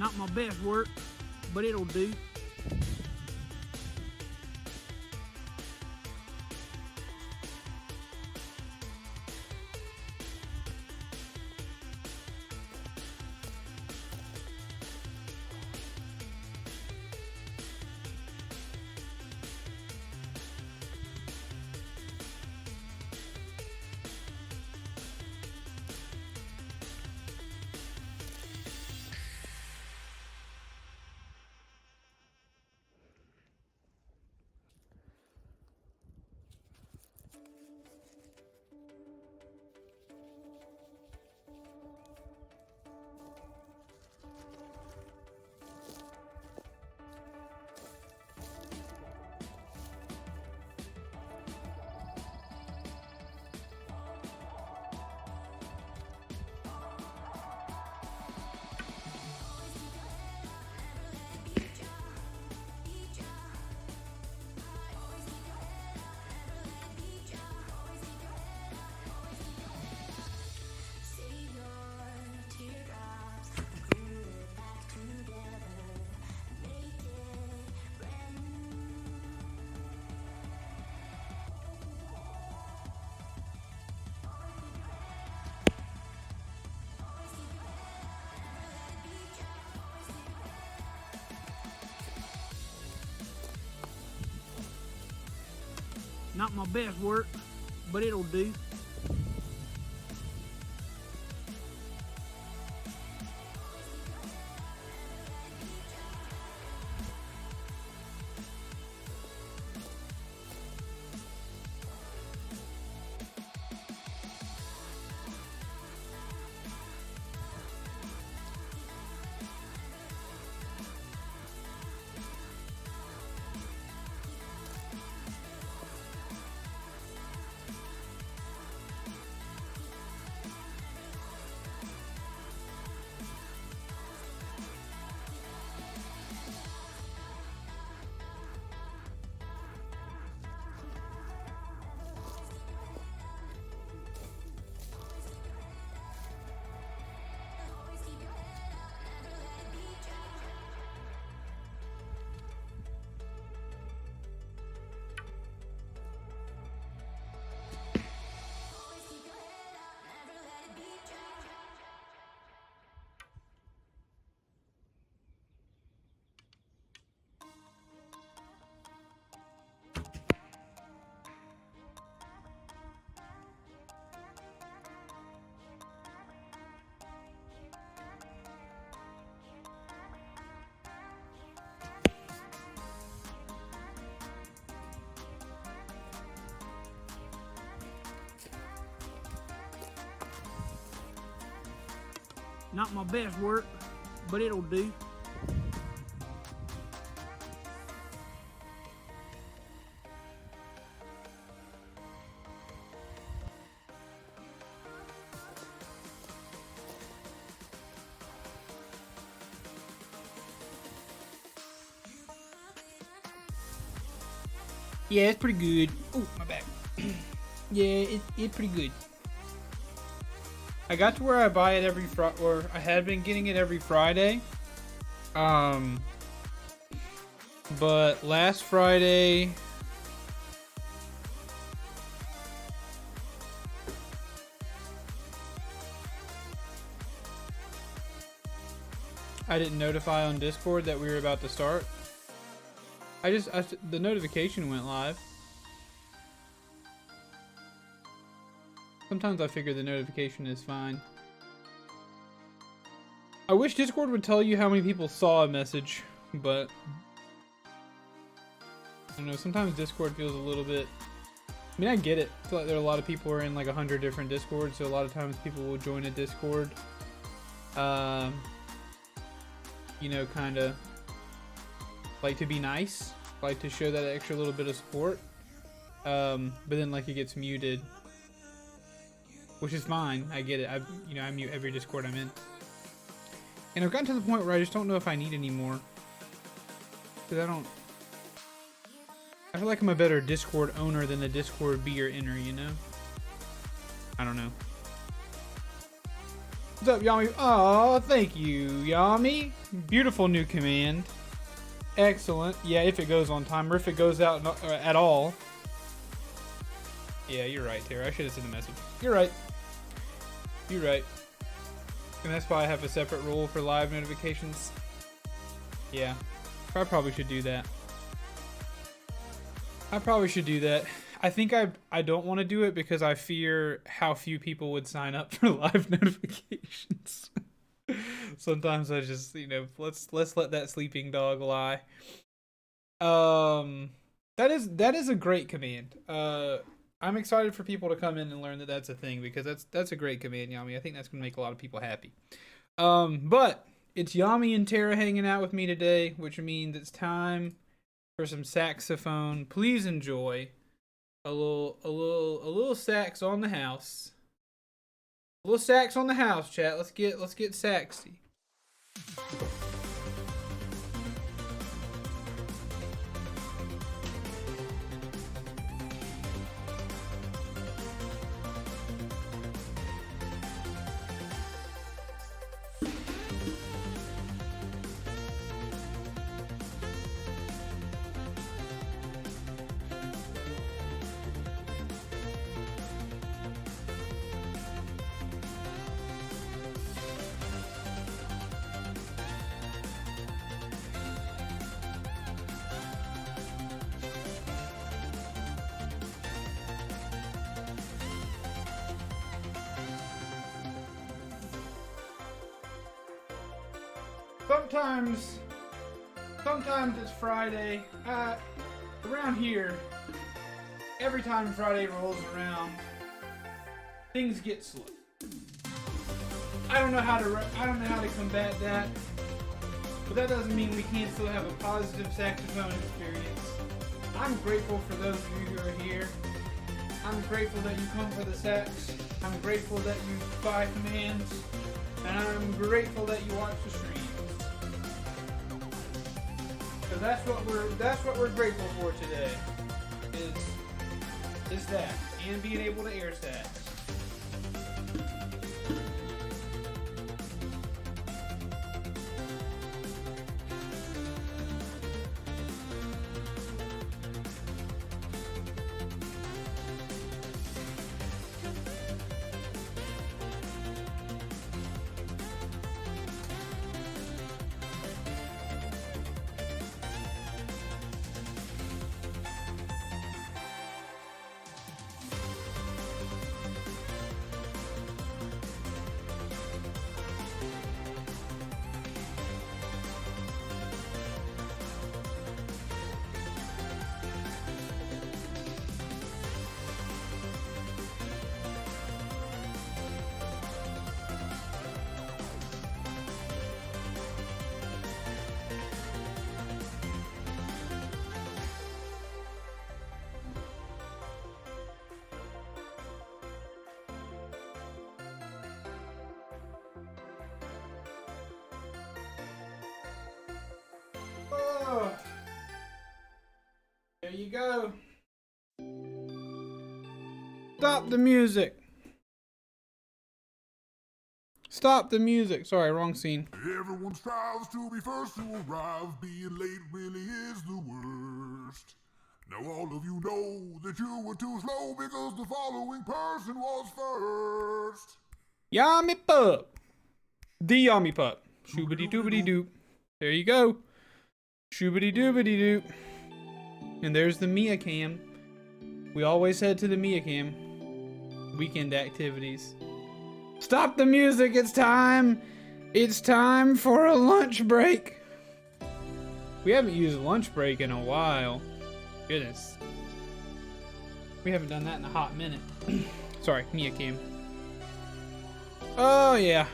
Not my best work, but it'll do. Not my best work, but it'll do. Not my best work, but it'll do. Yeah, it's pretty good. Oh, my back. Yeah, it's pretty good. I got to where I buy it every Friday, or I had been getting it every Friday. But last Friday, I didn't notify on Discord that we were about to start. The notification went live. Sometimes I figure the notification is fine. I wish Discord would tell you how many people saw a message, but I don't know, sometimes Discord feels a little bit... I mean, I get it. I feel like there are a lot of people who are in like 100 different Discords, so a lot of times people will join a Discord. You know, kind of like to be nice, like to show that extra little bit of support. But then like it gets muted. Which is fine, I get it. I mute every Discord I'm in. And I've gotten to the point where I just don't know if I need any more. Because I feel like I'm a better Discord owner than a Discord beer inner, you know? I don't know. What's up, Yami? Oh, thank you, Yami. Beautiful new command. Excellent. Yeah, if it goes on time or if it goes out at all. Yeah, you're right, Tara. I should have sent a message. You're right. You're right. And that's why I have a separate rule for live notifications. Yeah. I probably should do that. I probably should do that. I think I don't want to do it because I fear how few people would sign up for live notifications. Sometimes I just, let's let that sleeping dog lie. That is a great command. I'm excited for people to come in and learn that that's a thing because that's a great command, Yami. I think that's gonna make a lot of people happy. But it's Yami and Tara hanging out with me today, which means it's time for some saxophone. Please enjoy a little sax on the house. A little sax on the house, chat. Let's get saxy. Sometimes it's Friday. Around here, every time Friday rolls around, things get slow. I don't know how to combat that, but that doesn't mean we can't still have a positive saxophone experience. I'm grateful for those of you who are here. I'm grateful that you come for the sax. I'm grateful that you buy commands, and I'm grateful that you watch the stream. So that's what we're grateful for today. Is that and being able to air sax. Oh, there you go. Stop the music. Stop the music. Sorry, wrong scene. Everyone strives to be first to arrive. Being late really is the worst. Now all of you know that you were too slow because the following person was first. Yummy pup. The Yummy pup. Shoobity doobity doop. There you go. Shoobity doobity doop. And there's the Mia cam. We always head to the Mia cam. Weekend activities. Stop the music, it's time! It's time for a lunch break! We haven't used lunch break in a while. Goodness. We haven't done that in a hot minute. Sorry, Mia cam. Oh yeah.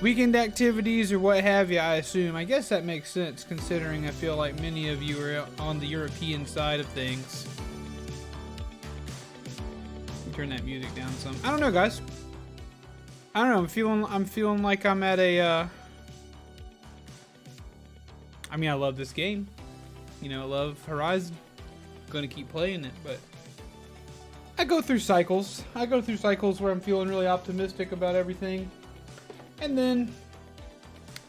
Weekend activities or what have you, I assume. I guess that makes sense considering I feel like many of you are on the European side of things. Turn that music down some. I don't know, guys. I don't know. I'm feeling like I'm at a. I mean, I love this game. You know, I love Horizon. Gonna keep playing it, but I go through cycles. I go through cycles where I'm feeling really optimistic about everything. And then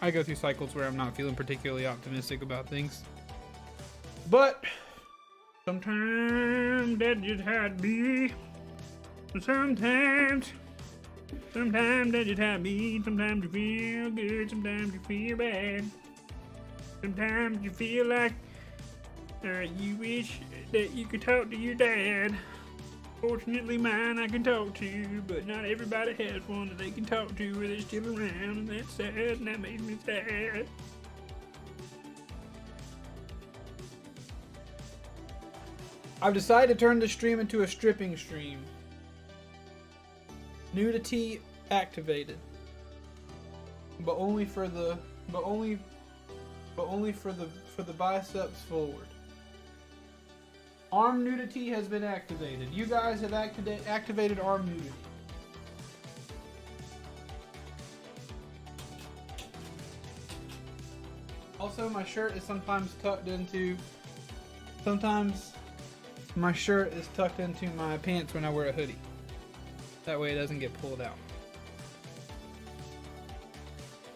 I go through cycles where I'm not feeling particularly optimistic about things. But sometimes that just how it be. Sometimes that just how it be. Sometimes you feel good, sometimes you feel bad. Sometimes you feel like you wish that you could talk to your dad. Fortunately, mine I can talk to, but not everybody has one that they can talk to where they're still around, and that's sad, and that makes me sad. I've decided to turn the stream into a stripping stream. Nudity activated, but only for the biceps forward. Arm nudity has been activated. You guys have activated arm nudity. Also, my shirt is sometimes tucked into. Sometimes my shirt is tucked into my pants when I wear a hoodie. That way it doesn't get pulled out.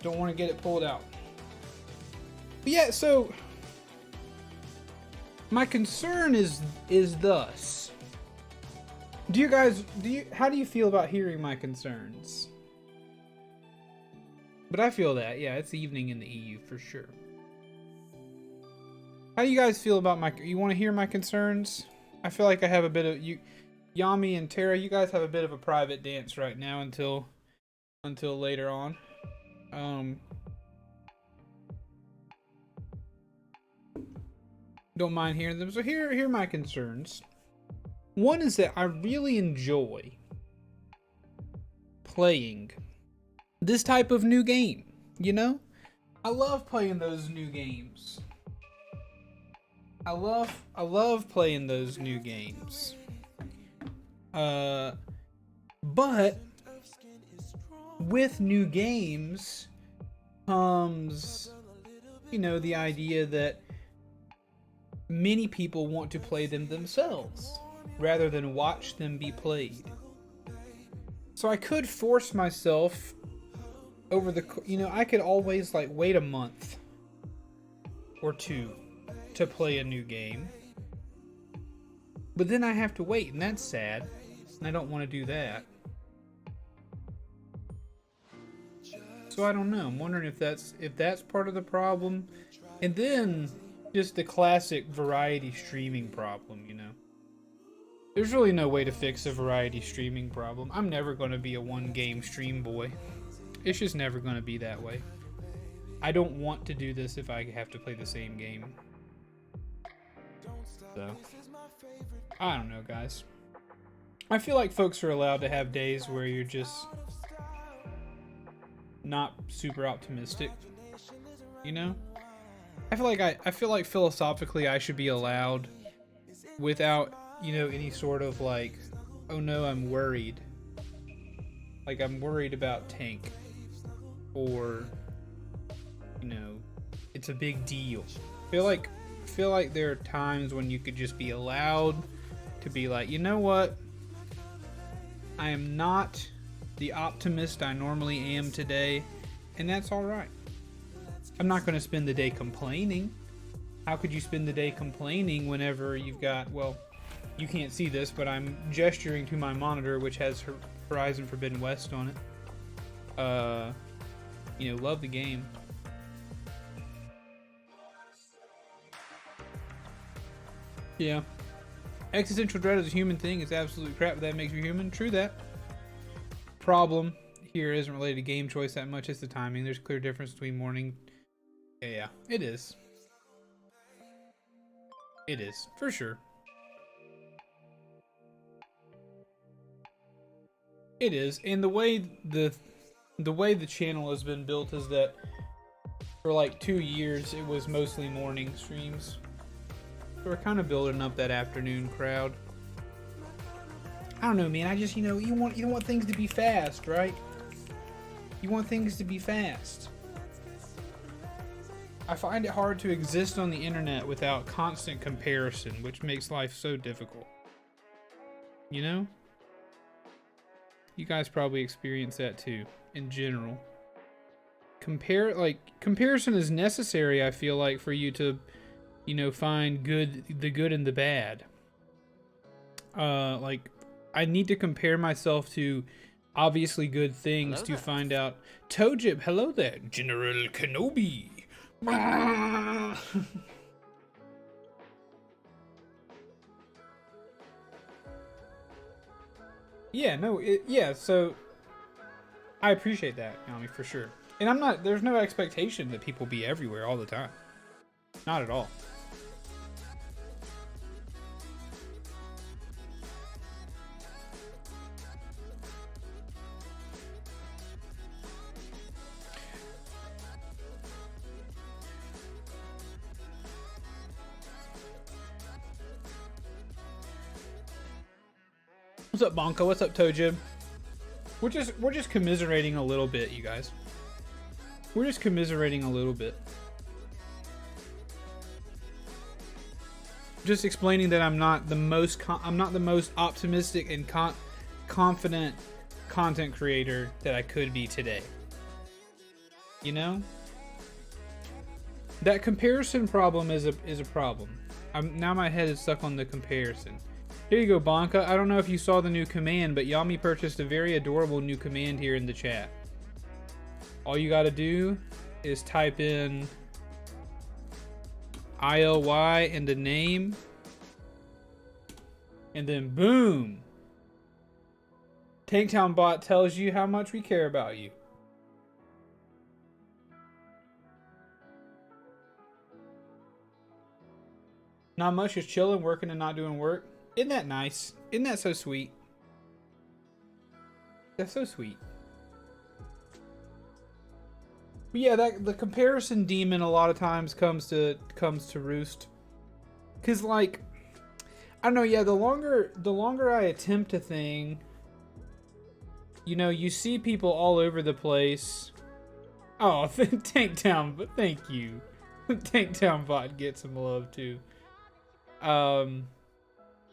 Don't want to get it pulled out. But yeah, so my concern is thus. How do you feel about hearing my concerns? But I feel that, yeah, it's evening in the EU for sure. How do you guys feel about you want to hear my concerns? I feel like I have a bit of Yami and Tara, you guys have a bit of a private dance right now until later on. Don't mind hearing them. So here are my concerns. One is that I really enjoy playing this type of new game, you know? I love playing those new games. I love playing those new games. But with new games comes, you know, the idea that many people want to play them themselves rather than watch them be played. So I could force myself over I could always like wait a month or two to play a new game. But then I have to wait, and that's sad. And I don't want to do that. So I don't know. I'm wondering if that's part of the problem. And then just the classic variety streaming problem, you know. There's really no way to fix a variety streaming problem. I'm never going to be a one-game stream boy. It's just never going to be that way. I don't want to do this if I have to play the same game. So, I don't know, guys. I feel like folks are allowed to have days where you're just not super optimistic, you know? I feel like philosophically I should be allowed without, you know, any sort of like, oh no, I'm worried. Like I'm worried about Tank, or, you know, it's a big deal. I feel like there are times when you could just be allowed to be like, you know what? I am not the optimist I normally am today, and that's all right. I'm not going to spend the day complaining. How could you spend the day complaining whenever you've got, well, you can't see this, but I'm gesturing to my monitor, which has Horizon Forbidden West on it. You know, love the game. Yeah. Existential dread is a human thing. It's absolute crap, but that makes you human. True that. Problem here isn't related to game choice that much. It's the timing. There's a clear difference between morning. Yeah, it is. It is, for sure. It is, and the way the channel has been built is that for like 2 years it was mostly morning streams. So we're kind of building up that afternoon crowd. I don't know, man. I just, you know, you want things to be fast, right? You want things to be fast. I find it hard to exist on the internet without constant comparison, which makes life so difficult. You know? You guys probably experience that too, in general. Comparison is necessary, I feel like, for you to, you know, find the good and the bad. Like, I need to compare myself to obviously good things to find out. Tojib, hello there, General Kenobi. Yeah, no, yeah, so I appreciate that, Yami, for sure. And there's no expectation that people be everywhere all the time. Not at all. What's up, Bonka? What's up, Tojib? We're just commiserating a little bit, you guys. We're just commiserating a little bit. Just explaining that I'm not the most optimistic and confident content creator that I could be today. You know? That comparison problem is a problem. Now my head is stuck on the comparison. Here you go, Bonka. I don't know if you saw the new command, but Yami purchased a very adorable new command here in the chat. All you gotta do is type in ILY and the name, and then boom! Tanktown bot tells you how much we care about you. Not much, just chilling, working, and not doing work. Isn't that nice? Isn't that so sweet? That's so sweet. But yeah, the comparison demon a lot of times comes to roost. 'Cause like, I don't know, yeah, the longer I attempt a thing, you know, you see people all over the place. Oh, Tanktown, but thank you. Tanktown bot gets some love too.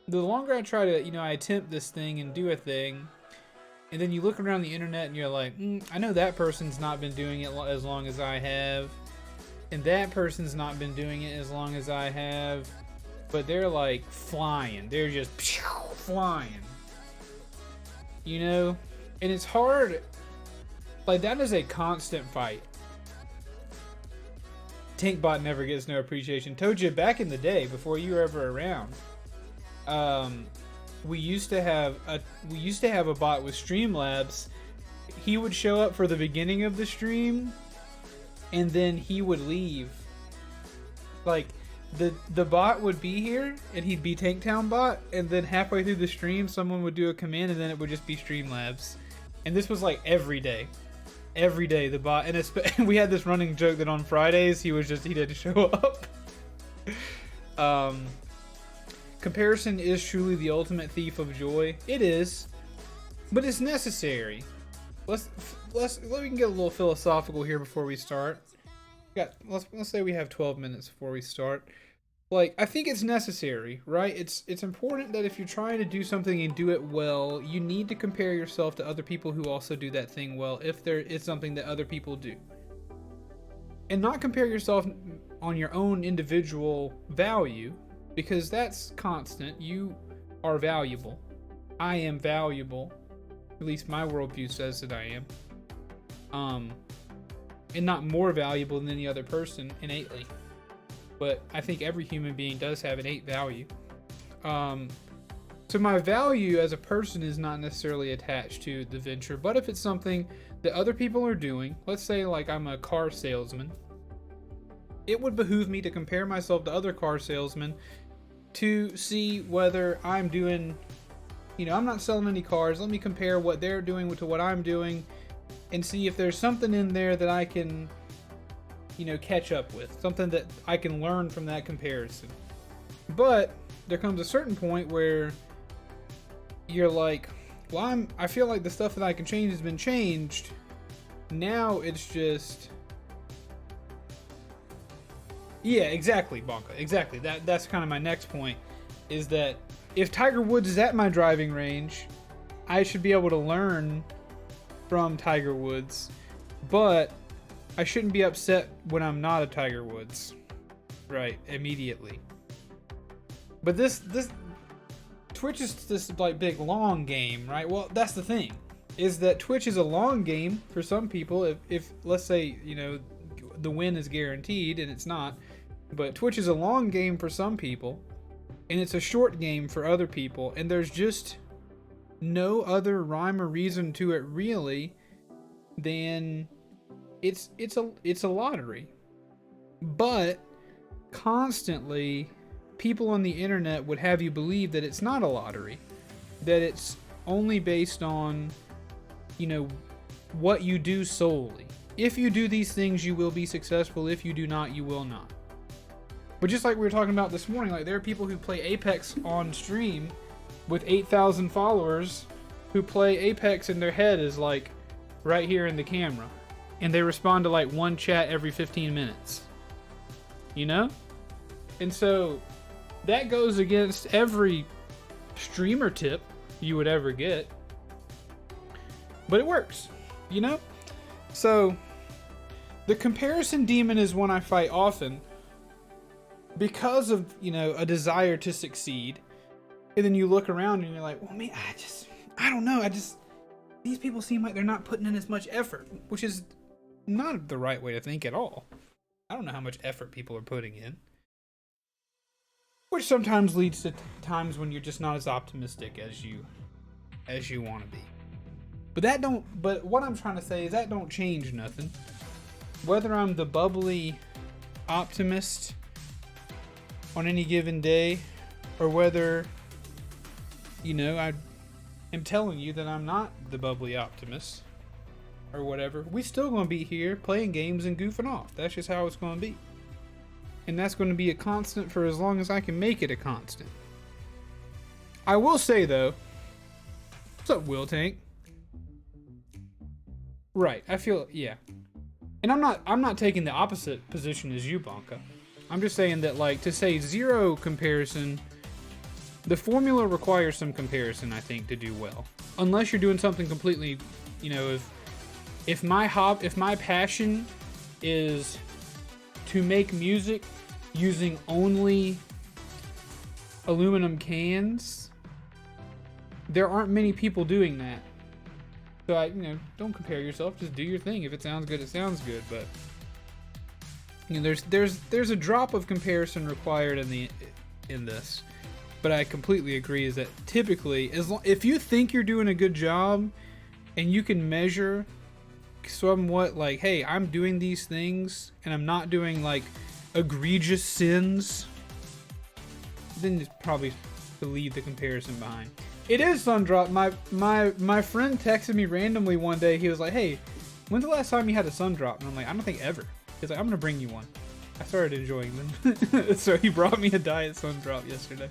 The longer I try to, you know, I attempt this thing and do a thing, and then you look around the internet and you're like, I know that person's not been doing it as long as I have, and that person's not been doing it as long as I have, but they're like flying. They're just flying. You know? And it's hard. Like, that is a constant fight. Tankbot never gets no appreciation. Told you back in the day, before you were ever around, we used to have a bot with Streamlabs. He would show up for the beginning of the stream, and then he would leave. Like, the bot would be here, and he'd be Tanktown bot, and then halfway through the stream, someone would do a command, and then it would just be Streamlabs. And this was like every day. Every day, the bot, and we had this running joke that on Fridays, he didn't show up. Comparison is truly the ultimate thief of joy. It is, but it's necessary. We can get a little philosophical here before we start. Let's say we have 12 minutes before we start. Like, I think it's necessary, right? It's important that if you're trying to do something and do it well, you need to compare yourself to other people who also do that thing well, if there is something that other people do. And not compare yourself on your own individual value, because that's constant. You are valuable. I am valuable. At least my worldview says that I am. And not more valuable than any other person innately. But I think every human being does have innate value. So my value as a person is not necessarily attached to the venture, but if it's something that other people are doing, let's say like I'm a car salesman, it would behoove me to compare myself to other car salesmen to see whether I'm doing, you know, I'm not selling any cars. Let me compare what they're doing to what I'm doing and see if there's something in there that I can, you know, catch up with, something that I can learn from that comparison. But there comes a certain point where you're like, well, I feel like the stuff that I can change has been changed. Now it's just, yeah, exactly, Bonka, exactly. That's kind of my next point, is that if Tiger Woods is at my driving range, I should be able to learn from Tiger Woods, but I shouldn't be upset when I'm not a Tiger Woods, right? Immediately. But this Twitch is this like big long game, right? Well, that's the thing, is that Twitch is a long game for some people. If let's say, you know, the win is guaranteed, and it's not, but Twitch is a long game for some people, and it's a short game for other people, and there's just no other rhyme or reason to it really than it's a lottery. But constantly people on the internet would have you believe that it's not a lottery, that it's only based on, you know, what you do solely. If you do these things, you will be successful. If you do not, you will not. But just like we were talking about this morning, like there are people who play Apex on stream with 8,000 followers who play Apex and their head is like right here in the camera. And they respond to like one chat every 15 minutes. You know? And so that goes against every streamer tip you would ever get. But it works, you know? So the comparison demon is one I fight often because of, you know, a desire to succeed. And then you look around and you're like, well, man, I don't know. These people seem like they're not putting in as much effort, which is not the right way to think at all. I don't know how much effort people are putting in. Which sometimes leads to times when you're just not as optimistic as you want to be. But what I'm trying to say is that don't change nothing. Whether I'm the bubbly optimist on any given day, or whether, you know, I am telling you that I'm not the bubbly optimist, or whatever, we still gonna be here playing games and goofing off. That's just how it's gonna be. And that's going to be a constant for as long as I can make it a constant. I will say though, what's up, Will Tank? Right, I feel, yeah. And I'm not taking the opposite position as you, Bonka. I'm just saying that, like, to say zero comparison, the formula requires some comparison, I think, to do well. Unless you're doing something completely, you know, if my passion is to make music using only aluminum cans, there aren't many people doing that. So you know, don't compare yourself. Just do your thing. If it sounds good, it sounds good. But you know, there's a drop of comparison required in this. But I completely agree. Is that typically, if you think you're doing a good job, and you can measure somewhat, like, hey, I'm doing these things, and I'm not doing like egregious sins, then it's probably to leave the comparison behind. It is Sundrop. My friend texted me randomly one day. He was like, hey, when's the last time you had a Sundrop? And I'm like, I don't think ever. He's like, I'm gonna bring you one. I started enjoying them. So he brought me a Diet Sundrop yesterday.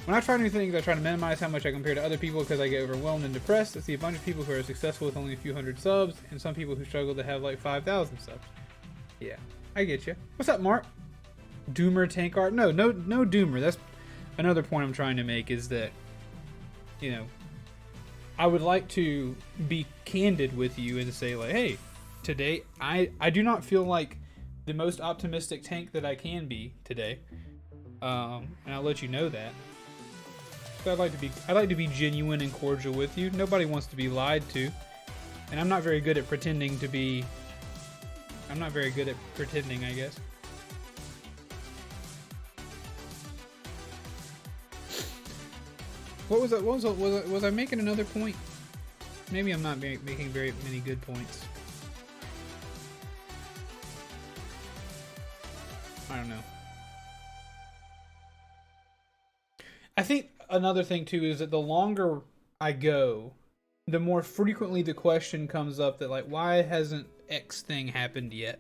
When I try new things, I try to minimize how much I compare to other people because I get overwhelmed and depressed. I see a bunch of people who are successful with only a few hundred subs, and some people who struggle to have like 5,000 subs. Yeah, I get you. What's up, Mark? Doomer Tank Art? No Doomer. That's another point I'm trying to make, is that, you know, I would like to be candid with you and say, like, hey, today I do not feel like the most optimistic tank that I can be today, and I'll let you know that. So I'd like to be genuine and cordial with you. Nobody wants to be lied to, and I'm not very good at pretending, I guess. What was that? Was I making another point? Maybe I'm not making very many good points. I don't know. I think another thing too is that the longer I go, the more frequently the question comes up that, like, why hasn't X thing happened yet?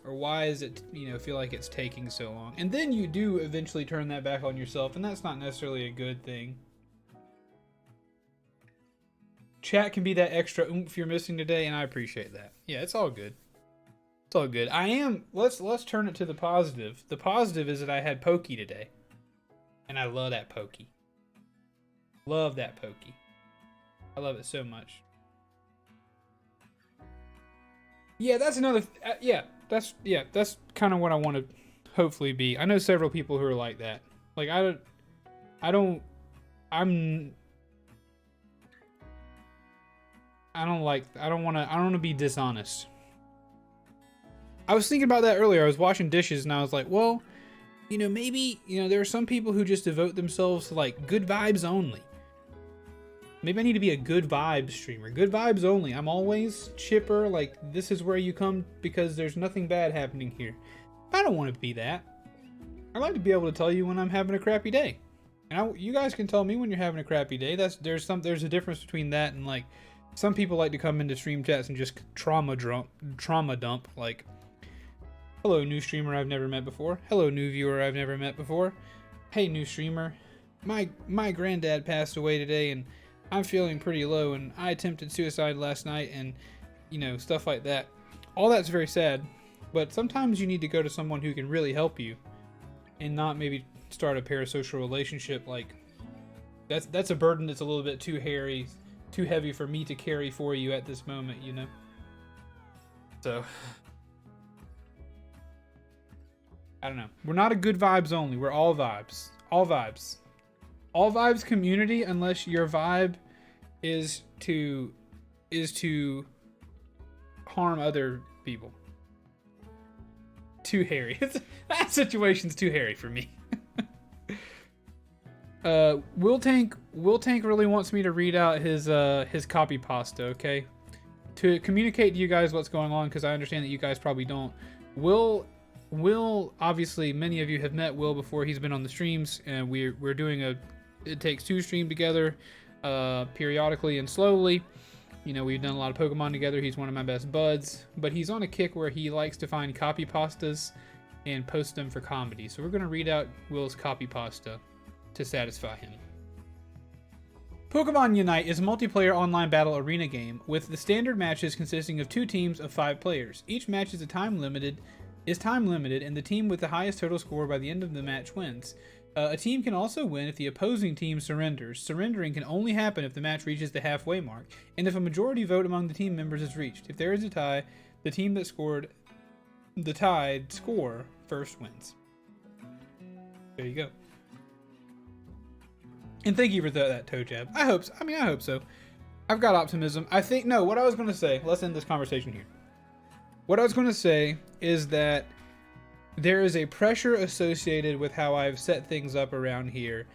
Or why is it, you know, feel like it's taking so long? And then you do eventually turn that back on yourself, and that's not necessarily a good thing. Chat can be that extra oomph you're missing today, and I appreciate that. Yeah, it's all good. It's all good. Let's turn it to the positive. The positive is that I had Pokey today. And I love that pokey. Love that pokey. I love it so much. Yeah, that's another. That's kind of what I want to hopefully be. I know several people who are like that. Like I don't want to be dishonest. I was thinking about that earlier. I was washing dishes and I was like, well, maybe, there are some people who just devote themselves to like good vibes only. Maybe I need to be a good vibes streamer. Good vibes only. I'm always chipper. Like, this is where you come because there's nothing bad happening here. I don't want to be that. I like to be able to tell you when I'm having a crappy day. And you guys can tell me when you're having a crappy day. There's a difference between that and like some people like to come into stream chats and just trauma dump like, hello new streamer I've never met before. Hello new viewer I've never met before. Hey new streamer. My granddad passed away today and I'm feeling pretty low and I attempted suicide last night and stuff like that. All that's very sad, but sometimes you need to go to someone who can really help you and not maybe start a parasocial relationship. Like that's a burden that's a little bit too heavy for me to carry for you at this moment, So I don't know. We're not a good vibes only. We're all vibes. All vibes. All vibes community, unless your vibe is to harm other people. Too hairy. That situation's too hairy for me. Will Tank really wants me to read out his copy pasta, okay? To communicate to you guys what's going on, because I understand that you guys probably don't. Will, obviously, many of you have met Will before. He's been on the streams, and we're doing It Takes Two stream together, periodically and slowly. We've done a lot of Pokemon together. He's one of my best buds, but he's on a kick where he likes to find copy pastas and post them for comedy. So we're going to read out Will's copy pasta to satisfy him. Pokemon Unite is a multiplayer online battle arena game with the standard matches consisting of 2 teams of 5 players. Each match is time limited, and the team with the highest total score by the end of the match wins. A team can also win if the opposing team surrenders. Surrendering can only happen if the match reaches the halfway mark, and if a majority vote among the team members is reached. If there is a tie, the team that scored the tied score first wins. There you go. And thank you for that toe jab. I hope so. I've got optimism. What I was going to say, let's end this conversation here. What I was going to say is that there is a pressure associated with how I've set things up around here,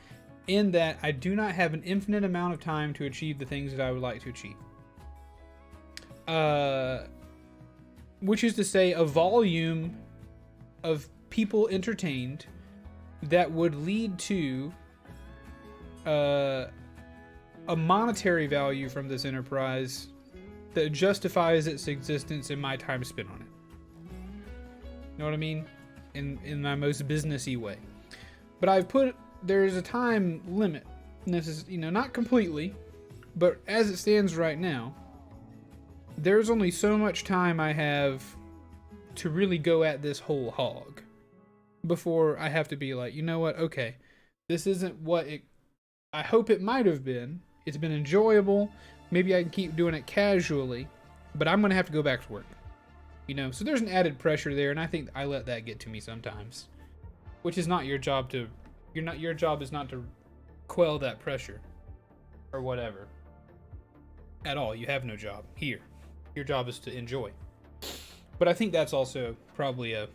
in that I do not have an infinite amount of time to achieve the things that I would like to achieve. Which is to say, a volume of people entertained that would lead to a monetary value from this enterprise that justifies its existence and my time spent on it. You know what I mean? In my most businessy way. But there's a time limit. And this is, not completely, but as it stands right now, there's only so much time I have to really go at this whole hog before I have to be like, you know what? Okay, this isn't what I hope it might have been. It's been enjoyable. Maybe I can keep doing it casually, but I'm going to have to go back to work. So there's an added pressure there, and I think I let that get to me sometimes, which is not your job your job is not to quell that pressure or whatever at all. You have no job here. Your job is to enjoy. But I think that's also probably a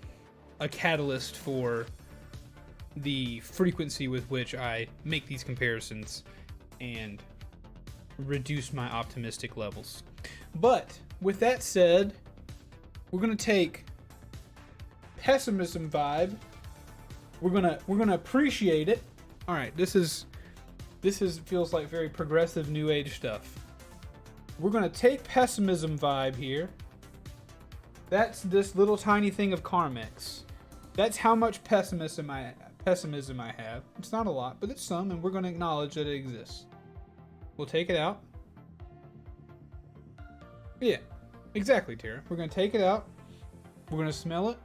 catalyst for the frequency with which I make these comparisons and reduce my optimistic levels. But with that said, we're gonna take pessimism vibe. We're gonna appreciate it. All right, this feels like very progressive new age stuff. We're gonna take pessimism vibe here. That's this little tiny thing of Carmex. That's how much pessimism I have. It's not a lot, but it's some, and we're gonna acknowledge that it exists. We'll take it out. Yeah. Exactly, Tara. We're going to take it out. We're going to smell it.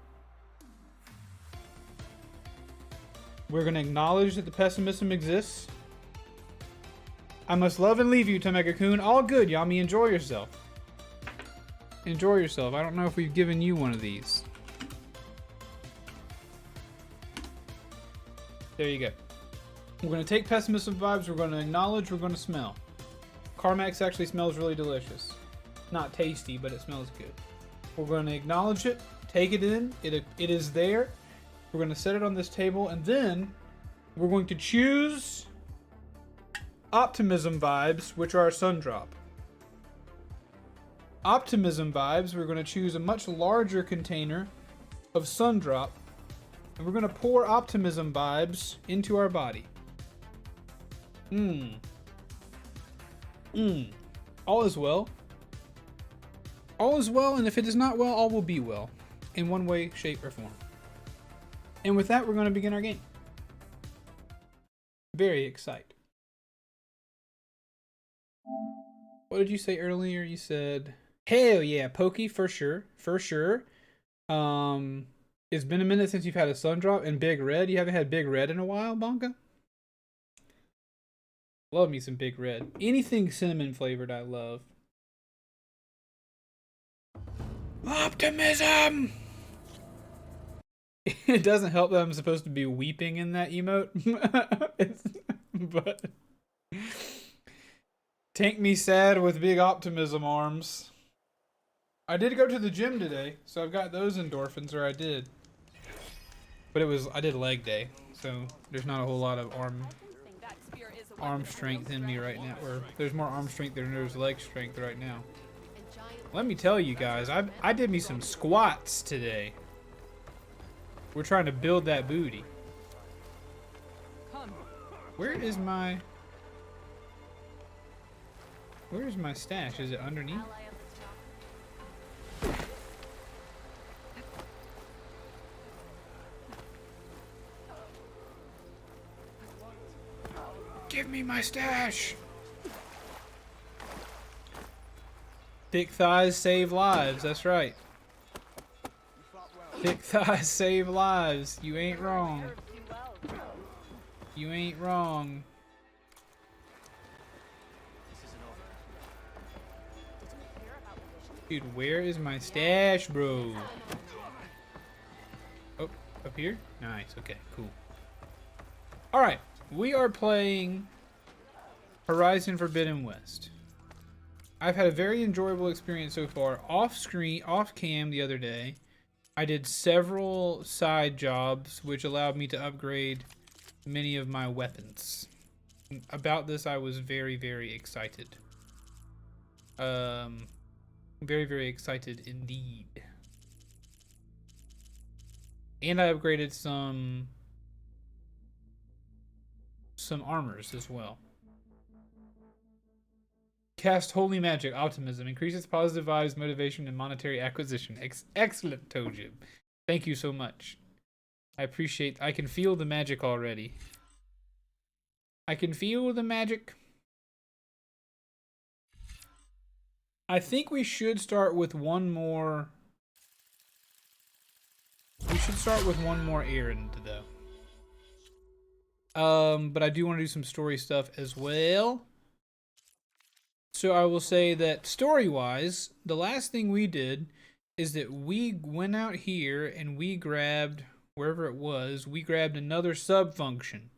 We're going to acknowledge that the pessimism exists. I must love and leave you, Tameka-kun. All good, Yami. Enjoy yourself. Enjoy yourself. I don't know if we've given you one of these. There you go. We're going to take pessimism vibes. We're going to acknowledge. We're going to smell. Carmax actually smells really delicious. Not tasty, but it smells good. We're going to acknowledge it. Take it in. It is there. We're going to set it on this table. And then we're going to choose optimism vibes, which are a sun drop. Optimism vibes, we're going to choose a much larger container of sun drop. And we're going to pour optimism vibes into our body. All is well. All is well, and if it is not well, all will be well. In one way, shape, or form. And with that, we're going to begin our game. Very excited. What did you say earlier? You said, hell yeah, Pokey, for sure. For sure. It's been a minute since you've had a sun drop and Big Red. You haven't had Big Red in a while, Bonka? Love me some Big Red. Anything cinnamon flavored, I love. Optimism! It doesn't help that I'm supposed to be weeping in that emote. But tank me sad with big optimism arms. I did go to the gym today, so I've got those endorphins, or I did. But I did leg day, so there's not a whole lot of arm strength in me right now. Or there's more arm strength than there's leg strength right now. Let me tell you guys, I did me some squats today. We're trying to build that booty. Where is my stash? Is it underneath? Give me my stash! Thick thighs save lives, that's right. Thick thighs save lives. You ain't wrong. You ain't wrong. Dude, where is my stash, bro? Oh, up here? Nice, okay, cool. Alright, we are playing Horizon Forbidden West. I've had a very enjoyable experience so far. Off cam the other day, I did several side jobs which allowed me to upgrade many of my weapons. About this, I was very, very excited. Very, very excited indeed. And I upgraded some armors as well. Cast Holy Magic, Optimism. Increases positive vibes, motivation, and monetary acquisition. Excellent, Tojib. Thank you so much. I can feel the magic already. I can feel the magic. I think we should start with one more. We should start with one more errand, though. But I do want to do some story stuff as well. So I will say that story-wise, the last thing we did is that we went out here and we grabbed, wherever it was, we grabbed another sub-function.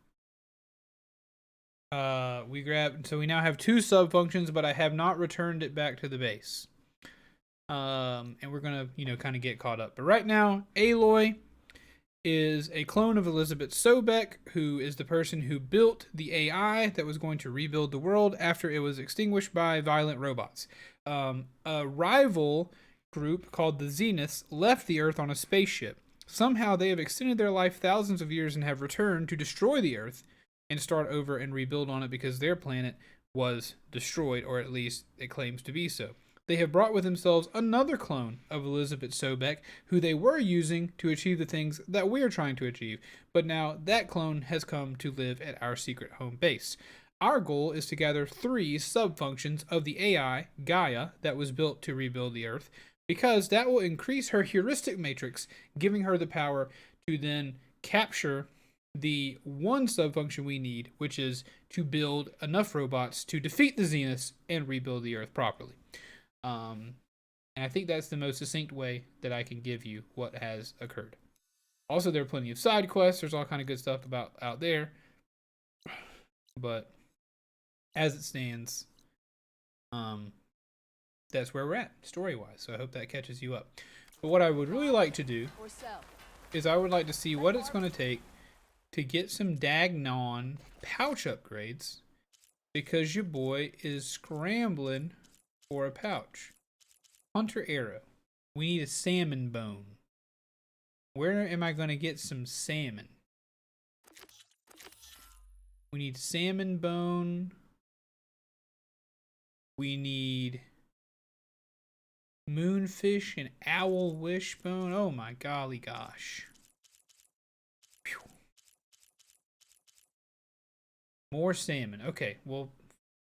So we now have 2 sub-functions, but I have not returned it back to the base. And we're gonna, kind of get caught up. But right now, Aloy is a clone of Elizabeth Sobek, who is the person who built the AI that was going to rebuild the world after it was extinguished by violent robots. A rival group called the Zeniths left the Earth on a spaceship. Somehow they have extended their life thousands of years and have returned to destroy the Earth and start over and rebuild on it because their planet was destroyed, or at least it claims to be so. They have brought with themselves another clone of Elizabeth Sobek, who they were using to achieve the things that we're trying to achieve. But now that clone has come to live at our secret home base. Our goal is to gather 3 sub-functions of the AI, Gaia, that was built to rebuild the Earth, because that will increase her heuristic matrix, giving her the power to then capture the one sub-function we need, which is to build enough robots to defeat the Zeniths and rebuild the Earth properly. And I think that's the most succinct way that I can give you what has occurred. Also, there are plenty of side quests. There's all kind of good stuff about out there. But as it stands, that's where we're at story-wise. So I hope that catches you up. But what I would really like to do is I would like to see what it's going to take to get some Dagnon pouch upgrades, because your boy is scrambling for a pouch. Hunter arrow. We need a salmon bone. Where am I going to get some salmon? We need salmon bone. We need moonfish and owl wishbone. Oh my golly gosh. Phew. More salmon. Okay, well,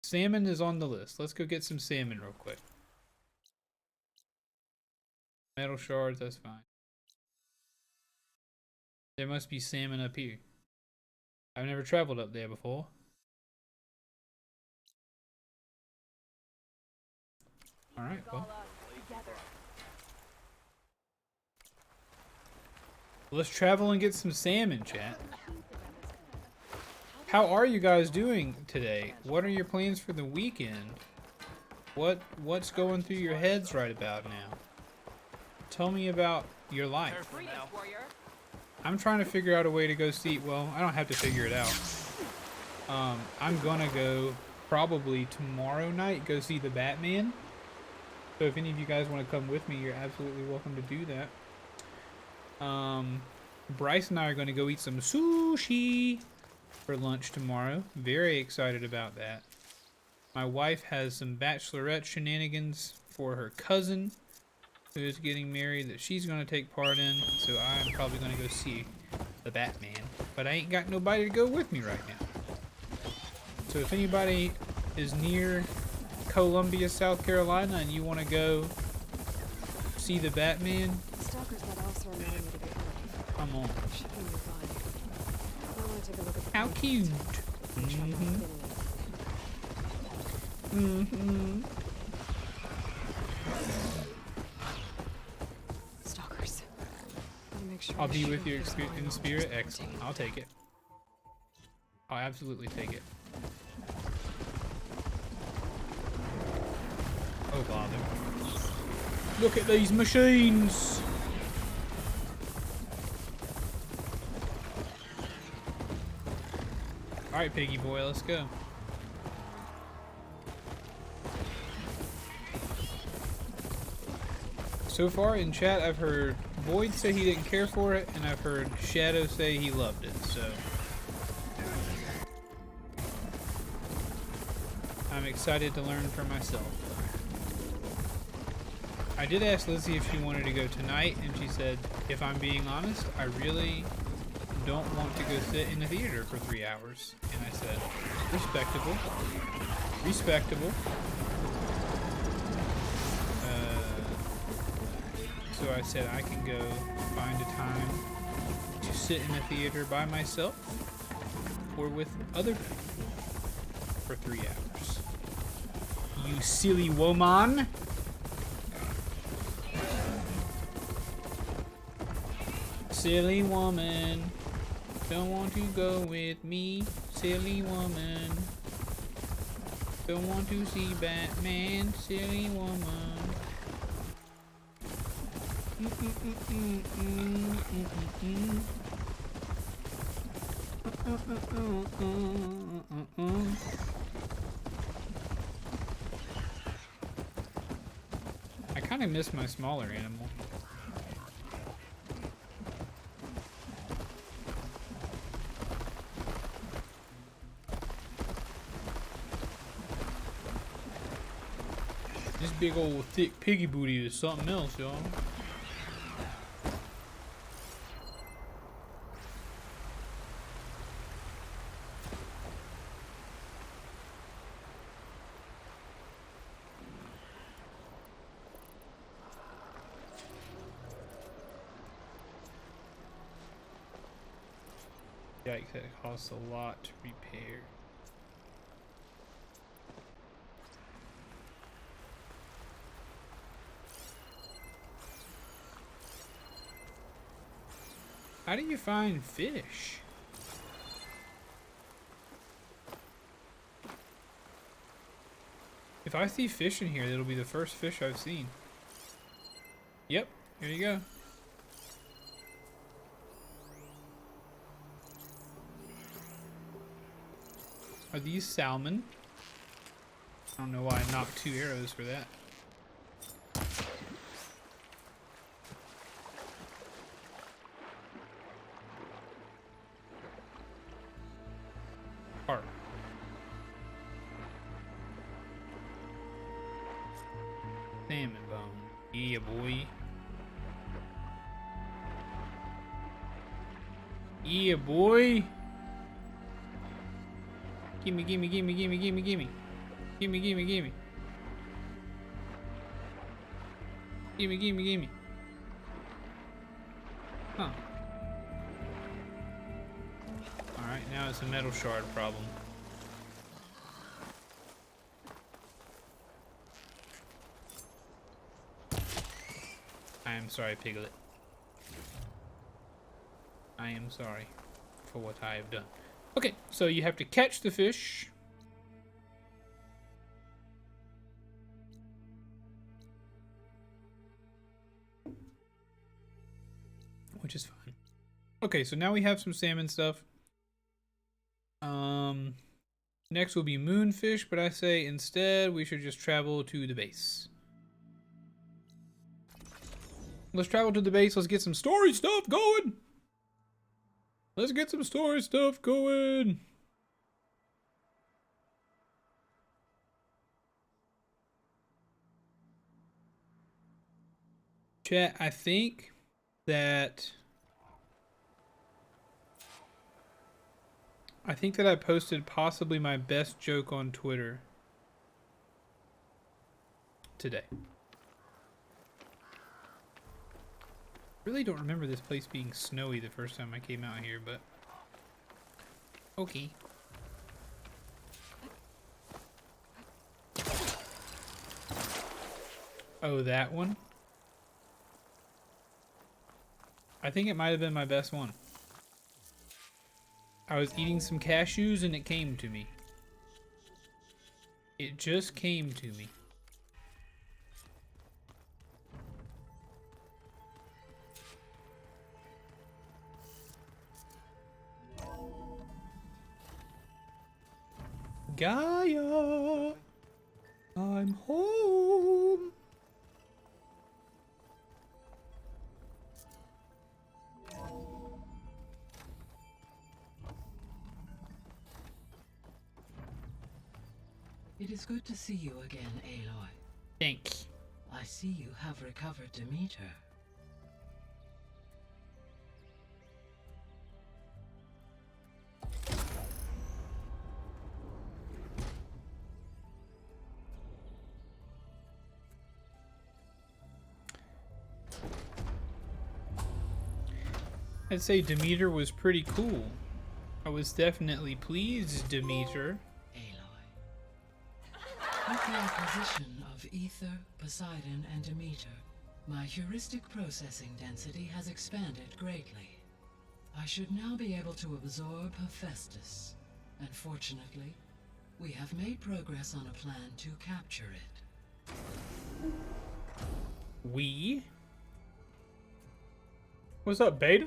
salmon is on the list. Let's go get some salmon real quick. Metal shards, that's fine. There must be salmon up here. I've never traveled up there before. Alright, well. Let's travel and get some salmon, chat. How are you guys doing today? What are your plans for the weekend? What's going through your heads right about now? Tell me about your life. I'm trying to figure out a way to go see. Well, I don't have to figure it out. I'm gonna go probably tomorrow night go see the Batman. So if any of you guys want to come with me, you're absolutely welcome to do that. Bryce and I are going to go eat some sushi for lunch tomorrow. Very excited about that. My wife has some bachelorette shenanigans for her cousin who is getting married that she's going to take part in. So I'm probably going to go see the Batman. But I ain't got nobody to go with me right now. So if anybody is near Columbia, South Carolina, and you want to go see the Batman, come on. How cute. Stalkers. I'll be with you in spirit. Excellent. I'll take it. I'll absolutely take it. Oh, bother. Look at these machines! Alright, piggy boy, let's go. So far in chat, I've heard Boyd say he didn't care for it, and I've heard Shadow say he loved it, so I'm excited to learn for myself. I did ask Lizzie if she wanted to go tonight, and she said, if I'm being honest, I really don't want to go sit in the theater for 3 hours. And I said, respectable. Respectable. So I said I can go find a time to sit in the theater by myself or with other people for 3 hours. You silly woman! Silly woman, don't want to go with me. Silly woman, don't want to see Batman. Silly woman. I kind of miss my smaller animal. This big old thick piggy booty is something else, y'all. Yikes, that costs a lot to repair. How do you find fish? If I see fish in here, it'll be the first fish I've seen. Yep, here you go. Are these salmon? I don't know why I knocked 2 arrows for that. Carp. Salmon bone. Yeah, boy. Yeah, boy. Gimme, gimme, gimme, gimme, gimme, gimme. Gimme, gimme, gimme. Gimme, gimme, gimme. Huh. Alright, now it's a metal shard problem. I am sorry, Piglet. I am sorry for what I have done. Okay, so you have to catch the fish. Which is fine. Okay, so now we have some salmon stuff. Next will be moonfish, but I say instead we should just travel to the base. Let's travel to the base. Let's get some story stuff going. Let's get some story stuff going. Chat, I think that I posted possibly my best joke on Twitter today. Really don't remember this place being snowy the first time I came out here, but okay. Oh, that one? I think it might have been my best one. I was eating some cashews and it came to me. It just came to me. Gaia, I'm home. It is good to see you again, Aloy. Thanks. I see you have recovered Demeter. I'd say Demeter was pretty cool. I was definitely pleased, Demeter. With the acquisition of Ether, Poseidon, and Demeter, my heuristic processing density has expanded greatly. I should now be able to absorb Hephaestus, and fortunately, we have made progress on a plan to capture it. We? What's up, Beta?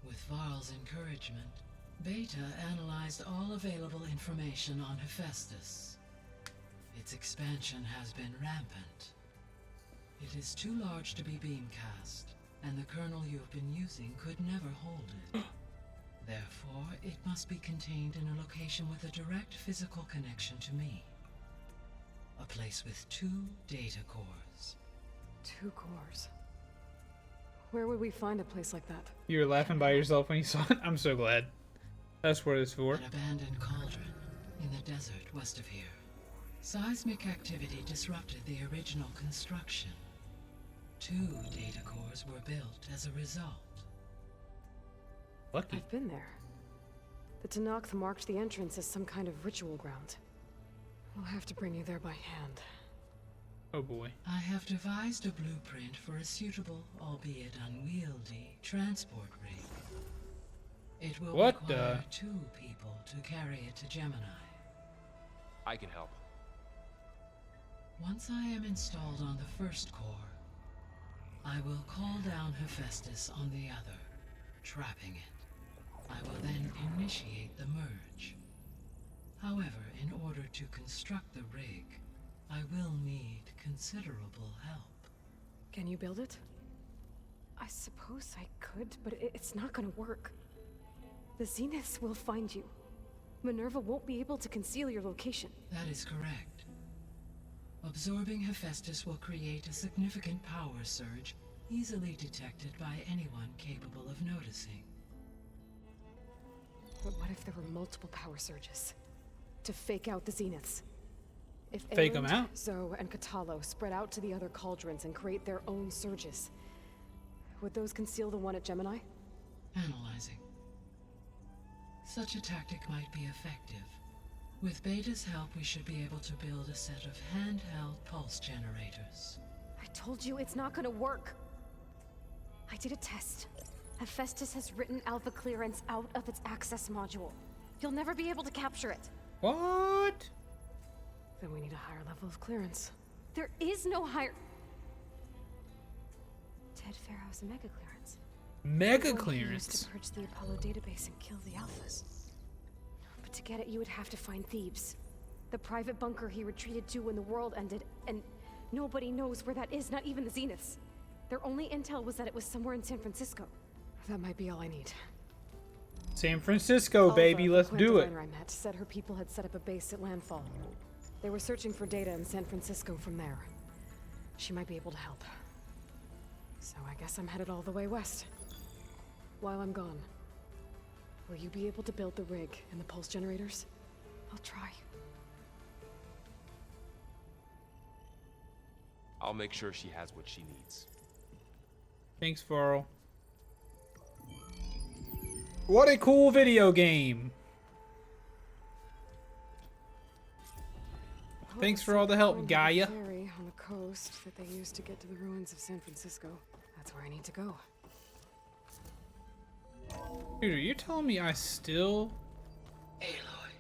With Varl's encouragement, Beta analyzed all available information on Hephaestus. Its expansion has been rampant. It is too large to be beamcast, and the kernel you have been using could never hold it. Therefore, it must be contained in a location with a direct physical connection to me. A place with 2 data cores. 2 cores. Where would we find a place like that? You were laughing by yourself when you saw it? I'm so glad. That's what it's for. An abandoned cauldron in the desert west of here. Seismic activity disrupted the original construction. 2 data cores were built as a result. Lucky. I've been there. The Tenakth marked the entrance as some kind of ritual ground. We'll have to bring you there by hand. Oh boy. I have devised a blueprint for a suitable, albeit unwieldy, transport rig. It will What require the? 2 people to carry it to Gemini. I can help. Once I am installed on the first core, I will call down Hephaestus on the other, trapping it. I will then initiate the merge. However, in order to construct the rig, I will need considerable help. Can you build it? I suppose I could, but it's not gonna work. The Zeniths will find you. Minerva won't be able to conceal your location. That is correct. Absorbing Hephaestus will create a significant power surge, easily detected by anyone capable of noticing. But what if there were multiple power surges? To fake out the Zeniths? If Fake 'em Erend, out? Zoe, and Katalo spread out to the other cauldrons and create their own surges, would those conceal the one at Gemini? Analyzing. Such a tactic might be effective. With Beta's help, we should be able to build a set of handheld pulse generators. I told you it's not gonna work. I did a test. Hephaestus has written Alpha clearance out of its access module. You'll never be able to capture it. What? Then we need a higher level of clearance. There is no higher... Ted Pharaoh's mega clearance. Mega The one he used clearance. to purge the Apollo database and kill the Alphas. But to get it, you would have to find Thebes. The private bunker he retreated to when the world ended, and nobody knows where that is, not even the Zeniths. Their only intel was that it was somewhere in San Francisco. That might be all I need. San Francisco, baby. Alva, Let's the do it. Quantifiner I met, said her people had set up a base at Landfall. They were searching for data in San Francisco from there. She might be able to help. So I guess I'm headed all the way west. While I'm gone, will you be able to build the rig and the pulse generators? I'll try. I'll make sure she has what she needs. Thanks, Varl. What a cool video game. Thanks for all the help, Find Gaia. the ferry on the coast that they used to get to the ruins of San Francisco. That's where I need to go. Dude, are you telling me I still... Aloy,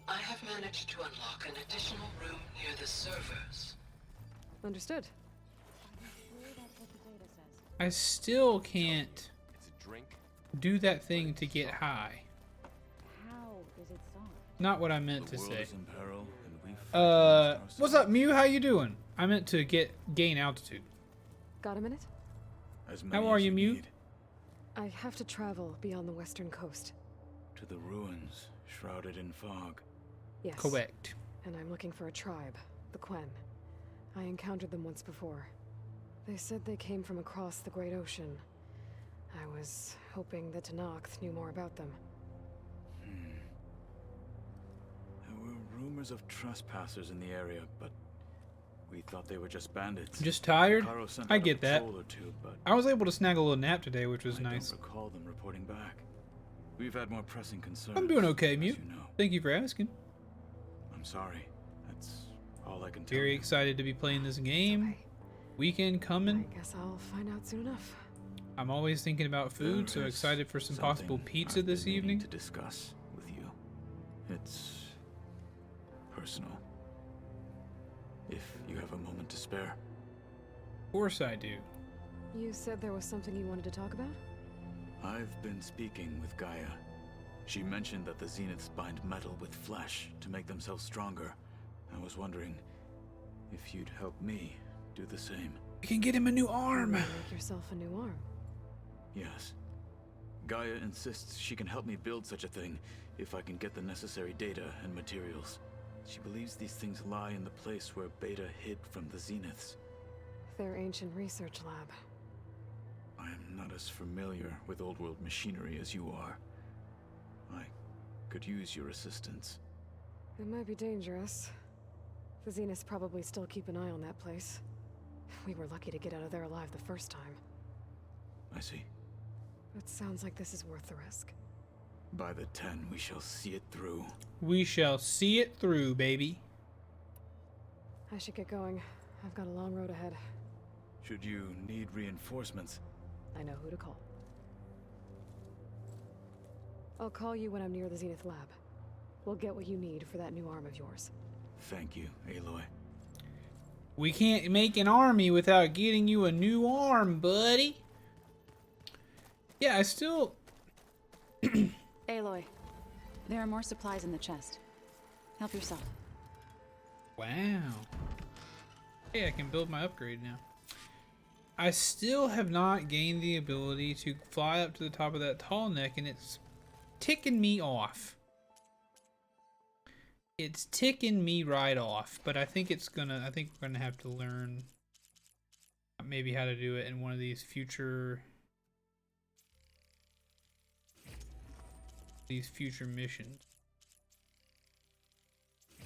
I have managed to unlock an additional room near the servers. Understood. I still can't It's a drink. do that thing to get high. How is it solved? Not what I meant to The world say. is in peril, and we fight amongst What's up, ourselves. Mew? How you doing? I meant to gain altitude. Got a minute? As How many are as you, Mew? need. I have to travel beyond the western coast. To the ruins, shrouded in fog. Yes. Correct. And I'm looking for a tribe, the Quen. I encountered them once before. They said they came from across the Great Ocean. I was hoping that Tenakth knew more about them. There were rumors of trespassers in the area, but we thought they were just bandits. Just tired? Caro sent I out a get that. patrol or two, but I was able to snag a little nap today, which was I nice. don't recall them reporting back. We've had more pressing concerns. I'm doing okay, as Mew. You know. Thank you for asking. I'm sorry. That's all I can tell Very you. excited to be playing this game. Okay. Weekend coming. I guess I'll find out soon enough. I'm always thinking about food, so There is excited for some possible something pizza I've this been meaning evening. to discuss with you. It's personal. If you have a moment to spare. Of course I do. You said there was something you wanted to talk about? I've been speaking with Gaia. She mentioned that the Zeniths bind metal with flesh to make themselves stronger. I was wondering if you'd help me do the same. You can get him a new arm. Make yourself a new arm. Yes. Gaia insists she can help me build such a thing if I can get the necessary data and materials. She believes these things lie in the place where Beta hid from the Zeniths. Their ancient research lab. I am not as familiar with old world machinery as you are. I could use your assistance. It might be dangerous. The Zeniths probably still keep an eye on that place. We were lucky to get out of there alive the first time. I see. It sounds like this is worth the risk. By the 10, we shall see it through. We shall see it through, baby. I should get going. I've got a long road ahead. Should you need reinforcements, I know who to call. I'll call you when I'm near the Zenith lab. We'll get what you need for that new arm of yours. thank you, Aloy. We can't make an army without getting you a new arm, buddy. Yeah, I still... Aloy, there are more supplies in the chest. Help yourself. Wow. Hey, I can build my upgrade now. I still have not gained the ability to fly up to the top of that tall neck, and it's ticking me off. It's ticking me right off, but I think we're gonna have to learn maybe how to do it in one of these future missions.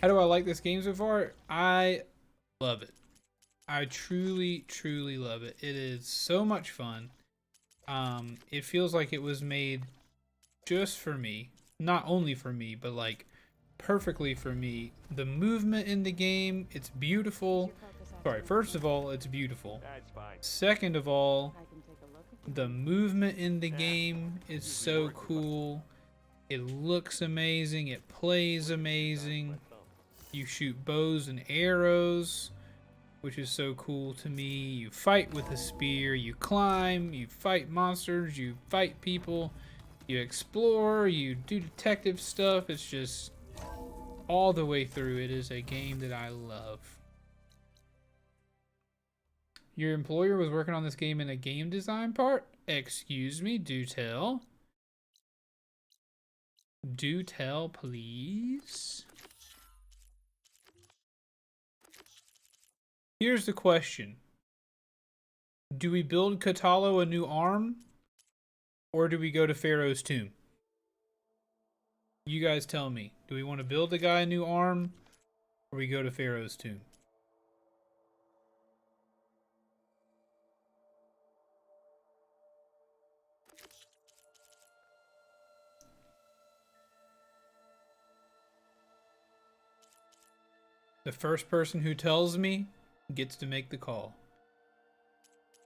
How do I like this game so far? I love it. I truly, truly love it. It is so much fun. It feels like it was made just for me. Not only for me, but like perfectly for me. The movement in the game, it's beautiful. Sorry, first of all, it's beautiful. Second of all, the movement in the game is so cool. It looks amazing. It plays amazing. You shoot bows and arrows, which is so cool to me. You fight with a spear. You climb. You fight monsters. You fight people. You explore. You do detective stuff. It's just all the way through. It is a game that I love. Your employer was working on this game in a game design part? Excuse me, do tell. Do tell, please. Here's the question. Do we build Kotallo a new arm? Or do we go to Pharaoh's tomb? You guys tell me. Do we want to build the guy a new arm? Or we go to Pharaoh's tomb? The first person who tells me gets to make the call.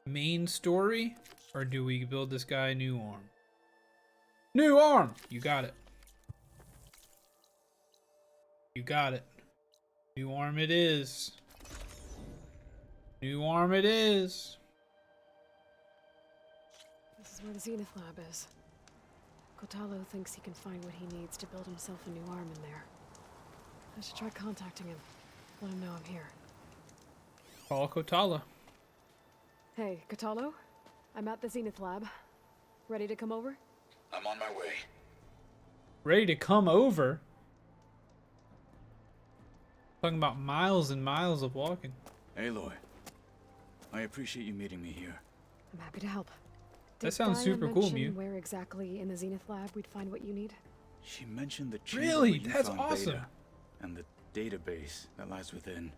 Main story, or do we build this guy a new arm? New arm! You got it. You got it. New arm it is. New arm it is. This is where the Zenith lab is. Kotallo thinks he can find what he needs to build himself a new arm in there. I should try contacting him. Let him know I'm here. Call Kotallo. Hey, Kotallo? I'm at the Zenith lab. Ready to come over? I'm on my way. Ready to come over? Talking about miles and miles of walking. Aloy, I appreciate you meeting me here. I'm happy to help. That sounds super cool, Mew. Mew. Where exactly in the Zenith lab we'd find what you need? She mentioned the chamber Really? where you That's found awesome. Beta, and the database that lies within.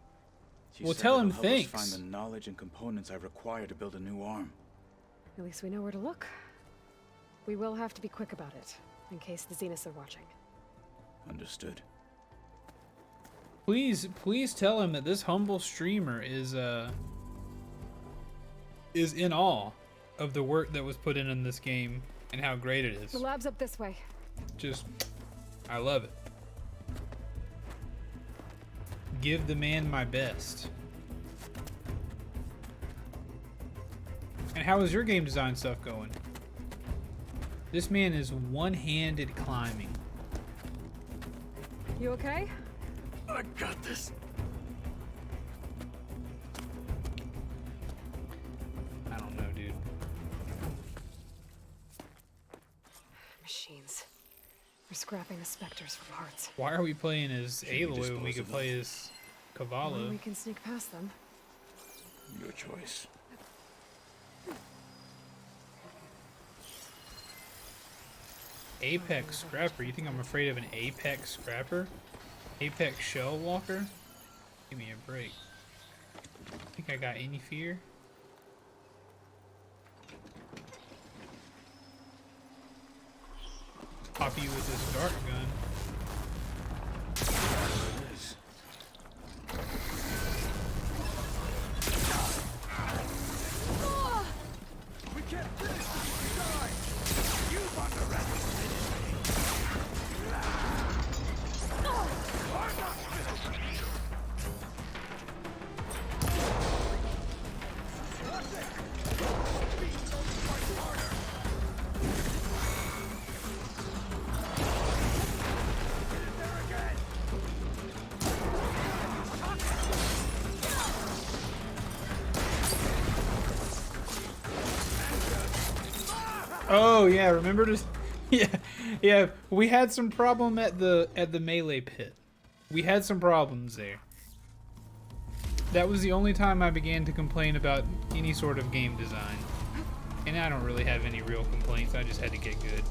She Well, said tell it'll him help thanks. us find the knowledge and components I require to build a new arm. At least we know where to look. We will have to be quick about it, in case the Zeniths are watching. Understood. Please tell him that this humble streamer is in awe of the work that was put in this game and how great it is. The lab's up this way. Just, I love it. Give the man my best. And how is your game design stuff going? This man is one-handed climbing. You okay? I got this. I don't know, dude. Machines. We're scrapping the specters for parts. Why are we playing as Should we Aloy when we dispose could of play them? as Or Cavallo? we can sneak past them. Your choice. Apex Scrapper? You think I'm afraid of an Apex Scrapper? Apex Shell Walker? Give me a break. Think I got any fear? pop you with this dart gun. Oh yeah, remember to yeah, we had some problem at the melee pit. We had some problems there. That was the only time I began to complain about any sort of game design. And I don't really have any real complaints, I just had to get good.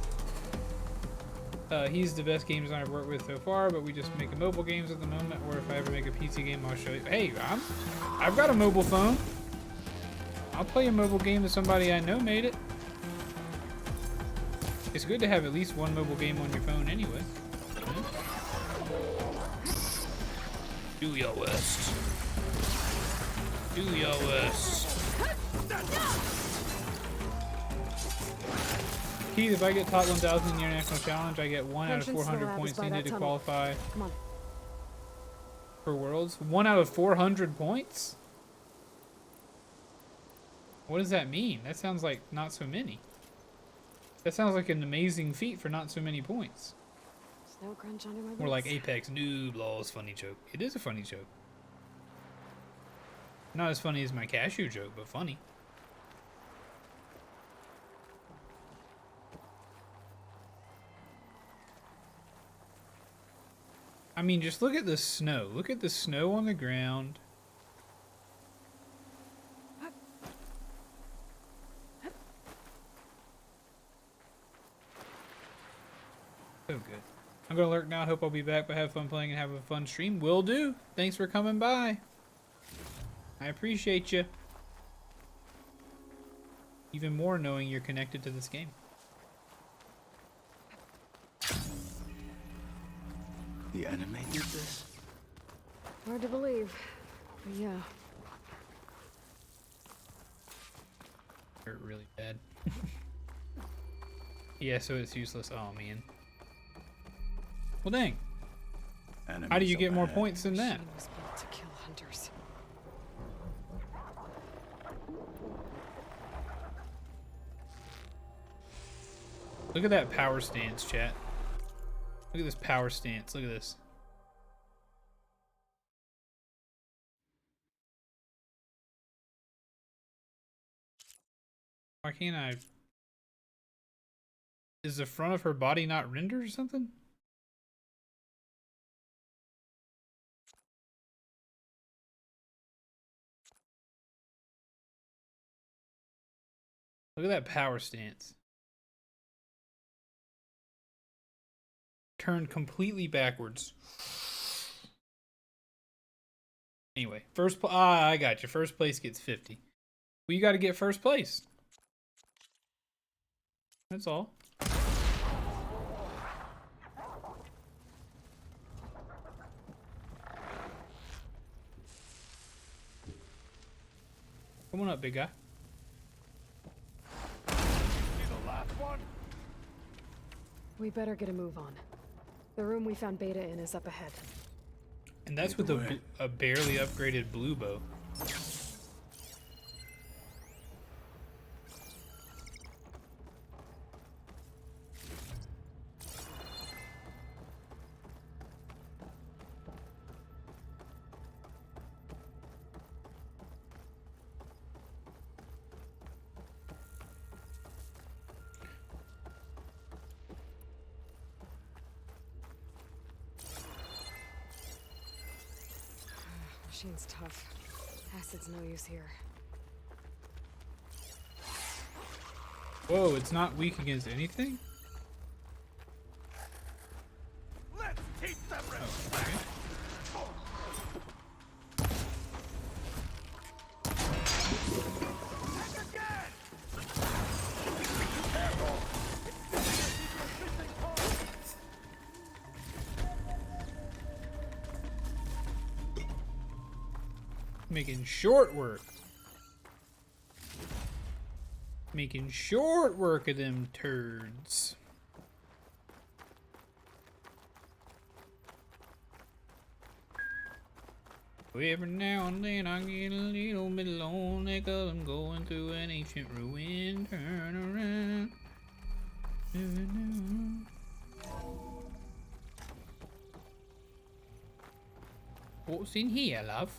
He's the best game designer I've worked with so far, but we just make mobile games at the moment, or if I ever make a PC game, I'll show you. Hey, I've got a mobile phone. I'll play a mobile game that somebody I know made it. It's good to have at least one mobile game on your phone anyway. Do your worst. Do your worst. Keith, if I get top 1,000 in the international challenge, I get 1 out of 400 points needed to qualify Come on. for Worlds. 1 out of 400 points? What does that mean? That sounds like not so many. That sounds like an amazing feat for not so many points. Snow crunch under my boots. More like Apex noob laws funny joke. It is a funny joke. Not as funny as my cashew joke, but funny. I mean, just look at the snow. Look at the snow on the ground. So good. I'm gonna lurk now. Hope I'll be back, but have fun playing and have a fun stream. Will do. Thanks for coming by. I appreciate you. Even more knowing you're connected to this game. The anime did this? Hard to believe. But yeah. Hurt really bad. Yeah, so it's useless. Oh man. Well, dang. Anime How do you so get more bad. points than that? Machine was built to kill hunters. Look at that power stance, chat. Look at this power stance. Look at this. Why can't I? Is the front of her body not rendered or something? Look at that power stance. Turned completely backwards. Anyway, I got you. First place gets 50. Well, you got to get first place. That's all. Come on up, big guy. We better get a move on. The room we found Beta in is up ahead. And that's with a barely upgraded blue bow. Machine's tough. Acid's no use here. Whoa, it's not weak against anything? Let's teach them Okay. Making short work. Making short work of them turds. Every now and then I get a little bit lonely 'cause I'm going through an ancient ruin. Turn around. What's in here, love?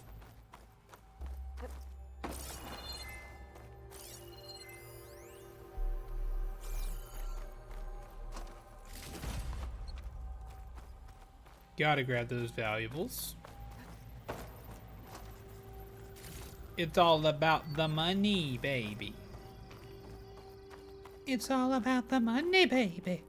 Gotta grab those valuables. It's all about the money, baby. It's all about the money, baby.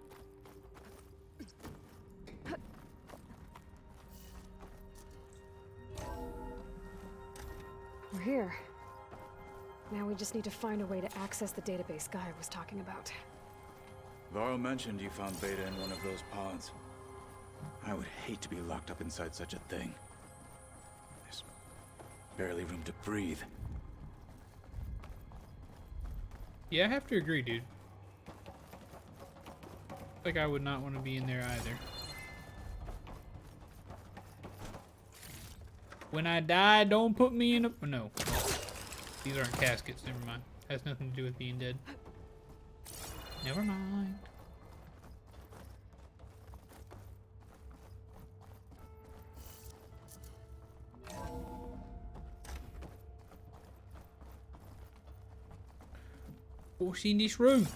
We're here. Now we just need to find a way to access the database Gaia was talking about. Varl mentioned you found Beta in one of those pods. I would hate to be locked up inside such a thing. There's barely room to breathe. Yeah, I have to agree, dude. Like, I would not want to be in there either. When I die, don't put me in a... No. These aren't caskets, never mind. Has nothing to do with being dead. Never mind. What's in this room?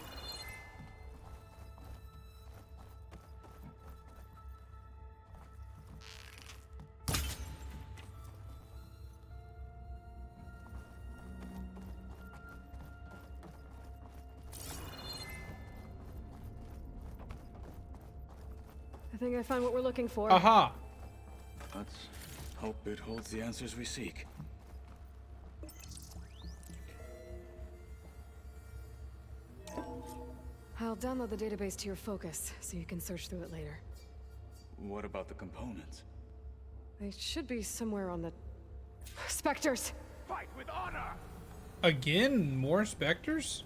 I think I found what we're looking for. Aha! Let's hope it holds the answers we seek. I'll download the database to your Focus, so you can search through it later. What about the components? They should be somewhere on the... Spectres! Fight with honor! Again, more specters?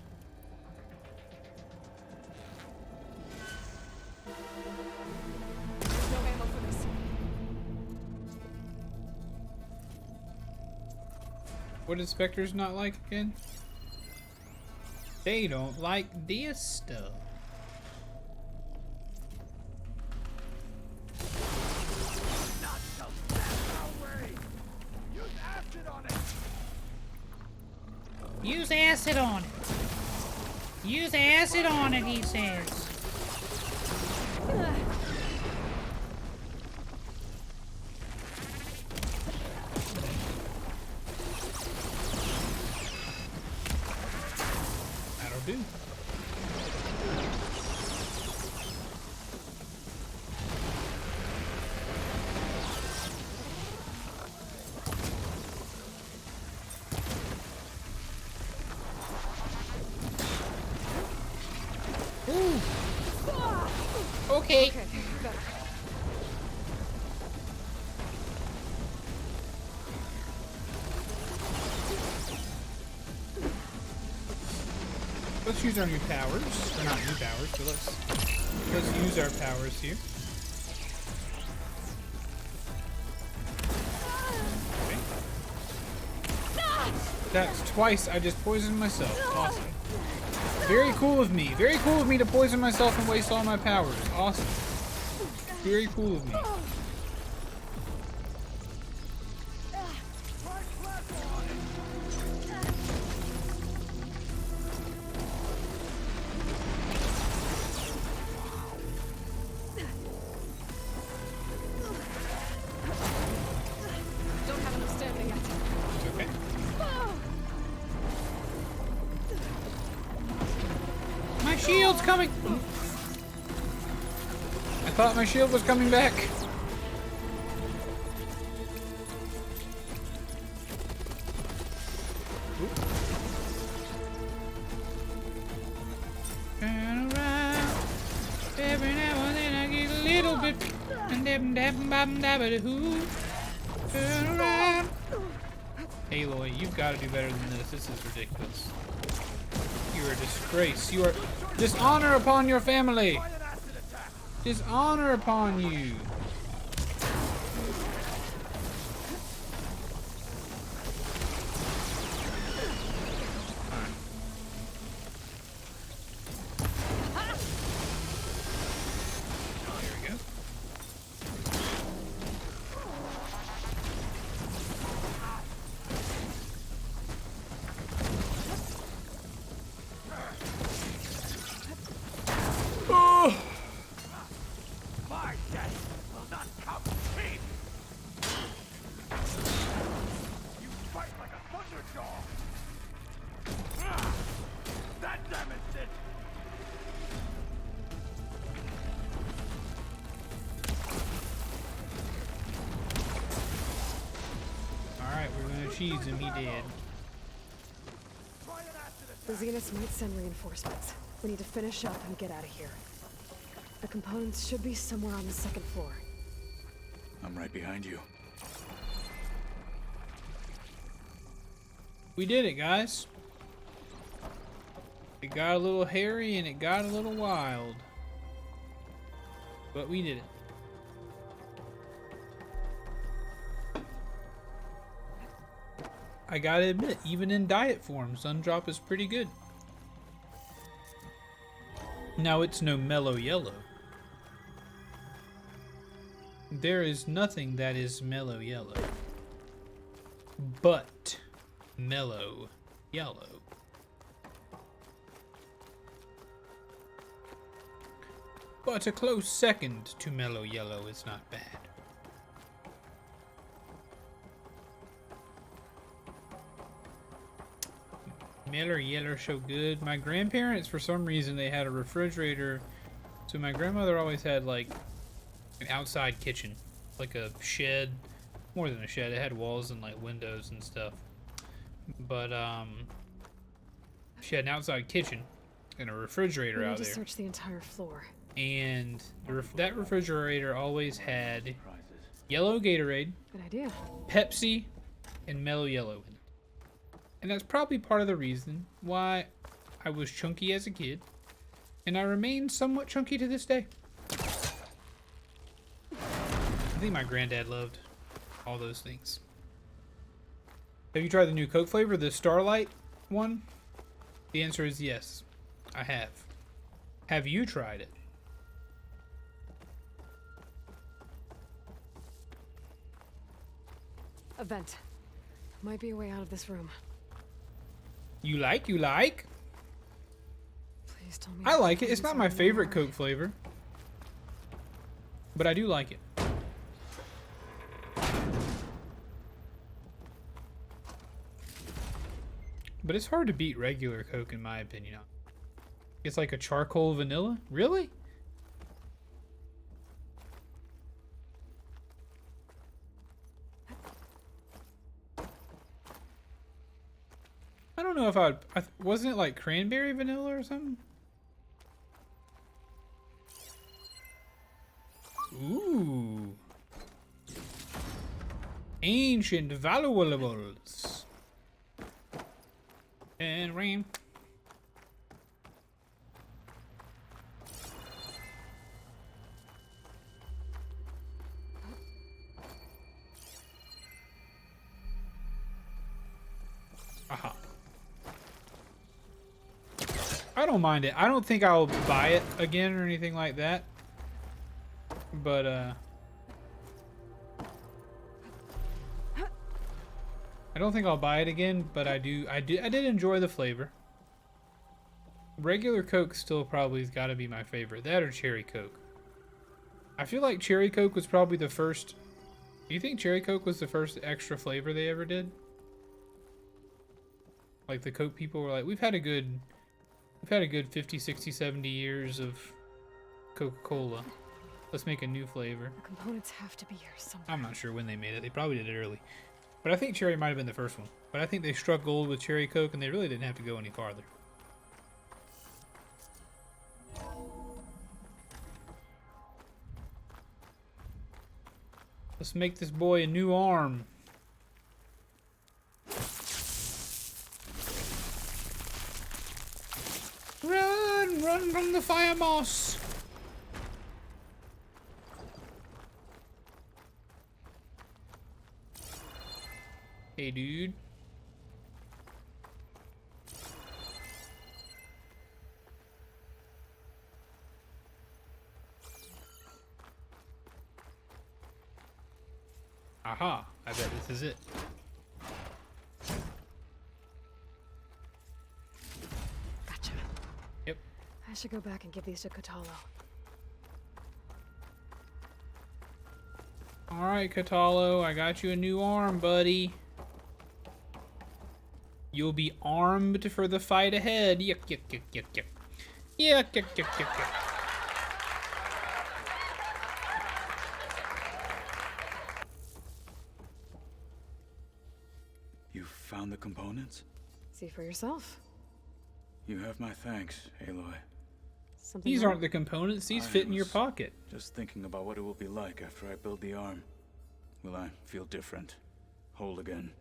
There's no ammo for this. What did specters not like again? They don't like this stuff. Not so fast, Howard! Use acid on it! Use acid on it. Use acid on it, he says. That'll do. Ooh. Okay. Okay, better. Let's use our new powers. Or not new powers, but let's use our powers here. Okay. That's twice I just poisoned myself. Awesome. Very cool of me. Very cool of me to poison myself and waste all my powers. Awesome. Very cool of me. Don't have enough stamina yet. It's okay. My shield's coming! I thought my shield was coming back. Oop. Turn around. Every now and then I get a little bit. And dab dab bam dab hoo. Turn around. Aloy, you've got to do better than this. This is ridiculous. You are a disgrace. You are dishonor upon your family. Dishonor upon you. Cheese him, he dead. The Zeniths might send reinforcements. We need to finish up and get out of here. The components should be somewhere on the second floor. I'm right behind you. We did it, guys. It got a little hairy and it got a little wild. But we did it. I gotta admit, even in diet form, Sundrop is pretty good. Now, it's no mellow yellow. There is nothing that is mellow yellow. But mellow yellow. But a close second to mellow yellow is not bad. Mellow yellow so good. My grandparents, for some reason, they had a refrigerator. So my grandmother always had like an outside kitchen, like a shed, more than a shed. It had walls and like windows and stuff. But she had an outside kitchen and a refrigerator out there. To search the entire floor. And that refrigerator always had yellow Gatorade, good idea, Pepsi, and mellow yellow in it. And that's probably part of the reason why I was chunky as a kid, and I remain somewhat chunky to this day. I think my granddad loved all those things. Have you tried the new Coke flavor, the Starlight one? The answer is yes, I have. Have you tried it? a vent. Might be a way out of this room. You like? You like? Please tell me. I like it. It's not my favorite Coke flavor, but I do like it. But it's hard to beat regular Coke in my opinion. It's like a charcoal vanilla? Really? I don't know if wasn't it like cranberry vanilla or something? Ooh. Ancient valuables. And rain. Aha. I don't mind it. I don't think I'll buy it again or anything like that. But I don't think I'll buy it again, but I did enjoy the flavor. Regular Coke still probably has got to be my favorite. That or Cherry Coke. I feel like Cherry Coke was probably the first. Do you think Cherry Coke was the first extra flavor they ever did? Like the Coke people were like, we've had a good 50, 60, 70 years of Coca-Cola. Let's make a new flavor. The components have to be here somewhere. I'm not sure when they made it. They probably did it early. But I think Cherry might have been the first one. But I think they struck gold with Cherry Coke and they really didn't have to go any farther. Let's make this boy a new arm. fire moss. Hey, dude. Aha, I bet this is it. Gotcha. Yep. I should go back and give these to Kotalo. Alright, Kotalo, I got you a new arm, buddy. You'll be armed for the fight ahead. Yuck, yuck, yuck, yuck, yuck. Yuck, yuck, yuck, yuck, yuck. You found the components? See for yourself. You have my thanks, Aloy. Something These wrong? aren't the components, these I fit in your was pocket. Just thinking about what it will be like after I build the arm. Will I feel different? Whole again?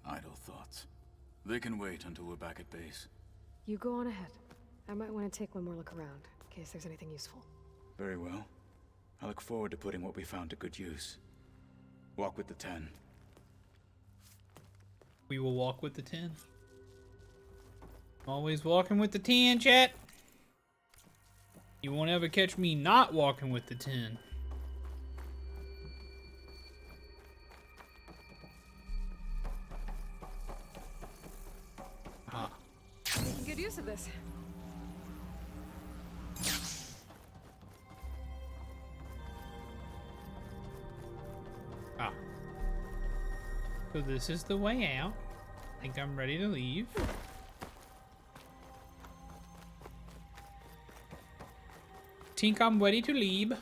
Idle thoughts. They can wait until we're back at base. You go on ahead. I might want to take one more look around, in case there's anything useful. Very well. I look forward to putting what we found to good use. Walk with the 10. We will walk with the 10. Always walking with the 10, chat. You won't ever catch me not walking with the 10. Ah. Making good use of this. Ah. So this is the way out. I think I'm ready to leave. Think I'm ready to leave.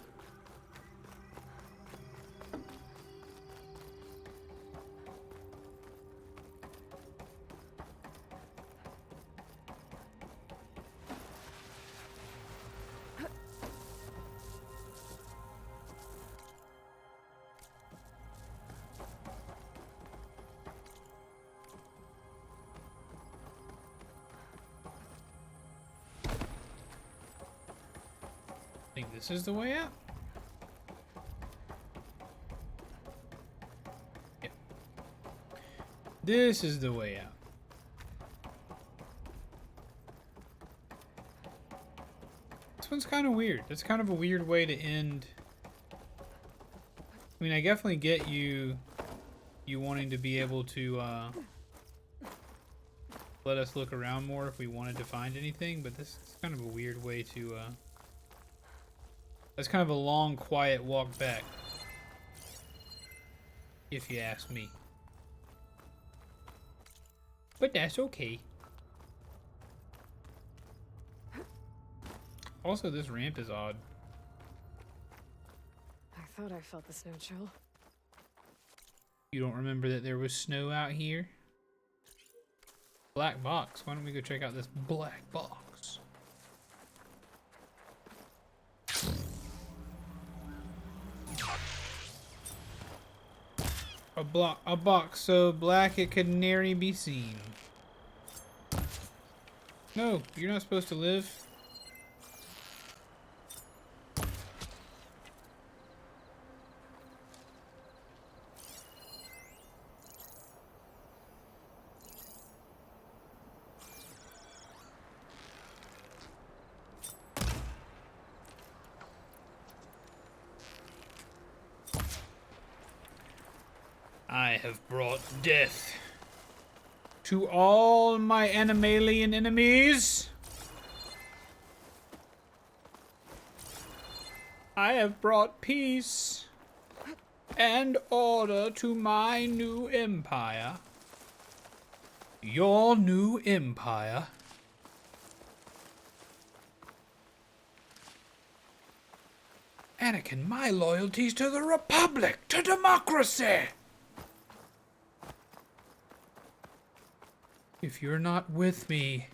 I think this is the way out. Yep. This is the way out. This one's kind of weird. That's kind of a weird way to end. I mean, I definitely get you wanting to be able to let us look around more if we wanted to find anything, but this is kind of a weird way to that's kind of a long, quiet walk back, if you ask me. But that's okay. Also, this ramp is odd. I thought I felt the snow chill. You don't remember that there was snow out here? Black box. Why don't we go check out this black box? A box so black it could nary be seen. No, you're not supposed to live. I have brought death to all my animalian enemies. I have brought peace and order to my new empire. Your new empire. Anakin, my loyalty's to the Republic, to democracy. If you're not with me,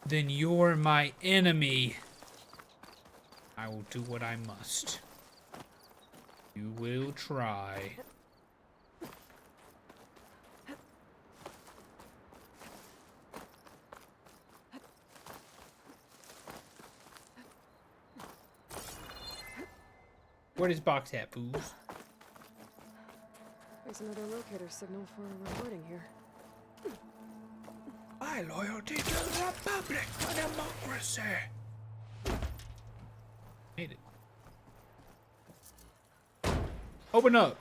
then you're my enemy. I will do what I must. You will try. Where this box at, fools? There's another locator signal for a recording here. My loyalty to the Republic for democracy. Made it. Open up.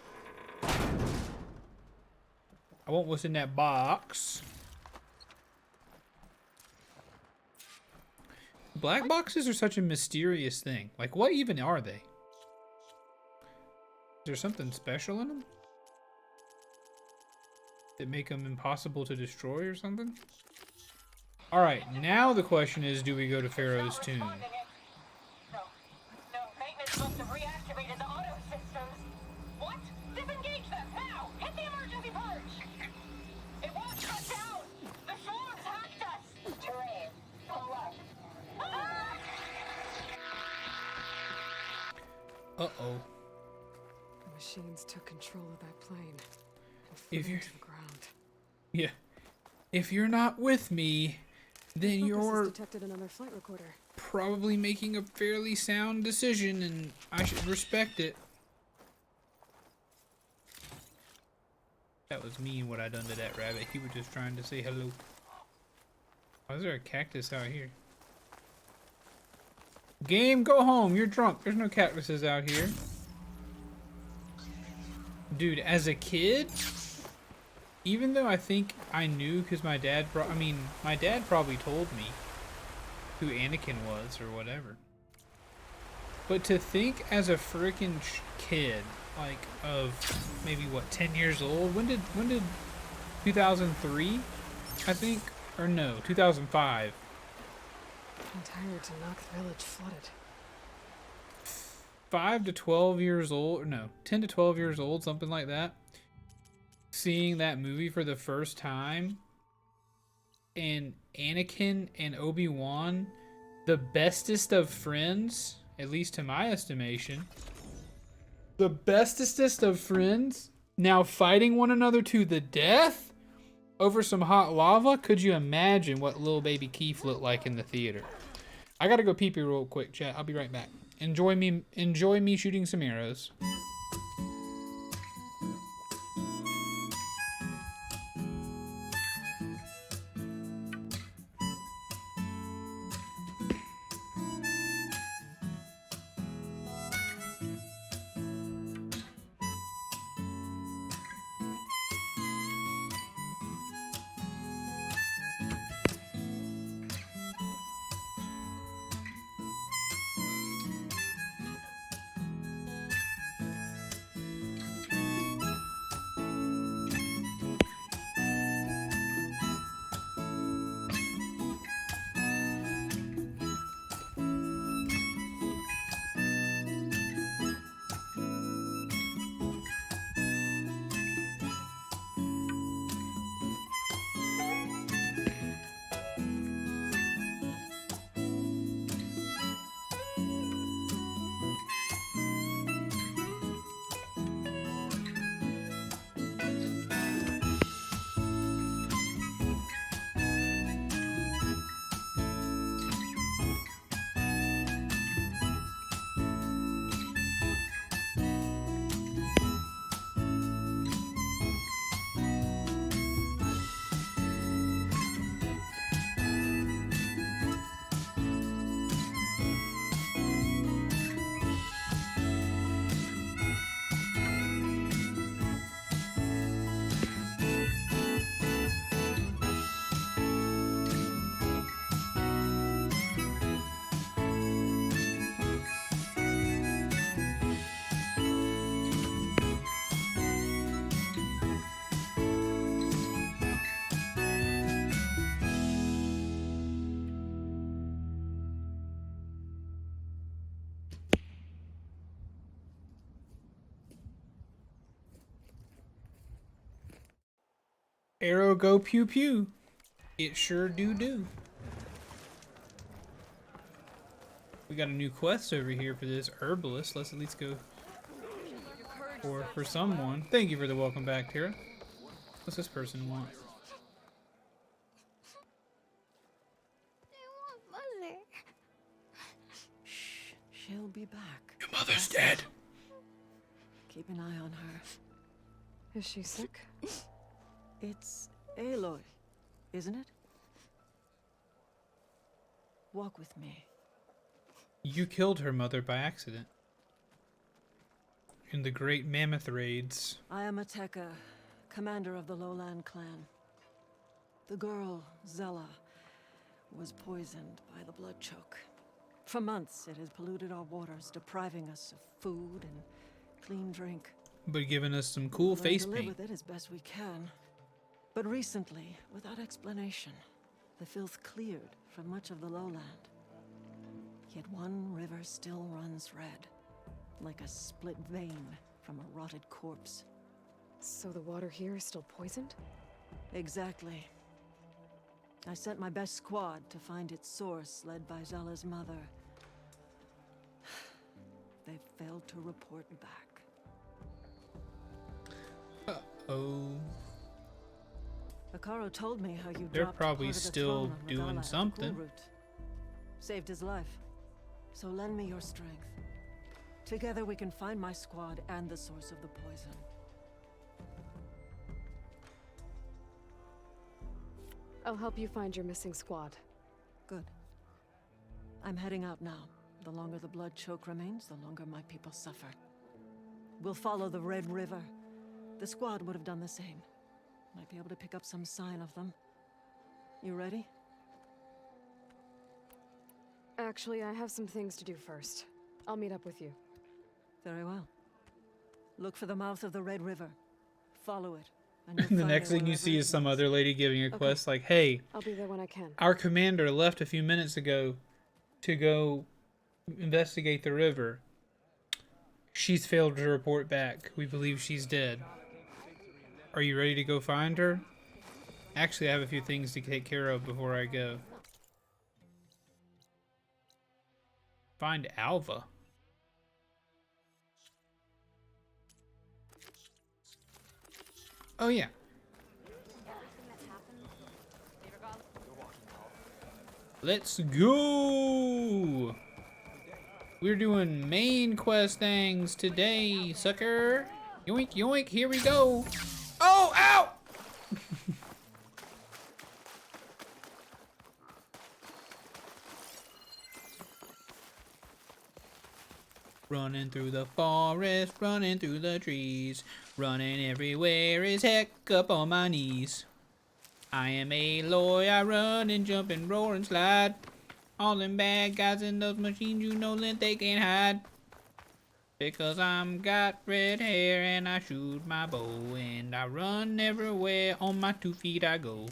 I want what's in that box. Black boxes are such a mysterious thing. Like, what even are they? Is there something special in them? That make them impossible to destroy or something? Alright, now the question is, do we go to Pharaoh's tomb? No, maintenance must have reactivated the auto systems. What? Disengage them, now! Hit the emergency purge! It won't shut down! The swarms hacked us! Terrain, pull up. Uh-oh. The machines took control of that plane and If flew you're- into the ground. Yeah. If you're not with me, then Focus you're has detected another flight recorder. probably making a fairly sound decision, and I should respect it. That was mean what I done to that rabbit. He was just trying to say hello. Why is there a cactus out here? Game, go home. You're drunk. There's no cactuses out here. Dude, as a kid, even though I think I knew because my dad my dad probably told me who Anakin was or whatever. But to think as a freaking kid, like of maybe what, 10 years old? When did 2003? I think, or no, 2005. Entire Tanakh village flooded. 5 to 12 years old, or no, 10 to 12 years old, something like that. Seeing that movie for the first time, and Anakin and Obi-Wan, the bestest of friends, at least to my estimation, the bestest of friends, now fighting one another to the death over some hot lava. Could you imagine what little baby Keith looked like in the theater? I gotta go pee-pee real quick, chat. I'll be right back. Enjoy me shooting some arrows. Arrow go pew pew. It sure do. We got a new quest over here for this herbalist. Let's at least go for someone. Thank you for the welcome back, Tara. What's this person want? Shh, she'll be back. Your mother's dead. Keep an eye on her. Is she sick? It's Aloy, isn't it? Walk with me. You killed her mother by accident. In the Great Mammoth Raids. I am Ateka, commander of the Lowland clan. The girl, Zella, was poisoned by the blood choke. For months, it has polluted our waters, depriving us of food and clean drink. But giving us some cool Learn face to live paint. with it as best we can. But recently, without explanation, the filth cleared from much of the lowland. Yet one river still runs red, like a split vein from a rotted corpse. So the water here is still poisoned? Exactly. I sent my best squad to find its source, led by Zella's mother. They failed to report back. Oh. Akaro told me how you They're dropped probably part of the still throne on doing Radala at the something. Cool Route. Saved his life. So lend me your strength. Together we can find my squad and the source of the poison. I'll help you find your missing squad. Good. I'm heading out now. The longer the blood choke remains, the longer my people suffer. We'll follow the Red River. The squad would have done the same. Might be able to pick up some sign of them. You ready? Actually, I have some things to do first. I'll meet up with you. Very well. Look for the mouth of the Red River. Follow it. And The you'll find next it thing you wherever see it is some leads. other lady giving a Okay. quest like, hey, I'll be there when I can. our commander left a few minutes ago to go investigate the river. She's failed to report back. We believe she's dead. Are you ready to go find her? Actually, I have a few things to take care of before I go. Find Alva. Oh yeah. Let's go! We're doing main quest things today, sucker. Yoink, yoink, here we go. Oh, ow! Running through the forest, running through the trees, running everywhere is heck up on my knees. I am Aloy, I run and jump and roar and slide. All them bad guys in those machines, you know that they can't hide. Because I'm got red hair and I shoot my bow and I run everywhere, on my 2 feet I go.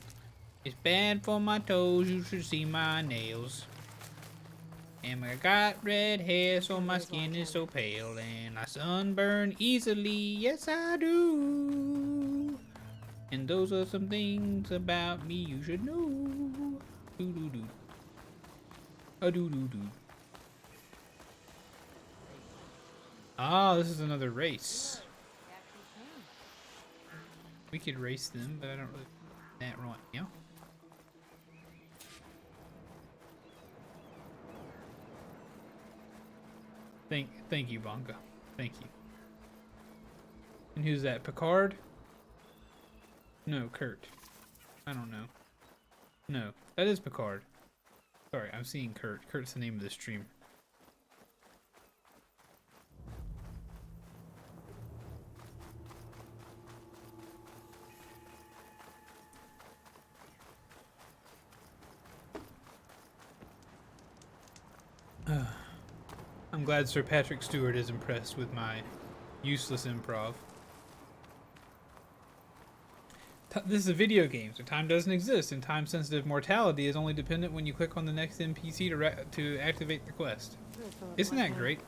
It's bad for my toes, you should see my nails. And I got red hair, so my skin is so pale, and I sunburn easily, yes I do. And those are some things about me you should know. Doo doo doo. A doo doo doo. Ah, this is another race. We could race them, but I don't really that right now. Thank you, Bonga. Thank you. And who's that? Picard? No, Kurt. I don't know. No, that is Picard. Sorry, I'm seeing Kurt. Kurt's the name of the stream. I'm glad Sir Patrick Stewart is impressed with my useless improv. This is a video game, so time doesn't exist, and time-sensitive mortality is only dependent when you click on the next NPC to activate the quest. Isn't that great?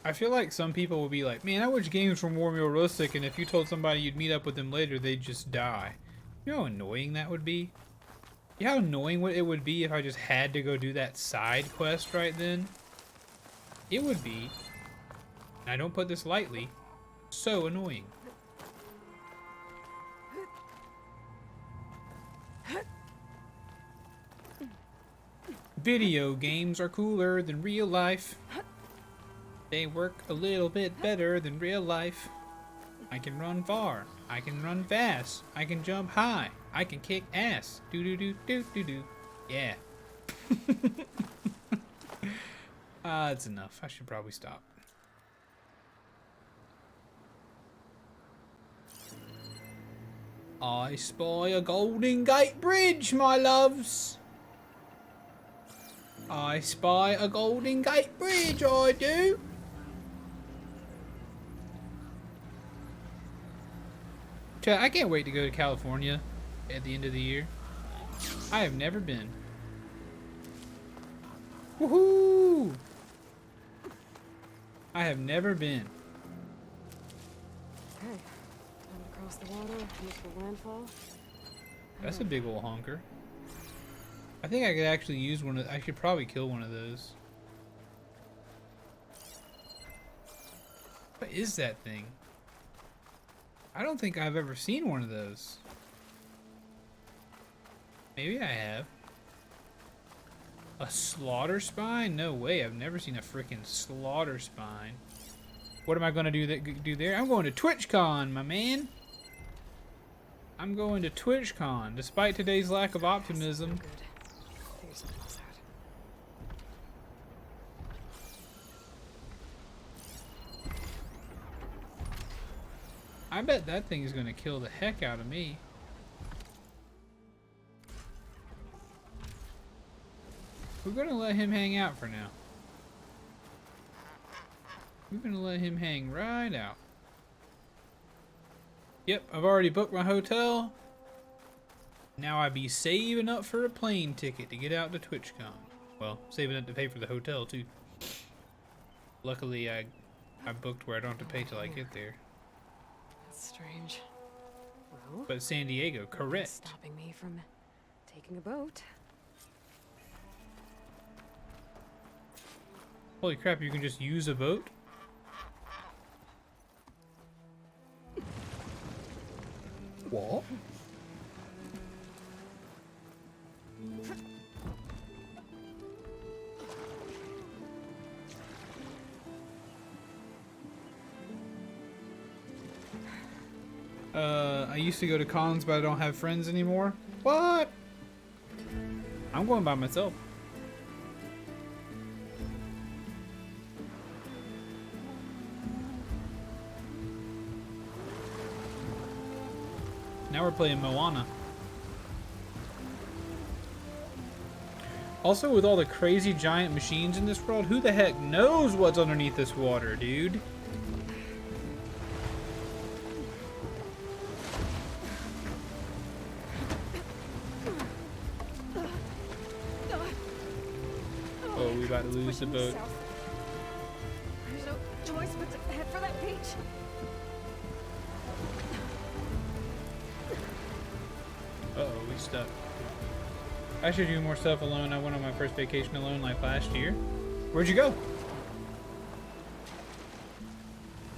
I feel like some people will be like, man, I wish games were more realistic, and if you told somebody you'd meet up with them later, they'd just die. You know how annoying that would be? You know how annoying it would be if I just had to go do that side quest right then? It would be, and I don't put this lightly, so annoying. Video games are cooler than real life. They work a little bit better than real life. I can run far. I can run fast. I can jump high. I can kick ass. Do do do do do do. Yeah. That's enough. I should probably stop. I spy a Golden Gate Bridge, my loves. I spy a Golden Gate Bridge, I do. Chat, I can't wait to go to California at the end of the year. I have never been. Woohoo! I have never been. Okay. Time to cross the water, look for landfall. That's a big old honker. I think I could actually use one of. I should probably kill one of those. What is that thing? I don't think I've ever seen one of those. Maybe I have. A slaughter spine? No way. I've never seen a freaking slaughter spine. What am I going to do there? I'm going to TwitchCon, my man. I'm going to TwitchCon, despite today's lack of optimism. Figure something else out. I bet that thing is going to kill the heck out of me. We're going to let him hang out for now. We're going to let him hang right out. Yep, I've already booked my hotel. Now I be saving up for a plane ticket to get out to TwitchCon. Well, saving up to pay for the hotel too. Luckily, I booked where I don't have to pay till I get there. That's strange. Well, But San Diego, nothing's correct. stopping me from taking a boat. Holy crap, you can just use a boat? What? I used to go to cons, but I don't have friends anymore. What? I'm going by myself. Now we're playing Moana. Also, with all the crazy giant machines in this world, who the heck knows what's underneath this water, dude? Oh, we about to lose the boat. There's no choice but to head for that beach. Uh-oh, we stuck. I should do more stuff alone. I went on my first vacation alone like last year. Where'd you go?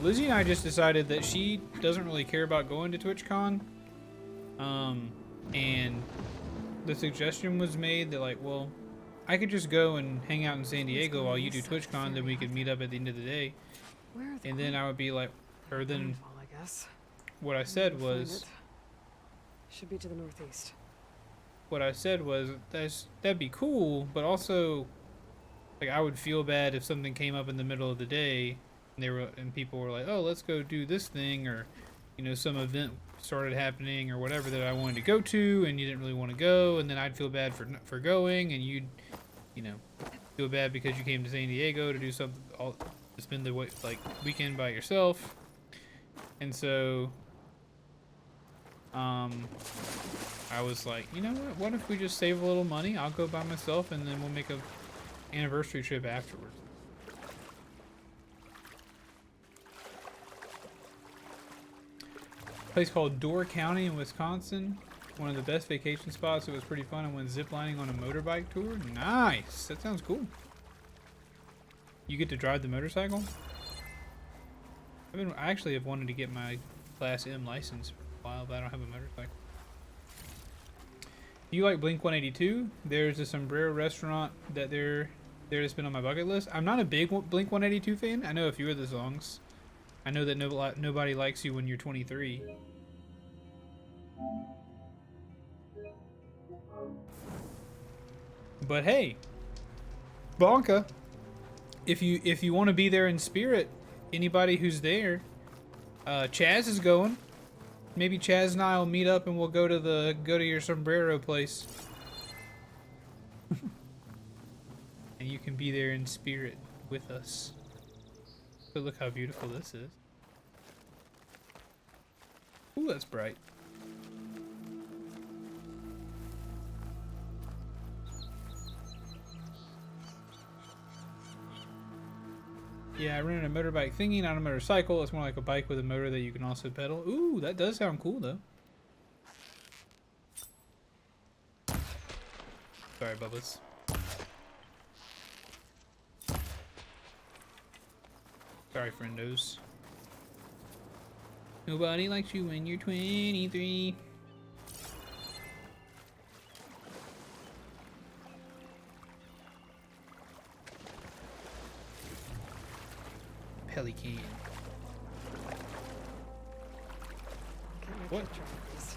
Lizzie and I just decided that she doesn't really care about going to TwitchCon. And the suggestion was made that like, well, I could just go and hang out in San Diego while you do TwitchCon, then we could meet up at the end of the day. Where are the And then I would be like, or then landfall, I guess. what I said Find was, it. Should be to the northeast. that'd be cool, but also like I would feel bad if something came up in the middle of the day and people were like, oh, let's go do this thing, or you know, some event started happening or whatever that I wanted to go to and you didn't really want to go, and then I'd feel bad for going, and you'd, you know, feel bad because you came to San Diego to do something, to spend the weekend by yourself. And so I was like, you know what if we just save a little money? I'll go by myself and then we'll make a anniversary trip afterwards. Place called Door County in Wisconsin. One of the best vacation spots. It was pretty fun. I went ziplining on a motorbike tour. Nice. That sounds cool. You get to drive the motorcycle? I actually have wanted to get my Class M license for a while, but I don't have a motorcycle. You like Blink 182? There's a Sombrero restaurant that they're there that's been on my bucket list. I'm not a big Blink 182 fan. I know a few of the songs. I know that nobody likes you when you're 23. But hey, Blanca, if you want to be there in spirit, anybody who's there, Chaz is going. Maybe Chaz and I will meet up and we'll go to your sombrero place. And you can be there in spirit with us. But look how beautiful this is. Ooh, that's bright. Yeah, I rented a motorbike thingy, not a motorcycle. It's more like a bike with a motor that you can also pedal. Ooh, that does sound cool though. Sorry, Bubbles. Sorry, friendos. Nobody likes you when you're 23. Pelican. Get my What? picture of this.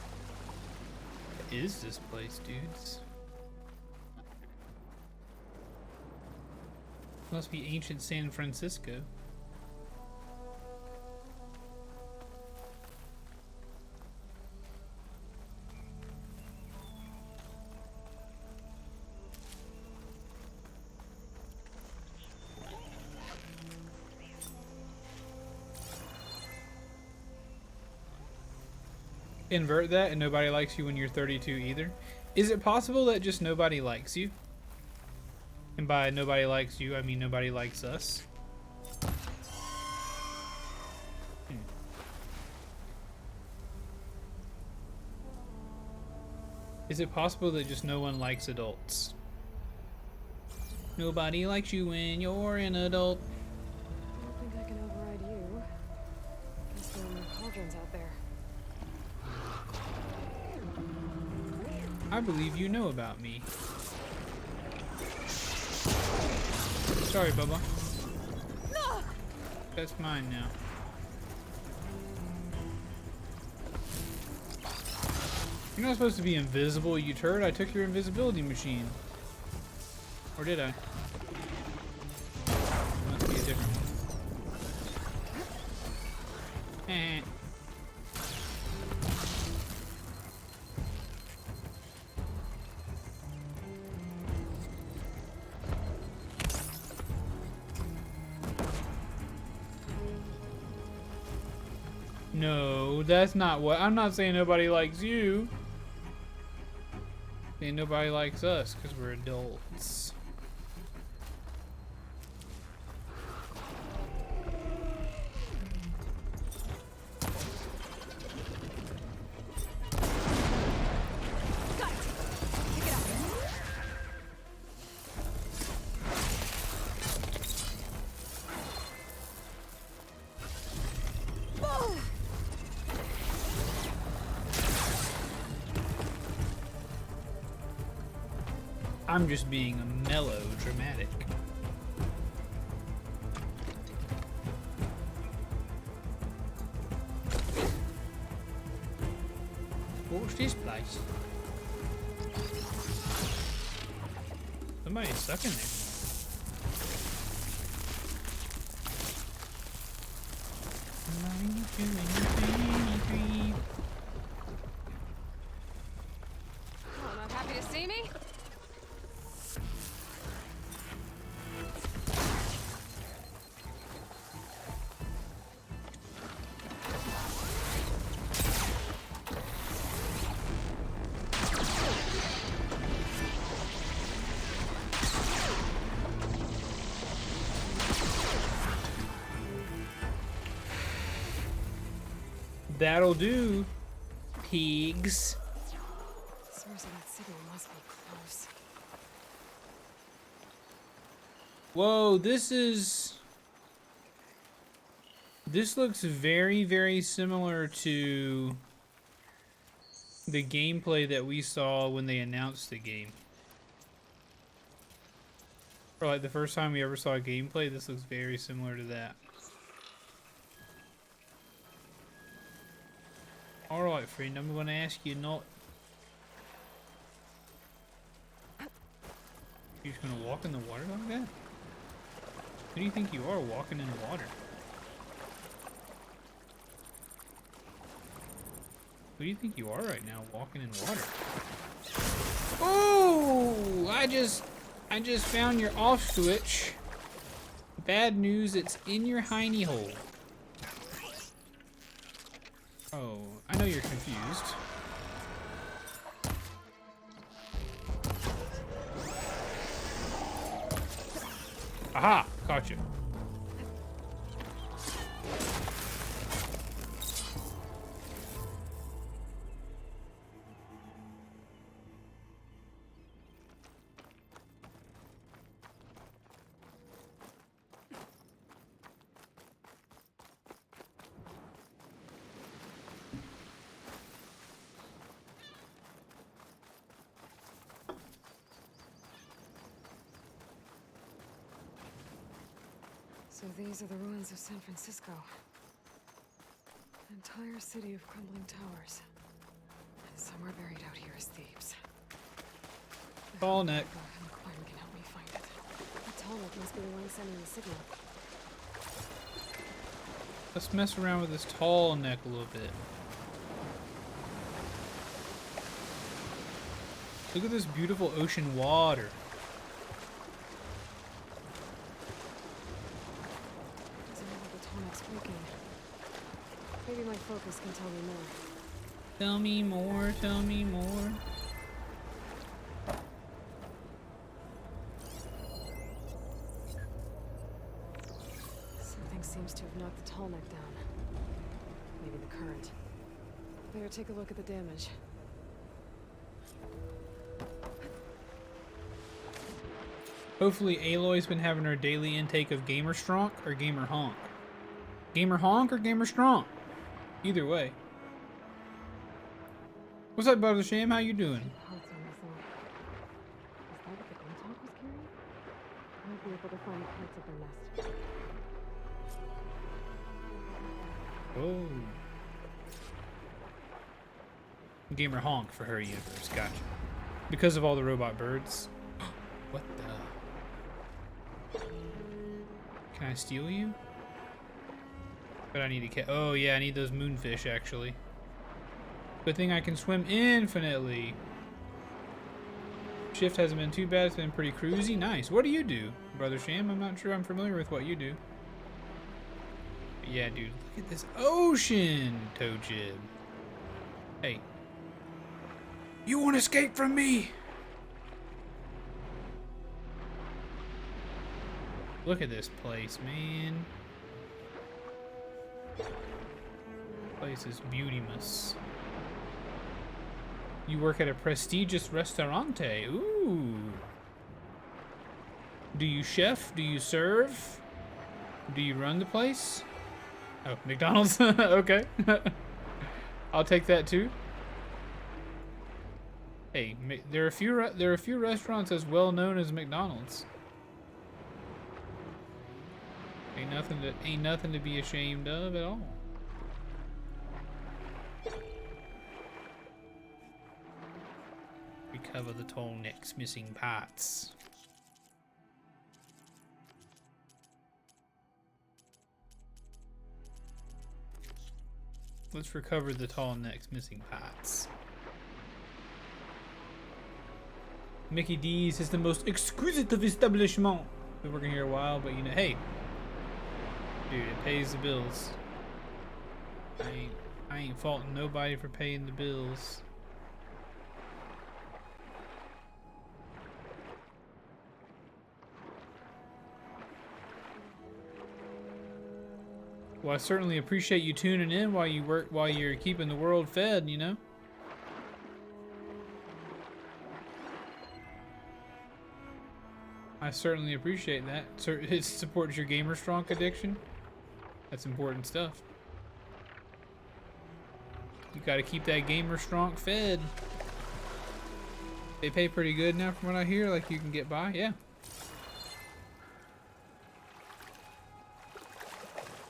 What is this place, dudes? Must be ancient San Francisco. Invert that and nobody likes you when you're 32 either. Is it possible that just nobody likes you? And by nobody likes you, I mean nobody likes us. Is it possible that just no one likes adults? Nobody likes you when you're an adult. I don't think I can override you. Guess there are more cauldrons out there. I believe you know about me. Sorry, Bubba. That's mine now. You're not supposed to be invisible, you turd. I took your invisibility machine. Or did I? Must be a different one. Eh. No, that's not what I'm not saying. Nobody likes you. I'm saying nobody likes us because we're adults. I'm just being melodramatic. What's this place? Somebody's stuck in there. Oh, not happy to see me? That'll do, pigs. The source of that signal must be close. Whoa, this looks very, very similar to the gameplay that we saw when they announced the game. For like the first time we ever saw gameplay, this looks very similar to that. Alright, friend, I'm gonna ask you not... You're just gonna walk in the water like that? Who do you think you are, walking in water? Who do you think you are right now, walking in water? Oh! I just found your off switch. Bad news, it's in your hiney hole. Oh, I know you're confused. Aha! Caught you. So these are the ruins of San Francisco. An entire city of crumbling towers. And somewhere buried out here is Thebes. Tall neck. McClure can help me find it. The tall neck must be the one sending the signal. Let's mess around with this tall neck a little bit. Look at this beautiful ocean water. Maybe my focus can tell me more. Tell me more, tell me more. Something seems to have knocked the tall neck down. Maybe the current. Better take a look at the damage. Hopefully Aloy's been having her daily intake of Gamer Stronk or Gamer Honk. Gamer Honk or Gamer Stronk? Either way. What's up, Brother Sham? How you doing? Oh. Gamer Honk for her universe. Gotcha. Because of all the robot birds. What the? Can I steal you? But I need to catch. Oh yeah, I need those moonfish actually. Good thing I can swim infinitely. Shift hasn't been too bad. It's been pretty cruisy. Nice. What do you do, Brother Sham? I'm not sure I'm familiar with what you do. But yeah, dude. Look at this ocean, Toadjib. Hey. You want to escape from me? Look at this place, man. Place is beautimous. You work at a prestigious restaurante. Ooh. Do you chef? Do you serve? Do you run the place? Oh, McDonald's. Okay. I'll take that too. Hey, there are a few restaurants as well known as McDonald's. Ain't nothing to be ashamed of at all. Recover the tall neck's missing parts. Let's recover the tall neck's missing parts. Mickey D's is the most exquisite of establishment. Been working here a while, but you know, hey, dude, it pays the bills. I ain't faulting nobody for paying the bills. Well, I certainly appreciate you tuning in while you work, while you're keeping the world fed, you know? I certainly appreciate that. It supports your Gamer Stronk addiction. That's important stuff. You gotta keep that Gamer Stronk fed. They pay pretty good now from what I hear, like you can get by, yeah.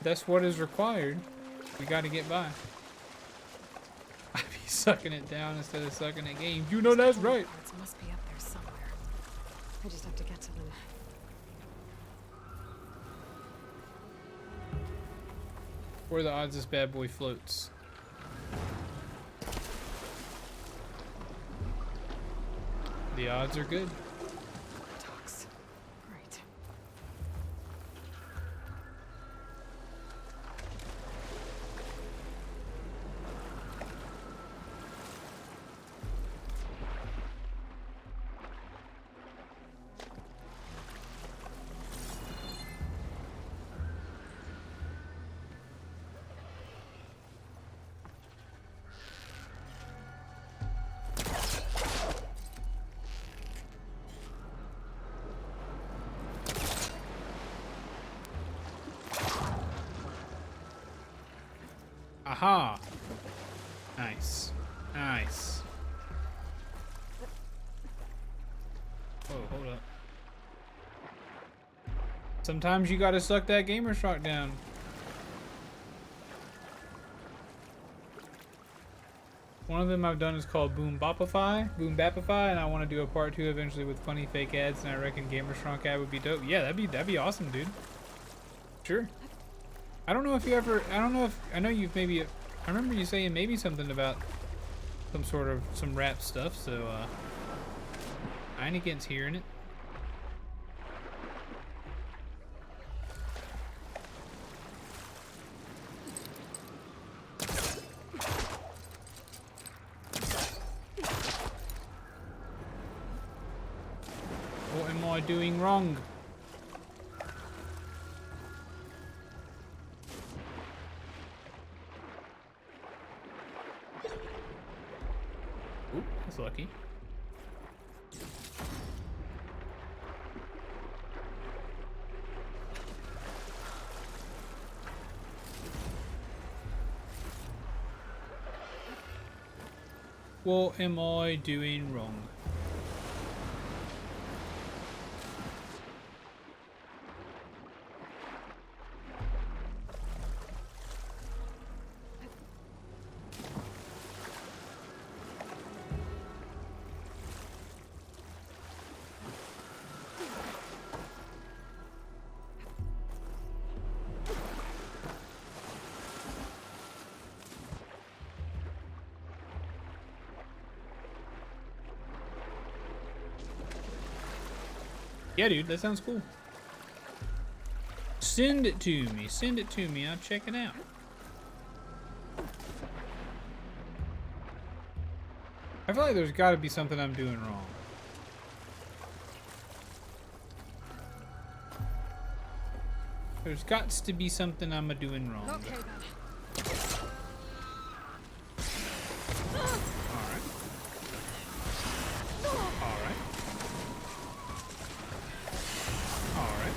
That's what is required. We got to get by. I be sucking it down instead of sucking at games. You know that's right. Parts must be up there somewhere. I just have to get to them. What are the odds this bad boy floats? The odds are good. Talks. Great. Aha! Nice. Nice. Oh, hold up. Sometimes you gotta suck that gamer shock down. One of them I've done is called Boom Bapify, and I want to do a part 2 eventually with funny fake ads, and I reckon Gamershrunk ad would be dope. Yeah, that'd be awesome, dude. Sure. I don't know if you ever, I know you've maybe, I remember you saying maybe something about some rap stuff, so I ain't against hearing it. What am I doing wrong? Oop, that's lucky. What am I doing wrong? Yeah, dude, that sounds cool. Send it to me. Send it to me. I'll check it out. I feel like there's got to be something I'm doing wrong. There's got to be something I'm doing wrong. Okay, then. Alright. Alright. Alright.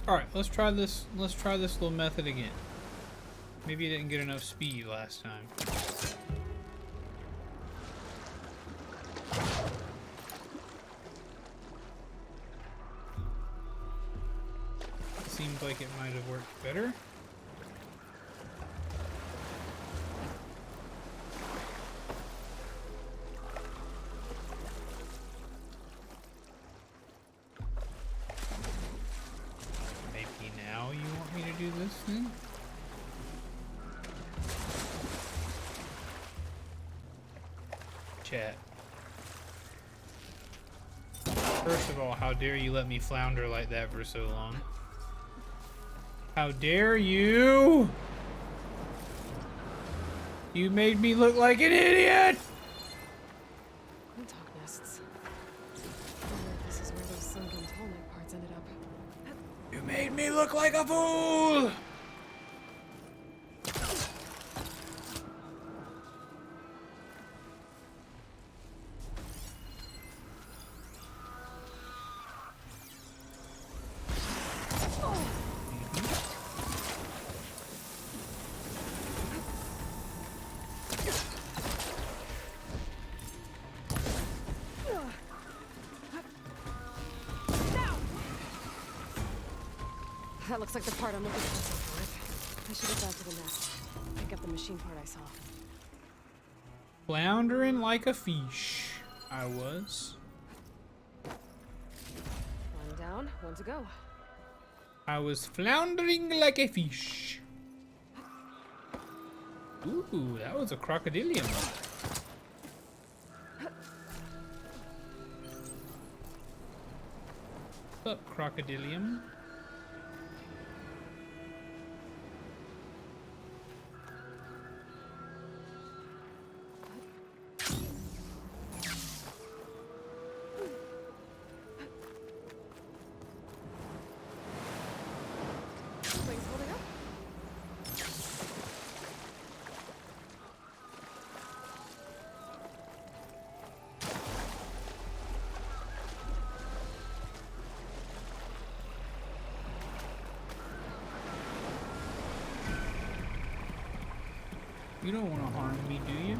Alright, let's try this little method again. Maybe I didn't get enough speed last time. Seems like it might have worked better. Maybe now you want me to do this thing? Chat. First of all, how dare you let me flounder like that for so long? How dare you? You made me look like an idiot! Quintok nests. I wonder if this is where those sunken Tolmec parts ended up. You made me look like a fool! That looks like the part I'm looking for, Rick. I should get back to the nest. Pick up the machine part I saw. Floundering like a fish. I was. One down, one to go. I was floundering like a fish. Ooh, that was a crocodilian. What's up, crocodilian? Wings holding up? You don't want to harm me, do you?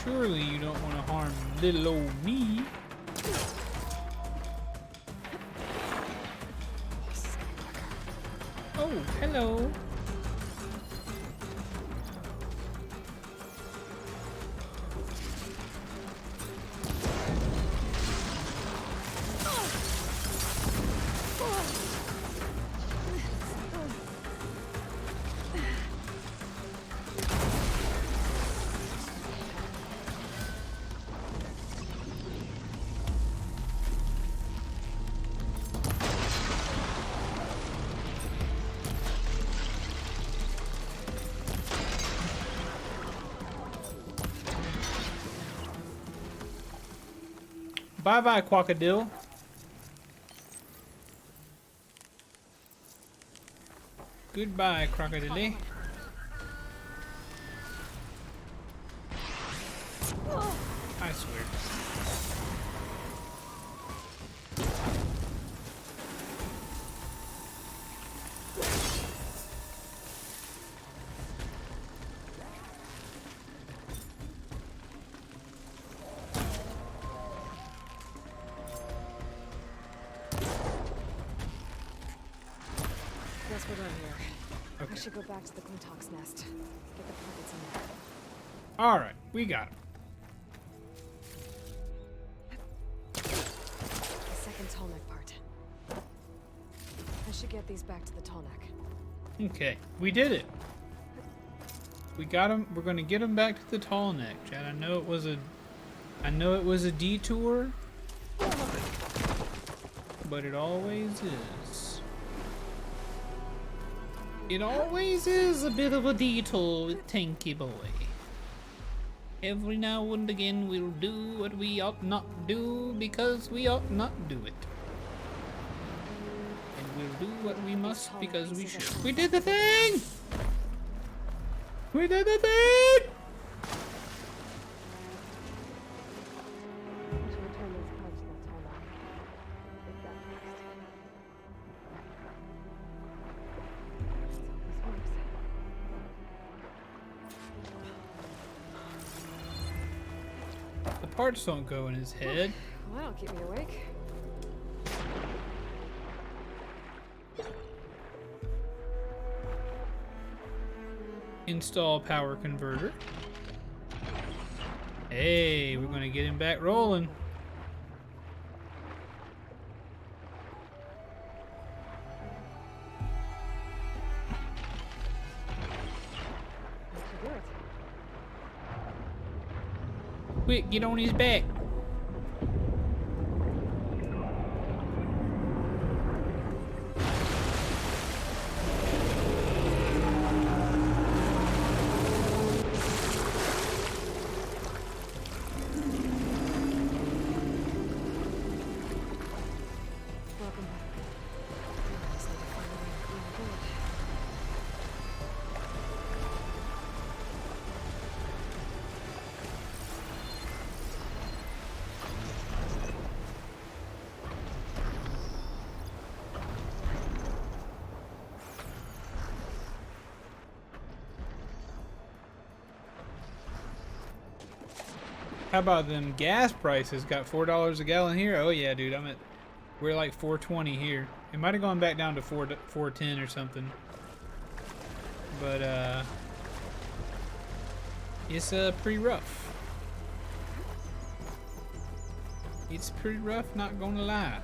Surely you don't want to harm little old me. Oh, hello. Bye-bye, crocodile. Goodbye, crocodile. I swear. Guess we're done here. I Okay. should go back to the Glintock's nest. Get the packets in there. All right, we got him. The second tallneck part. I should get these back to the tallneck. Okay, we did it. We got him. We're gonna get him back to the tall neck, Chad. I know it was a detour, but it always is. It always is a bit of a detour with Tanky Boy. Every now and again we'll do what we ought not do because we ought not do it. And we'll do what we must because we should. We did the thing! We did the thing! I should return these parts to the tallneck. If that's next. Let's hope this works. The parts don't go in his head. Well, that'll keep me awake. Install power converter. Hey, we're gonna get him back rolling. That should do it. Quick, get on his back. Welcome back. I just need to find a way to clean the village. How about them gas prices? Got $4 a gallon here. Oh yeah, dude. We're like 4.20 here. It might have gone back down to 4.10 or something. But it's pretty rough. It's pretty rough, not gonna lie.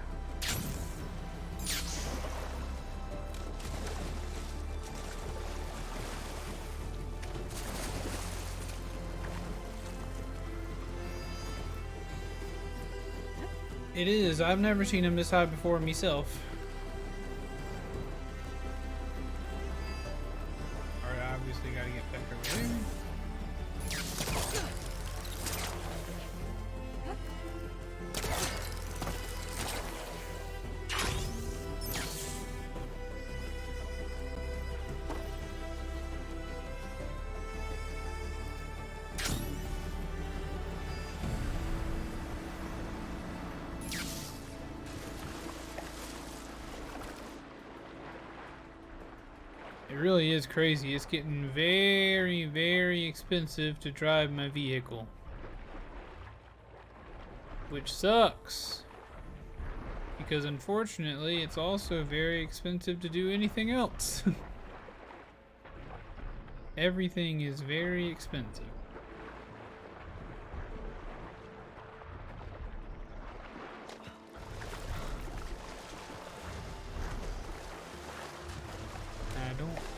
It is. I've never seen him this high before myself. Alright, obviously gotta get back over there. It really is crazy. It's getting very, very expensive to drive my vehicle. Which sucks. Because unfortunately, it's also very expensive to do anything else. Everything is very expensive.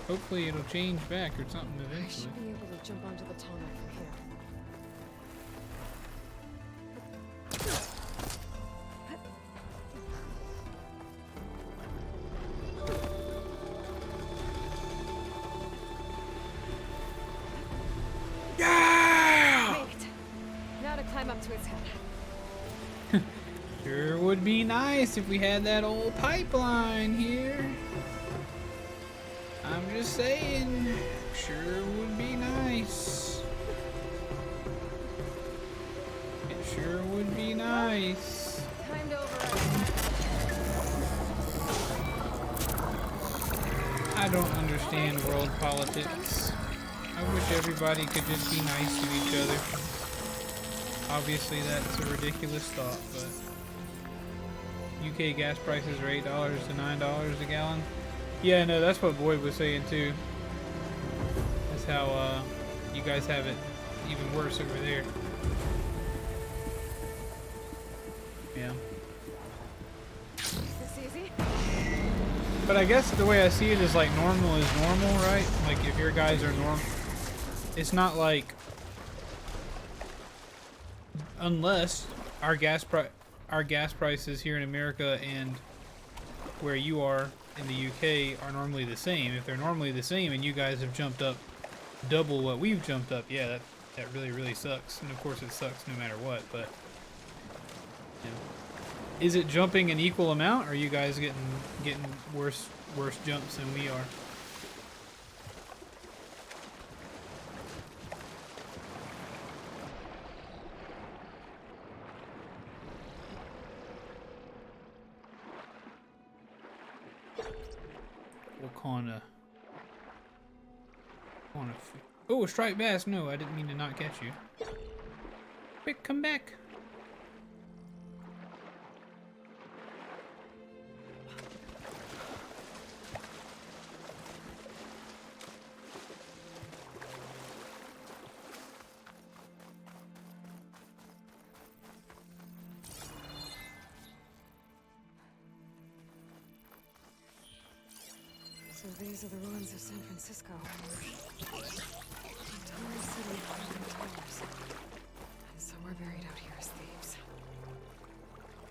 Hopefully it'll change back or something I eventually. should be able to jump onto the tunnel from here. Yeah! Made it. Now to climb up to its head. Sure would be nice if we had that old pipeline here. I'm just saying, sure would be nice. It sure would be nice. Time to I don't understand world politics. I wish everybody could just be nice to each other. Obviously that's a ridiculous thought, but UK gas prices are $8 to $9 a gallon. Yeah, no, that's what Boyd was saying too. That's how you guys have it even worse over there. Yeah. Is this easy? But I guess the way I see it is like normal is normal, right? Like if your guys are normal, it's not like unless our gas prices here in America and where you are in the UK are normally the same. If they're normally the same and you guys have jumped up double what we've jumped up, yeah, that really sucks. And of course it sucks no matter what, but you know. Is it jumping an equal amount, or are you guys getting worse jumps than we are? Wakanda. Oh, a striped bass. No, I didn't mean to not catch you. Quick, come back. So these are the ruins of San Francisco. The entire city of crumbling towers. And somewhere buried out here is Thebes.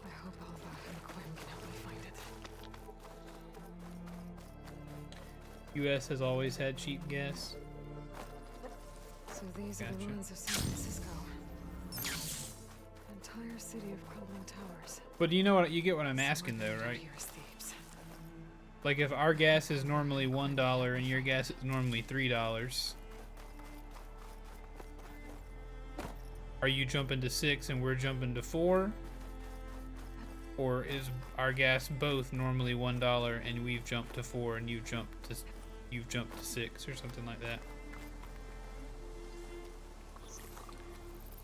I hope Alva and Quinn can help me find it. US has always had cheap gas. So these are the Gotcha. ruins of San Francisco. The entire city of crumbling towers. But do you know what you get what I'm asking though, Somewhere buried out right? here is Thebes. Like if our gas is normally $1 and your gas is normally $3, are you jumping to 6 and we're jumping to 4? Or is our gas both normally $1 and we've jumped to 4 and you've jumped to 6 or something like that?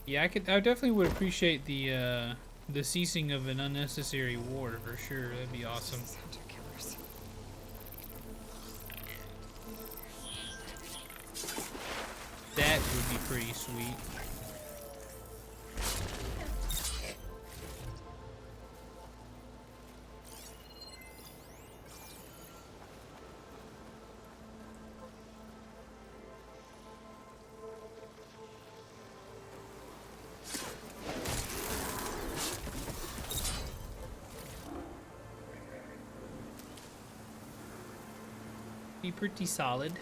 Yeah, I definitely would appreciate the ceasing of an unnecessary war for sure. That'd be awesome. These hunter killers. That would be pretty sweet. Be pretty solid.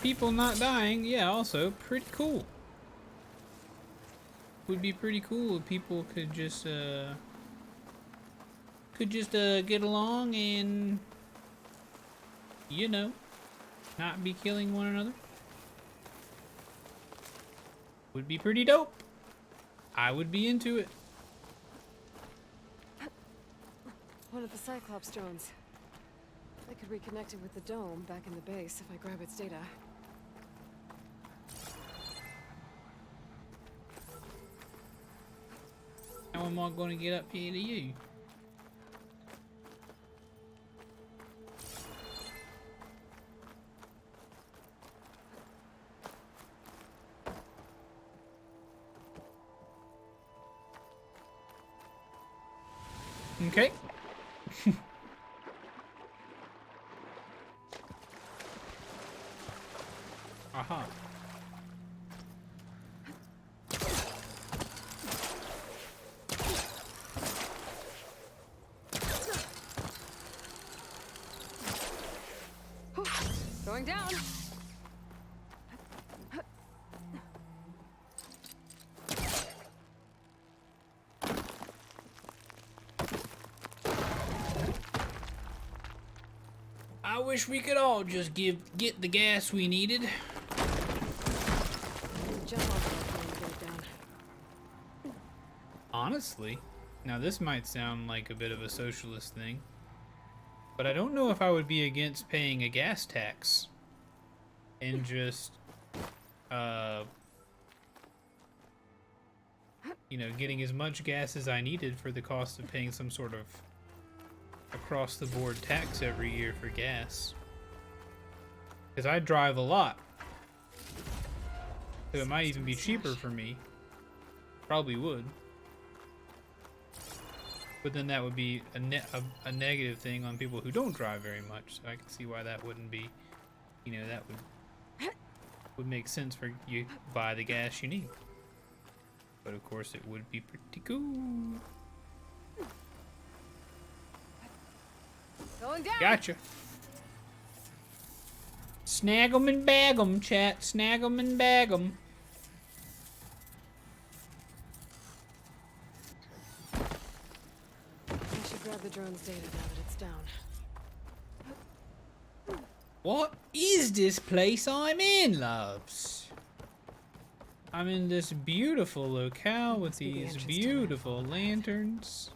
People not dying, yeah, also pretty cool. Would be pretty cool if people could just get along and, you know, not be killing one another. Would be pretty dope. I would be into it. One of the Cyclops drones. I could reconnect it with the dome back in the base if I grab its data. How am I going to get up here to you? Okay. Aha. Going down. I wish we could all just get the gas we needed. Jump off that and get it down. Honestly, now this might sound like a bit of a socialist thing, but I don't know if I would be against paying a gas tax and just, you know, getting as much gas as I needed for the cost of paying some sort of across-the-board tax every year for gas. Because I drive a lot. So it might even be cheaper for me. Probably would. But then that would be a negative thing on people who don't drive very much. So I can see why that wouldn't be, you know, that would make sense for you to buy the gas you need. But of course it would be pretty cool. Going down. Gotcha. Snag 'em and bag 'em, chat. Snag 'em and bag 'em. I should grab the drone's data now that it's down. What is this place I'm in, loves? I'm in this beautiful locale with be the these entrance to beautiful lanterns.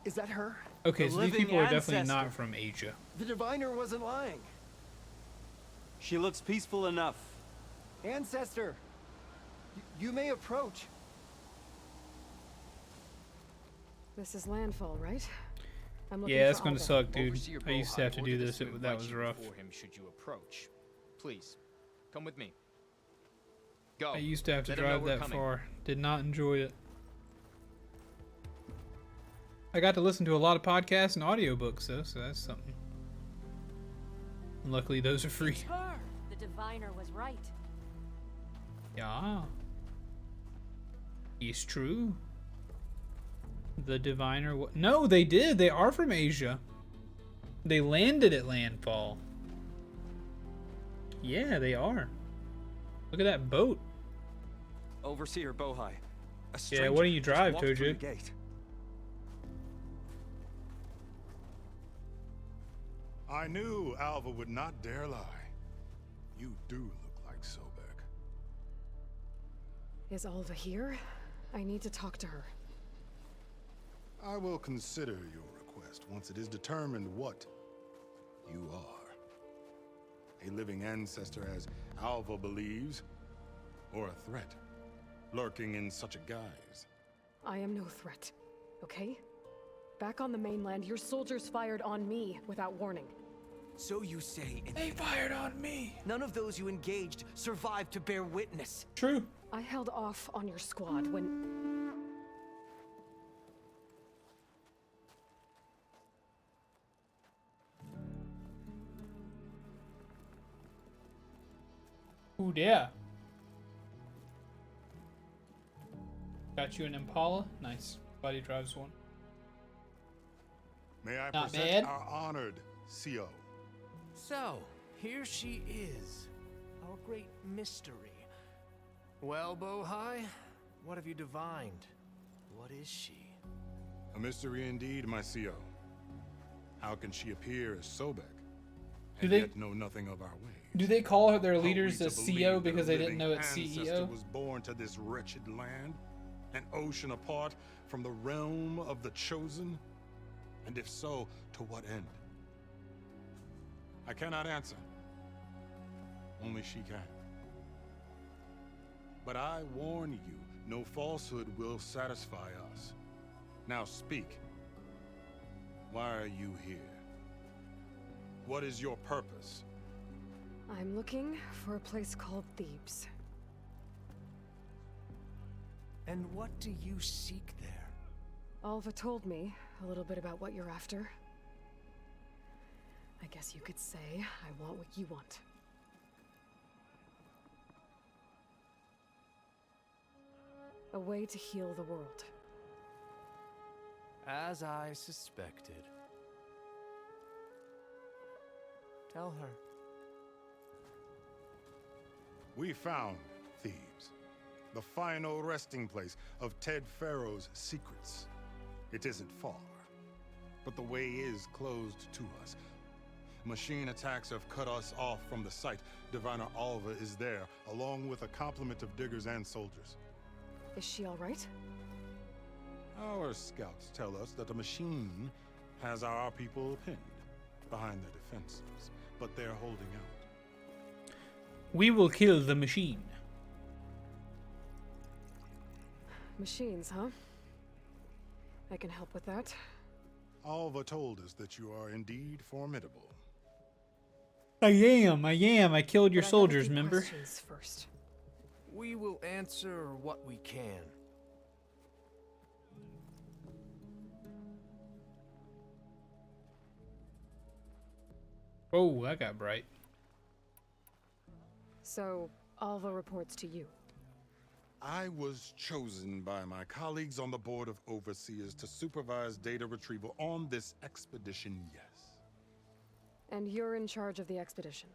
Is that her? Okay, The so these living people are definitely ancestor. not from Asia. The diviner wasn't lying. She looks peaceful enough. Ancestor, you may approach. This is landfall, right? I'm looking Yeah, for that's gonna Alva. suck, dude. Overseer I used to Bohai have to do ordered this. us to That invite was you rough. before him should you approach. Please, come with me. Go. I used to have to Let him know drive we're that coming. far. Did not enjoy it. I got to listen to a lot of podcasts and audiobooks though, so that's something. And luckily those are free. Her! The diviner was right. Yeah. It's true. The diviner no, they did. They are from Asia. They landed at landfall. Yeah, they are. Look at that boat. Overseer Bohai. Yeah, what do you drive, Tojo? Tojo? I knew Alva would not dare lie. You do look like Sobek. Is Alva here? I need to talk to her. I will consider your request once it is determined what you are. A living ancestor, as Alva believes, or a threat, lurking in such a guise. I am no threat, okay? Back on the mainland, your soldiers fired on me without warning. So you say. They fired on me. None of those you engaged survived to bear witness. True. I held off on your squad when... Ooh, yeah. Got you an Impala. Nice. Buddy drives one. May I Not present bad. our honored CO. So, here she is, our great mystery. Well, Bohai, what have you divined? What is she? A mystery indeed, my CO. How can she appear as Sobek and they- yet know nothing of our ways? Do they call their Are we leaders to the believe CO that because a they didn't living know it's ancestor CEO? was born to this wretched land, an ocean apart from the realm of the chosen? And if so, to what end? I cannot answer. Only she can. But I warn you, no falsehood will satisfy us. Now speak. Why are you here? What is your purpose? I'm looking for a place called Thebes. And what do you seek there? Alva told me a little bit about what you're after. I guess you could say I want what you want. A way to heal the world. As I suspected. Tell her. We found Thebes, the final resting place of Ted Pharaoh's secrets. It isn't far, but the way is closed to us. Machine attacks have cut us off from the site. Diviner Alva is there, along with a complement of diggers and soldiers. Is she all right? Our scouts tell us that the machine has our people pinned behind their defenses, but they're holding out. We will kill the machine. Machines, huh? I can help with that. Alva told us that you are indeed formidable. I am. I killed your But I have a soldiers, few remember? questions first. We will answer what we can. Oh, that got bright. So, Alva reports to you. I was chosen by my colleagues on the Board of Overseers to supervise data retrieval on this expedition, yes. And you're in charge of the expedition.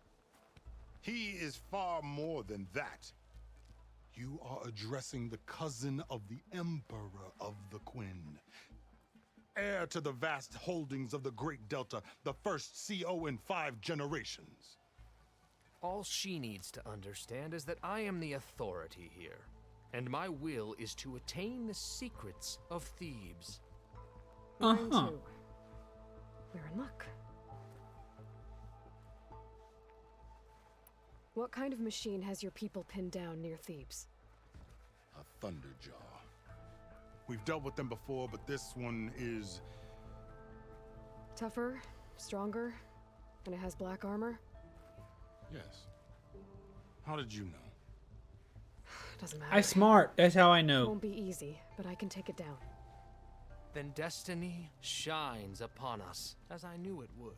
He is far more than that. You are addressing the cousin of the Emperor of the Quinn. Heir to the vast holdings of the Great Delta, the first CO in 5 generations. All she needs to understand is that I am the authority here, and my will is to attain the secrets of Thebes. Mine too. We're in luck. What kind of machine has your people pinned down near Thebes? A Thunderjaw. We've dealt with them before, but this one is... Tougher, stronger, and it has black armor? Yes. How did you know? Doesn't matter. I smart. That's how I know. Won't be easy, but I can take it down. Then destiny shines upon us, as I knew it would.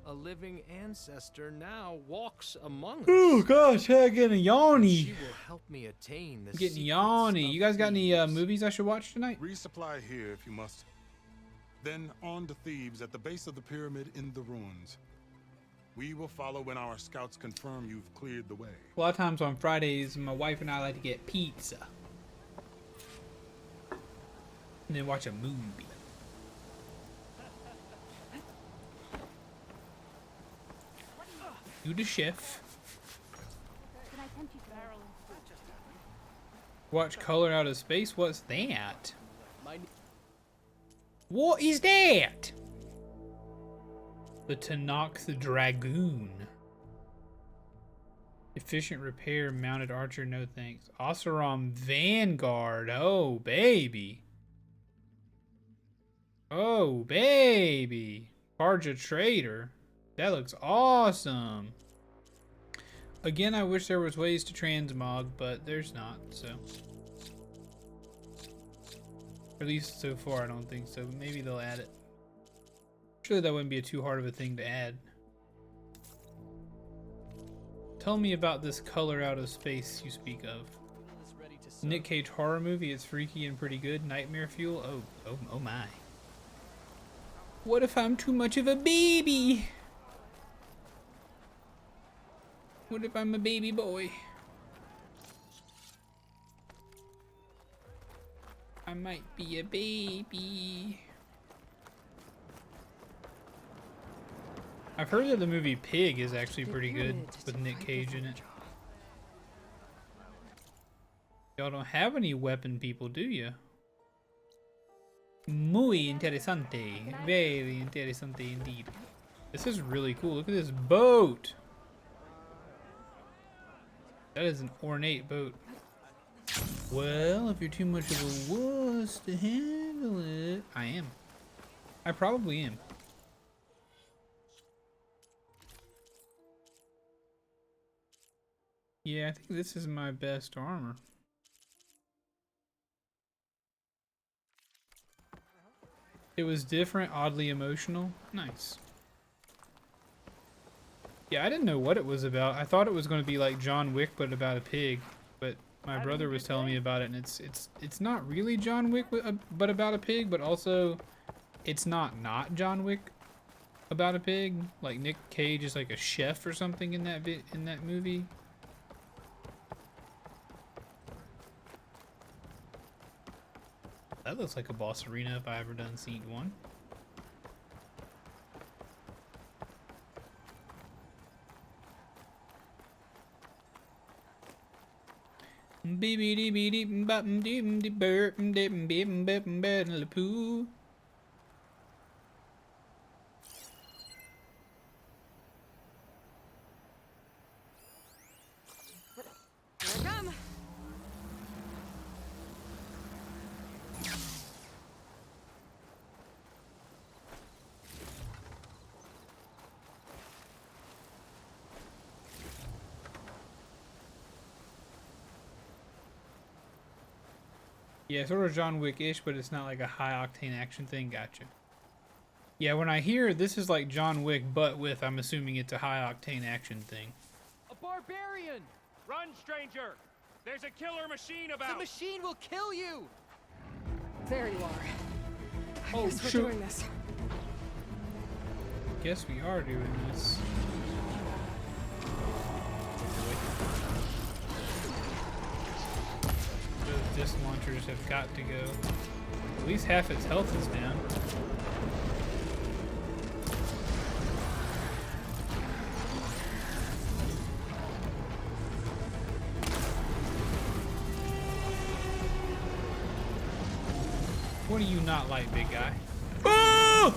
A living ancestor now walks among us. Oh gosh, I'm getting yawny. She will help me attain the I'm getting secrets yawny. of You guys got any Thebes. movies I should watch tonight? Resupply here if you must. Then on to Thebes at the base of the pyramid in the ruins. We will follow when our scouts confirm you've cleared the way. A lot of times on Fridays, my wife and I like to get pizza. And then watch a movie. You the chef. Watch Color Out of Space? What's that? What is that? The Tanox Dragoon. Efficient repair, mounted archer, no thanks. Oseram Vanguard. Oh, baby. Oh, baby. Karja Trader. That looks awesome. Again, I wish there was ways to transmog, but there's not, so. At least so far, I don't think so. Maybe they'll add it. Surely that wouldn't be too hard of a thing to add. Tell me about this color out of space you speak of. Nick Cage horror movie. It's freaky and pretty good. Nightmare fuel. Oh my. What if I'm too much of a baby? What if I'm a baby boy? I might be a baby. I've heard that the movie Pig is actually pretty good with Nick Cage in it. Y'all don't have any weapon people, do you? Muy interesante. Very interesante indeed. This is really cool. Look at this boat. That is an ornate boat. Well, if you're too much of a wuss to handle it, I am. I probably am. Yeah, I think this is my best armor. It was different, oddly emotional. Nice. Yeah, I didn't know what it was about. I thought it was going to be like John Wick, but about a pig. But my brother was telling me about it, and it's not really John Wick, but about a pig. But also, it's not John Wick about a pig. Like Nick Cage is like a chef or something in that movie. That looks like a boss arena if I ever done seen one. Yeah, sort of John Wick-ish, but it's not like a high-octane action thing. Gotcha. Yeah, when I hear this is like John Wick, but with, I'm assuming it's a high-octane action thing. A barbarian! Run, stranger! There's a killer machine about! The machine will kill you! There you are. Oh, Guess we're shoot. doing this. Guess we are doing this. Those disc launchers have got to go. At least half its health is down. What do you not like, big guy? Oh!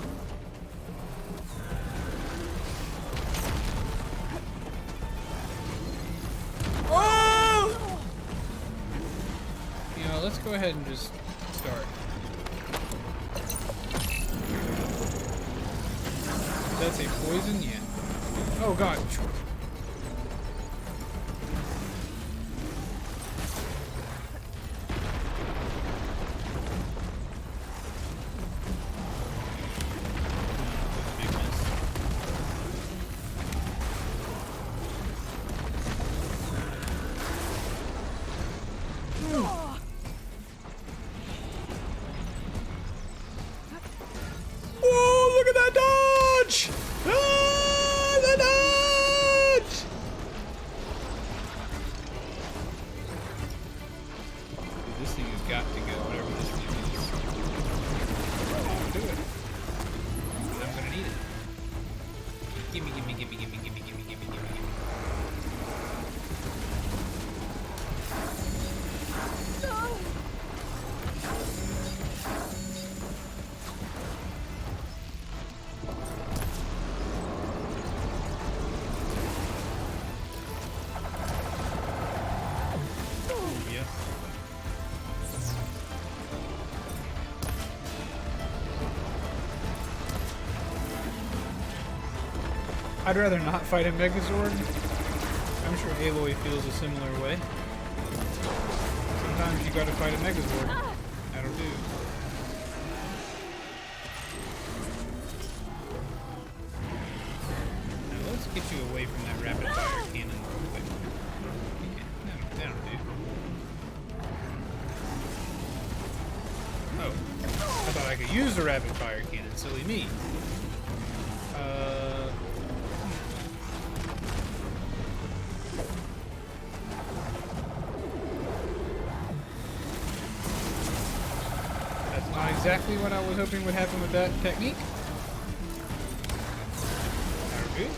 Oh! You know, let's go ahead and just start. That's a poison? Yeah. Oh god. I'd rather not fight a Megazord. I'm sure Aloy feels a similar way. Sometimes you gotta fight a Megazord. That'll do. Now let's get you away from that rapid fire cannon real quick. That'll do. Oh. I thought I could use the rapid fire cannon. Silly me. That's not exactly what I was hoping would happen with that technique. There we go.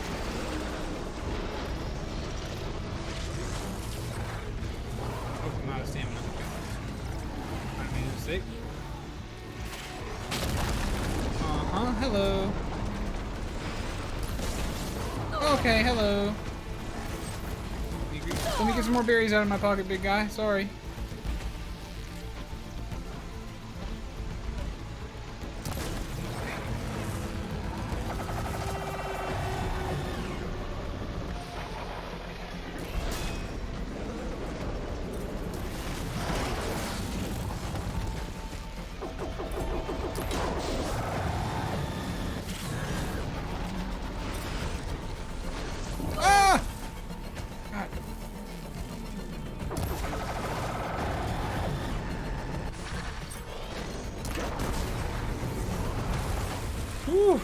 Oh, I'm out of stamina. I made a mistake. Hello. Okay, hello. Let me get some more berries out of my pocket, big guy. Sorry. Whew.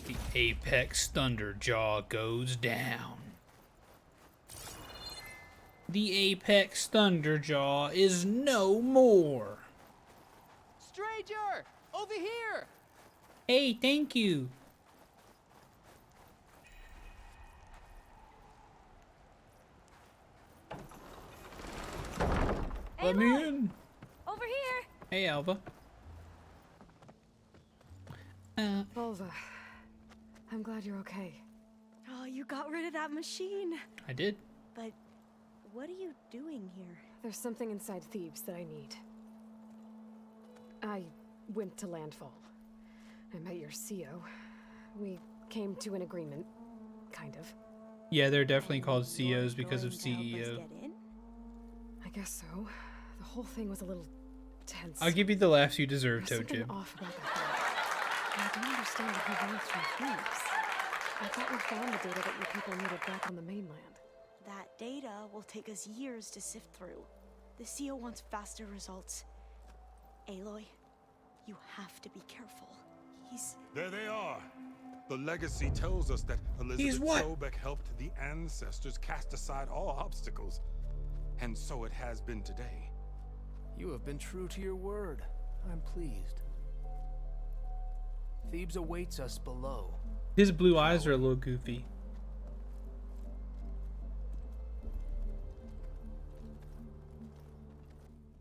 The Apex Thunderjaw goes down. The Apex Thunderjaw is no more. Stranger! Over here! Hey, thank you. Let me in. Over here. Hey, Alva. Volva, I'm glad you're okay. Oh, you got rid of that machine. I did. But what are you doing here? There's something inside Thebes that I need. I went to Landfall. I met your CEO. We came to an agreement, kind of. Yeah, they're definitely called CEOs because of CEO. I guess so. The whole thing was a little tense. I'll give you the laughs you deserve, There's something Toad off about that guy. I don't understand how he ran through Thebes. I thought we found the data that your people needed back on the mainland. That data will take us years to sift through. The CEO wants faster results. Aloy, you have to be careful. He's... There they are. The legacy tells us that Elizabeth Sobek helped the ancestors cast aside all obstacles. And so it has been today. You have been true to your word. I'm pleased. Thebes awaits us below. His blue eyes are a little goofy.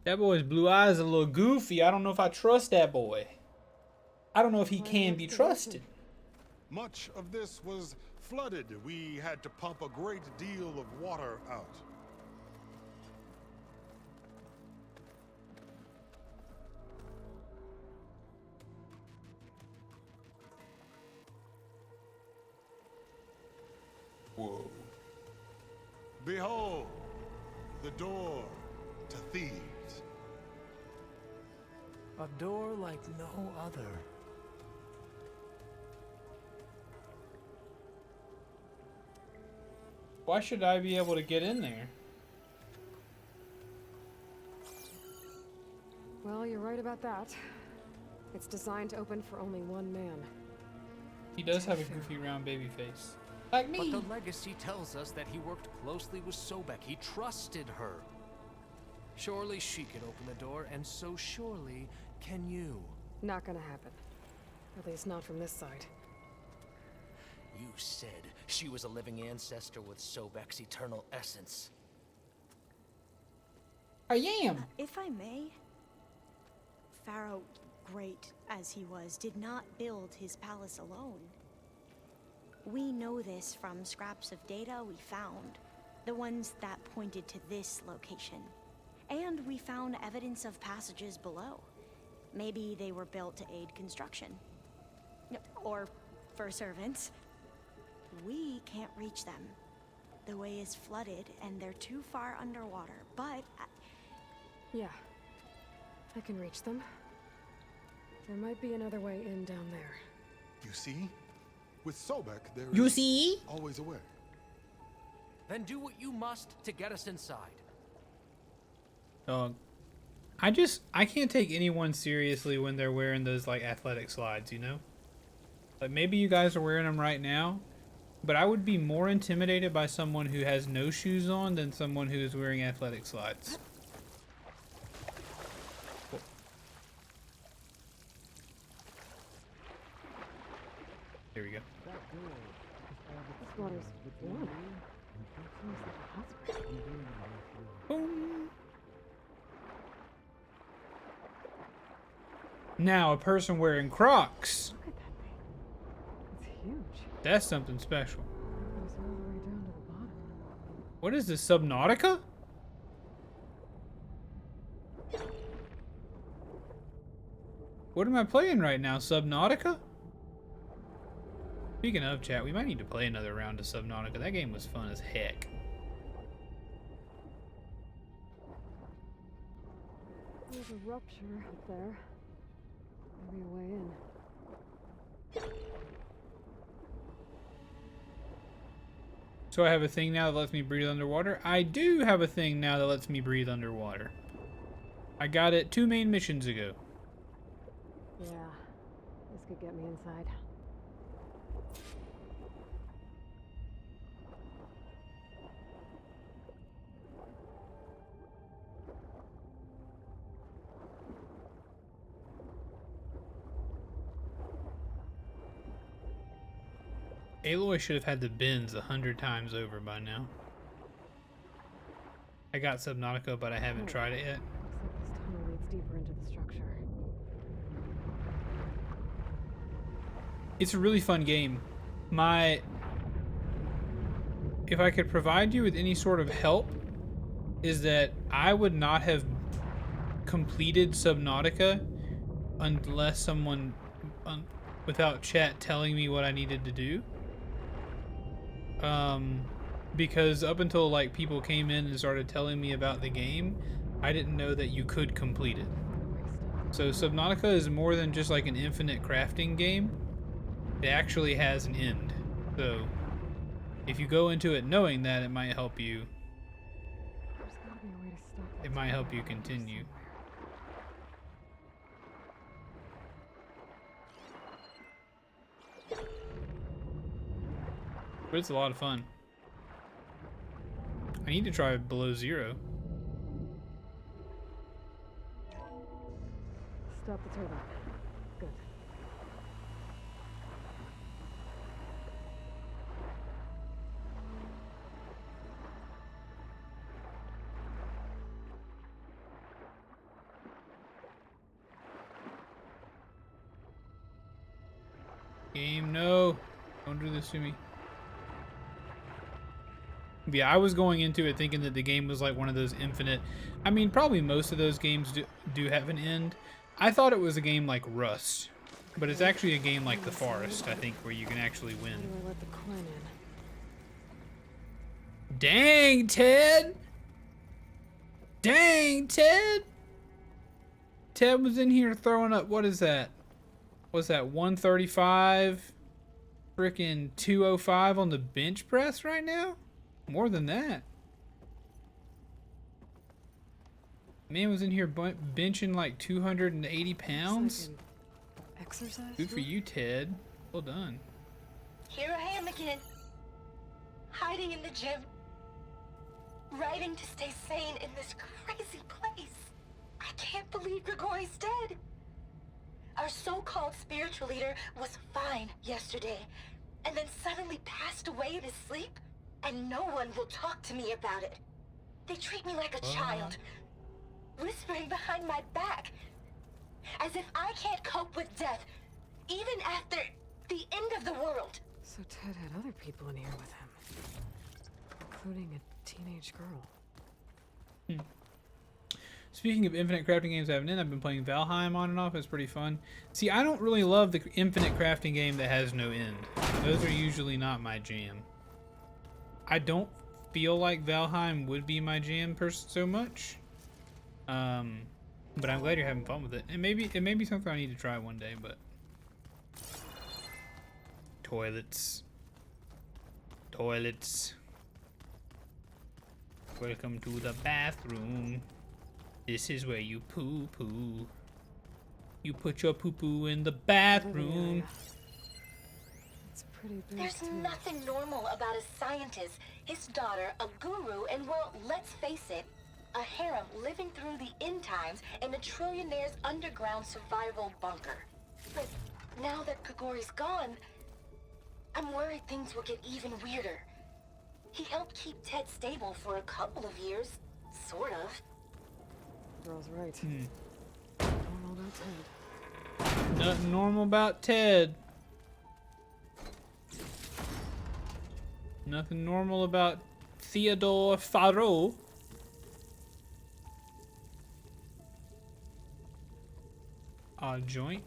That boy's blue eyes are a little goofy. I don't know if I trust that boy. I don't know if he can be trusted. Much of this was flooded. We had to pump a great deal of water out. Whoa. Behold, the door to Thebes. A door like no other. Why should I be able to get in there? Well, you're right about that. It's designed to open for only one man. He does have a goofy round baby face. Like me. But the legacy tells us that he worked closely with Sobek. He trusted her. Surely she can open the door, and so surely can you. Not gonna happen. At least not from this side. You said she was a living ancestor with Sobek's eternal essence. I am. If I may, Pharaoh, great as he was, did not build his palace alone. We know this from scraps of data we found, the ones that pointed to this location. And we found evidence of passages below. Maybe they were built to aid construction. Or for servants. We can't reach them. The way is flooded and they're too far underwater, but... Yeah. I can reach them. There might be another way in down there. You see? With Sobek, there You is see? always a way. Then do what you must to get us inside. Dog. I can't take anyone seriously when they're wearing those like athletic slides, you know? Like maybe you guys are wearing them right now, but I would be more intimidated by someone who has no shoes on than someone who is wearing athletic slides. Cool. There we go. This water's warm. Seems like a hot spring. Boom. Now a person wearing Crocs. Look at that thing. It's huge. That's something special. It goes all the way down to the bottom. What is this, Subnautica? What am I playing right now, Subnautica? Speaking of, chat, we might need to play another round of Subnautica. That game was fun as heck. There's a rupture up there. Maybe a way in. So I have a thing now that lets me breathe underwater? I do have a thing now that lets me breathe underwater. I got it 2 main missions ago. Yeah. This could get me inside. Aloy should have had the bins 100 times over by now. I got Subnautica, but I haven't tried it yet. Looks like this tunnel leads deeper into the structure. It's a really fun game. If I could provide you with any sort of help, is that I would not have completed Subnautica unless someone, without chat telling me what I needed to do. Because up until like people came in and started telling me about the game, I didn't know that you could complete it. So Subnautica is more than just like an infinite crafting game. It actually has an end. So if you go into it knowing that, it might help you. There's gotta be a way to stop that. It might help you continue. But it's a lot of fun. I need to try Below Zero. Stop the turbine. Good. Game, no. Don't do this to me. Yeah, I was going into it thinking that the game was like one of those infinite... I mean, probably most of those games do have an end. I thought it was a game like Rust. But it's actually a game like The Forest, I think, where you can actually win. How do I let the Quinn in? Dang, Ted! Dang, Ted! Ted was in here throwing up... What is that? What's that? 135? Freaking 205 on the bench press right now? More than that. Man was in here benching like 280 pounds. Like exercise? Good for you, Ted. Well done. Here I am again. Hiding in the gym. Writing to stay sane in this crazy place. I can't believe Grigori's dead. Our so-called spiritual leader was fine yesterday, and then suddenly passed away in his sleep, and no one will talk to me about it. They treat me like a child, whispering behind my back, as if I can't cope with death, even after the end of the world. So Ted had other people in here with him, including a teenage girl. Speaking of infinite crafting games I haven't in, I've been playing Valheim on and off. It's pretty fun. See, I don't really love the infinite crafting game that has no end. Those are usually not my jam. I don't feel like Valheim would be my jam so much. But I'm glad you're having fun with it. And maybe it may be something I need to try one day, but toilets. Toilets. Welcome to the bathroom. This is where you poo-poo. You put your poo-poo in the bathroom. It's pretty big. There's nothing normal about a scientist, his daughter, a guru, and well, let's face it, a harem living through the end times in a trillionaire's underground survival bunker. But now that Grigori's gone, I'm worried things will get even weirder. He helped keep Ted stable for a couple of years, sort of. Girl's right. Normal about Ted. Nothing normal about Ted. Nothing normal about Theodore Faro. Odd joint.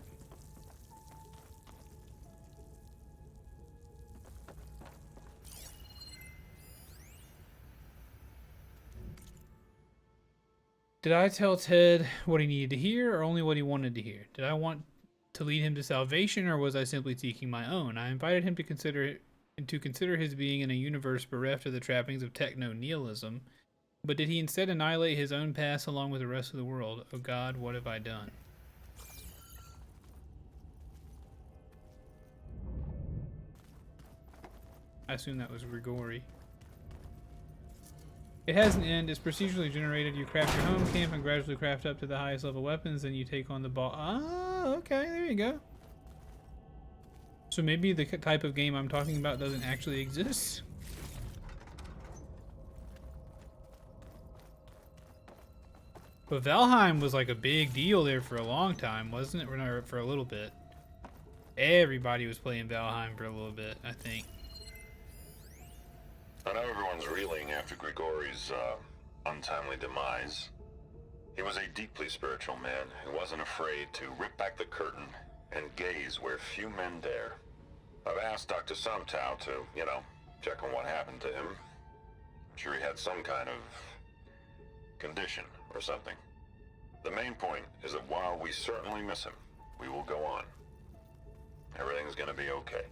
Did I tell Ted what he needed to hear, or only what he wanted to hear? Did I want to lead him to salvation, or was I simply seeking my own? I invited him to consider his being in a universe bereft of the trappings of techno-nihilism, but did he instead annihilate his own past along with the rest of the world? Oh God, what have I done? I assume that was Grigori. It has an end. It's procedurally generated. You craft your home camp and gradually craft up to the highest level weapons, then you take on the ball. Ah, okay, there you go. So maybe the type of game I'm talking about doesn't actually exist. But Valheim was like a big deal there for a long time, wasn't it? Or for a little bit. Everybody was playing Valheim for a little bit, I think. I know everyone's reeling after Grigori's untimely demise. He was a deeply spiritual man who wasn't afraid to rip back the curtain and gaze where few men dare. I've asked Dr. Sumtow to, check on what happened to him. I'm sure he had some kind of condition or something. The main point is that while we certainly miss him, we will go on. Everything's gonna be okay.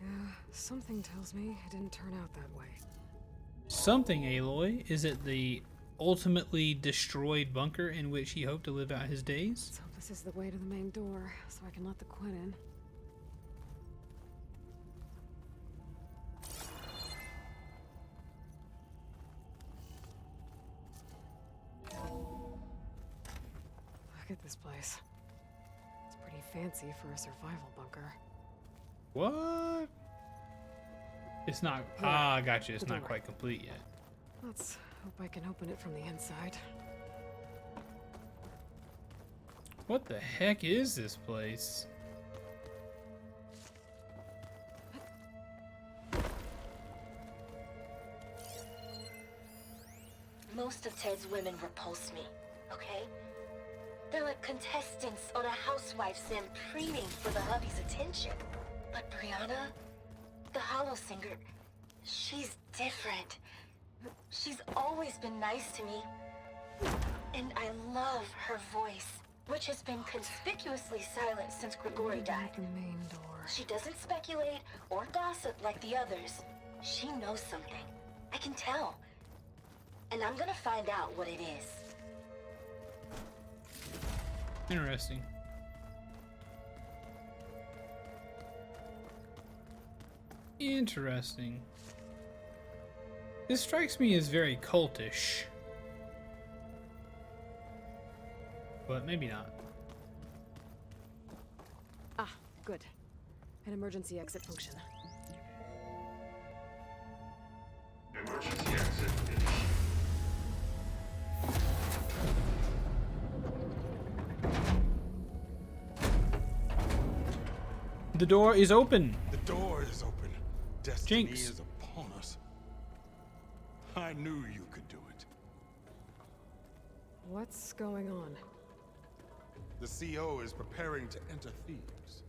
Yeah, something tells me it didn't turn out that way. Something, Aloy? Is it the ultimately destroyed bunker in which he hoped to live out his days? Let's hope this is the way to the main door, so I can let the Quinn in. Look at this place. It's pretty fancy for a survival bunker. What? It's not. Yeah, gotcha. It's the not door. quite complete yet. Let's hope I can open it from the inside. What the heck is this place? Most of Ted's women repulse me, okay? They're like contestants on a housewife sim preening for the hubby's attention. But Brianna, the Hollow Singer, she's different. She's always been nice to me. And I love her voice, which has been conspicuously silent since Grigori died. The main door. She doesn't speculate or gossip like the others. She knows something. I can tell. And I'm gonna find out what it is. Interesting. Interesting. This strikes me as very cultish. But maybe not. Ah, good. An emergency exit function. Emergency exit. The door is open. The door is open. Destiny Jinx. is upon us. I knew you could do it. What's going on? The CO is preparing to enter Thebes.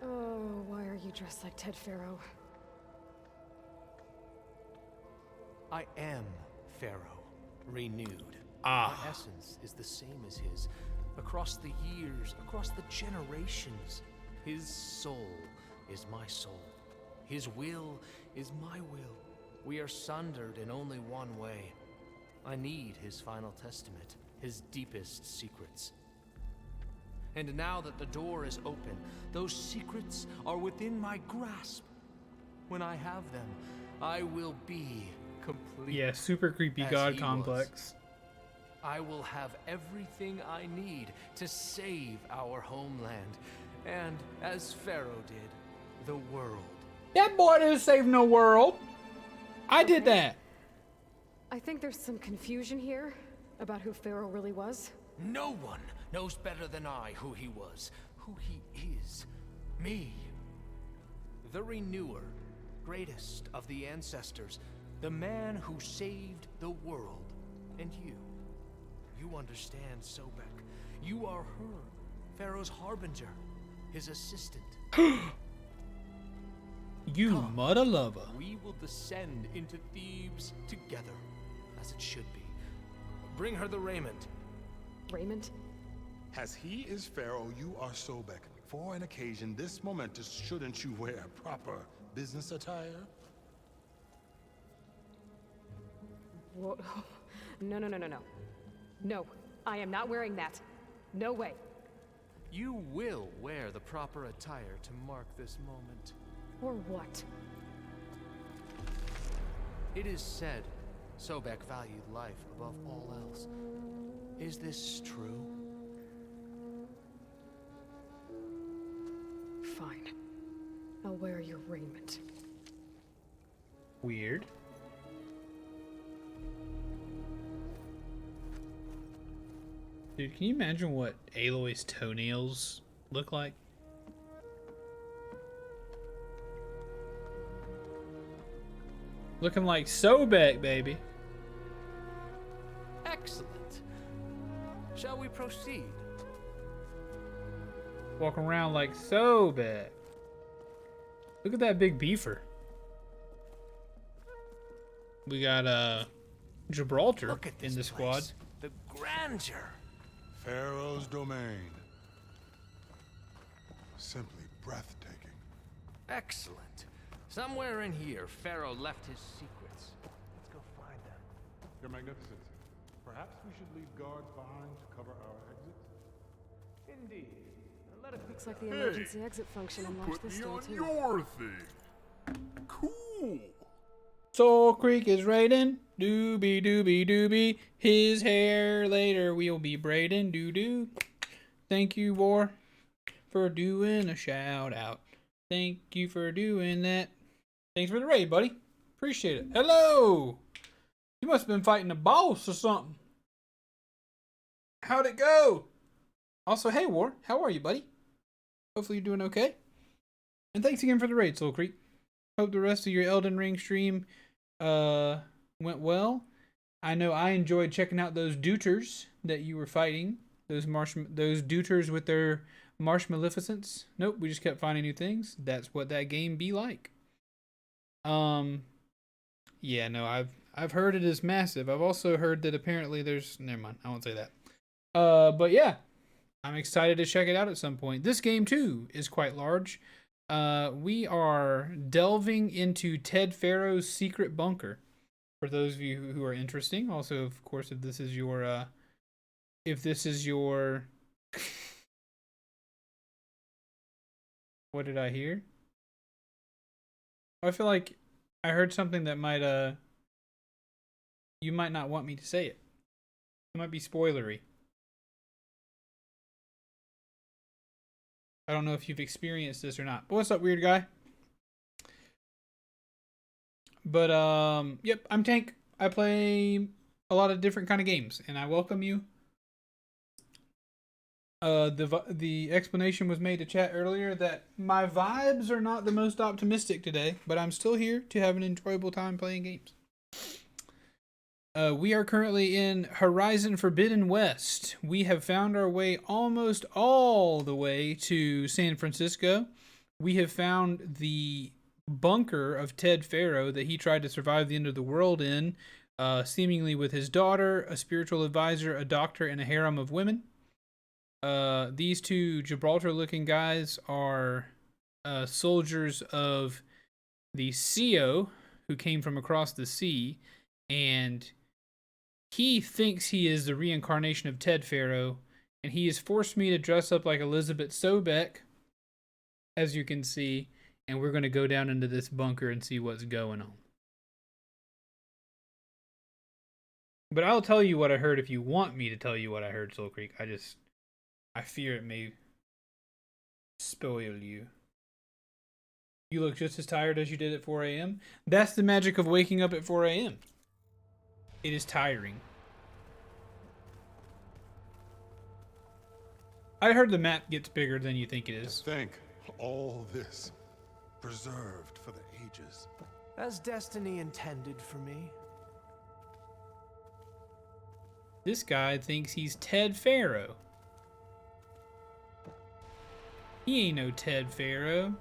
Oh, why are you dressed like Ted Faro? I am Pharaoh, renewed. Ah. My essence is the same as his. Across the years, across the generations, his soul is my soul. His will is my will. We are sundered in only one way. I need his final testament, his deepest secrets. And now that the door is open, those secrets are within my grasp. When I have them, I will be complete. Yeah, super creepy as god he complex. was. I will have everything I need to save our homeland, and as Pharaoh did, the world. That boy didn't save no world. I did that. I think there's some confusion here about who Pharaoh really was. No one knows better than I who he was, who he is. Me. The Renewer, greatest of the ancestors, the man who saved the world. And you. You understand, Sobek. You are her, Pharaoh's harbinger, his assistant. You mother lover. We will descend into Thebes together, as it should be. Bring her the raiment. Raiment? As he is Pharaoh, you are Sobek. For an occasion this momentous, shouldn't you wear proper business attire? Whoa. No, no, no, no, no. No, I am not wearing that. No way. You will wear the proper attire to mark this moment. Or what? It is said Sobek valued life above all else. Is this true? Fine. I'll wear your raiment. Weird. Dude, can you imagine what Aloy's toenails look like? Looking like Sobek, baby. Excellent. Shall we proceed? Walking around like Sobek. Look at that big beefer. We got Gibraltar in the squad. The grandeur. Pharaoh's domain. Simply breathtaking. Excellent. Somewhere in here, Pharaoh left his secrets. Let's go find them. Your Magnificency, perhaps we should leave guards behind to cover our exit? Indeed. Looks like the emergency exit function unlocked this door too. Your thing. Cool. Soul Creek is raiding. Doobie doobie doobie. His hair later we'll be braiding. Doo doo. Thank you, War, for doing a shout out. Thank you for doing that. Thanks for the raid, buddy. Appreciate it. Hello. You must have been fighting a boss or something. How'd it go? Also, hey, War. How are you, buddy? Hopefully you're doing okay. And thanks again for the raid, Soul Creek. Hope the rest of your Elden Ring stream went well. I know I enjoyed checking out those duters that you were fighting. Those duters with their Marsh Maleficents. Nope, we just kept finding new things. That's what that game be like. Yeah, no, I've heard it is massive. I've also heard that apparently there's, never mind, I won't say that. But yeah, I'm excited to check it out at some point. This game too is quite large. We are delving into Ted Faro's secret bunker. For those of you who are interested. Also, of course, if this is your what did I hear? I feel like I heard something that might you might not want me to say it. It might be spoilery. I don't know if you've experienced this or not. But what's up, weird guy? But yep, I'm Tank. I play a lot of different kind of games, and I welcome you The explanation was made to chat earlier that my vibes are not the most optimistic today, but I'm still here to have an enjoyable time playing games. We are currently in Horizon Forbidden West. We have found our way almost all the way to San Francisco. We have found the bunker of Ted Faro that he tried to survive the end of the world in, seemingly with his daughter, a spiritual advisor, a doctor, and a harem of women. These two Gibraltar-looking guys are soldiers of the CO who came from across the sea, and he thinks he is the reincarnation of Ted Faro, and he has forced me to dress up like Elizabeth Sobeck, as you can see, and we're going to go down into this bunker and see what's going on. But I'll tell you what I heard if you want me to tell you what I heard, Soul Creek. I fear it may spoil you. You look just as tired as you did at 4 a.m. That's the magic of waking up at 4 a.m. It is tiring. I heard the map gets bigger than you think it is. Think all this preserved for the ages. As destiny intended for me. This guy thinks he's Ted Faro. He ain't no Ted Faro.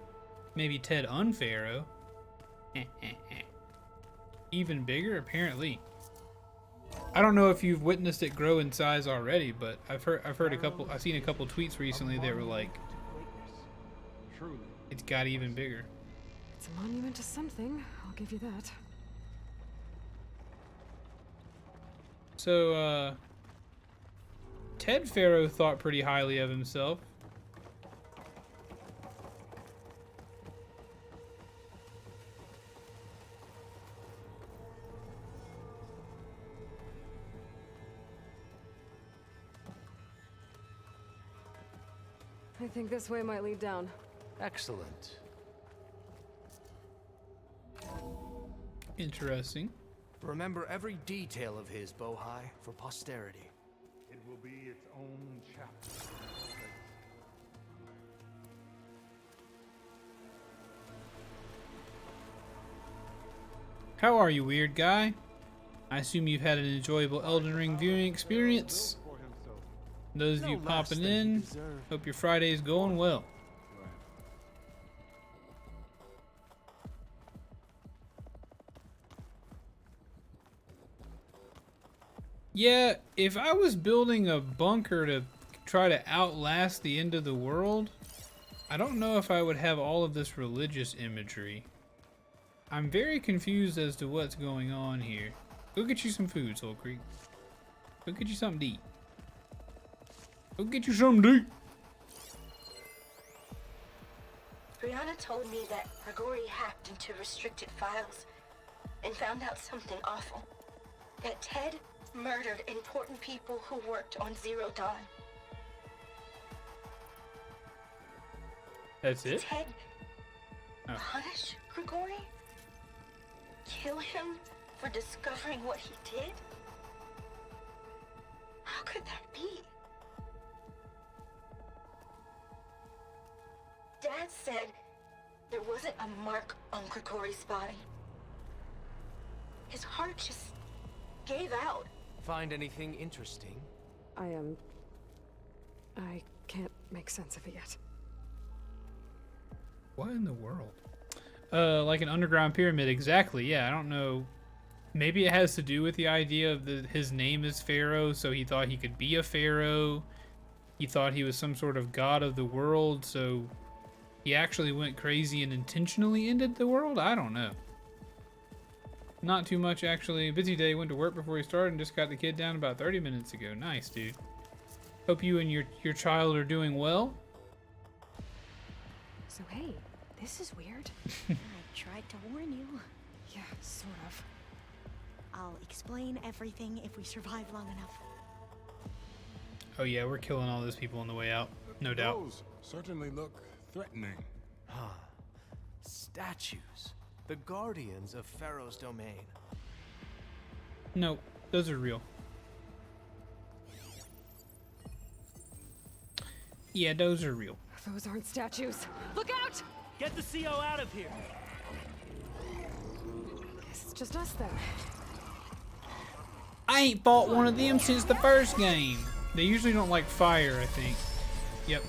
Maybe Ted Unfaro. Even bigger, apparently. I don't know if you've witnessed it grow in size already, but I've seen a couple tweets recently that were like, it's got even bigger. It's a monument to something, I'll give you that. So, Ted Faro thought pretty highly of himself. I think this way might lead down. Excellent. Interesting. Remember every detail of his, Bohai, for posterity. It will be its own chapter. How are you, weird guy? I assume you've had an enjoyable Elden Ring viewing experience. Those of you popping in, hope your Friday's going well. Yeah, if I was building a bunker to try to outlast the end of the world, I don't know if I would have all of this religious imagery. I'm very confused as to what's going on here. Go get you some food, Soul Creek. Go get you something to eat. Go get you something to eat. Brianna told me that Grigori hacked into restricted files and found out something awful. That Ted murdered important people who worked on Zero Dawn. That's it? Ted punish Grigori? Kill him for discovering what he did? How could that be? Dad said there wasn't a mark on Grigori's body. His heart just gave out. Find anything interesting? I can't make sense of it yet. What in the world? Like an underground pyramid, exactly. Yeah, I don't know. Maybe it has to do with the idea of his name is Pharaoh, so he thought he could be a pharaoh. He thought he was some sort of god of the world, so he actually went crazy and intentionally ended the world? I don't know. Not too much, actually. Busy day. Went to work before he started and just got the kid down about 30 minutes ago. Nice, dude. Hope you and your child are doing well. So hey, this is weird. I tried to warn you. Yeah, sort of. I'll explain everything if we survive long enough. Oh yeah, we're killing all those people on the way out. No doubt. Those certainly look threatening. Huh. Statues. The guardians of Pharaoh's domain. No, those are real. Yeah, those are real. Those aren't statues. Look out! Get the CO out of here. Guess it's just us then. I ain't fought one of them since the first game. They usually don't like fire, I think. Yep.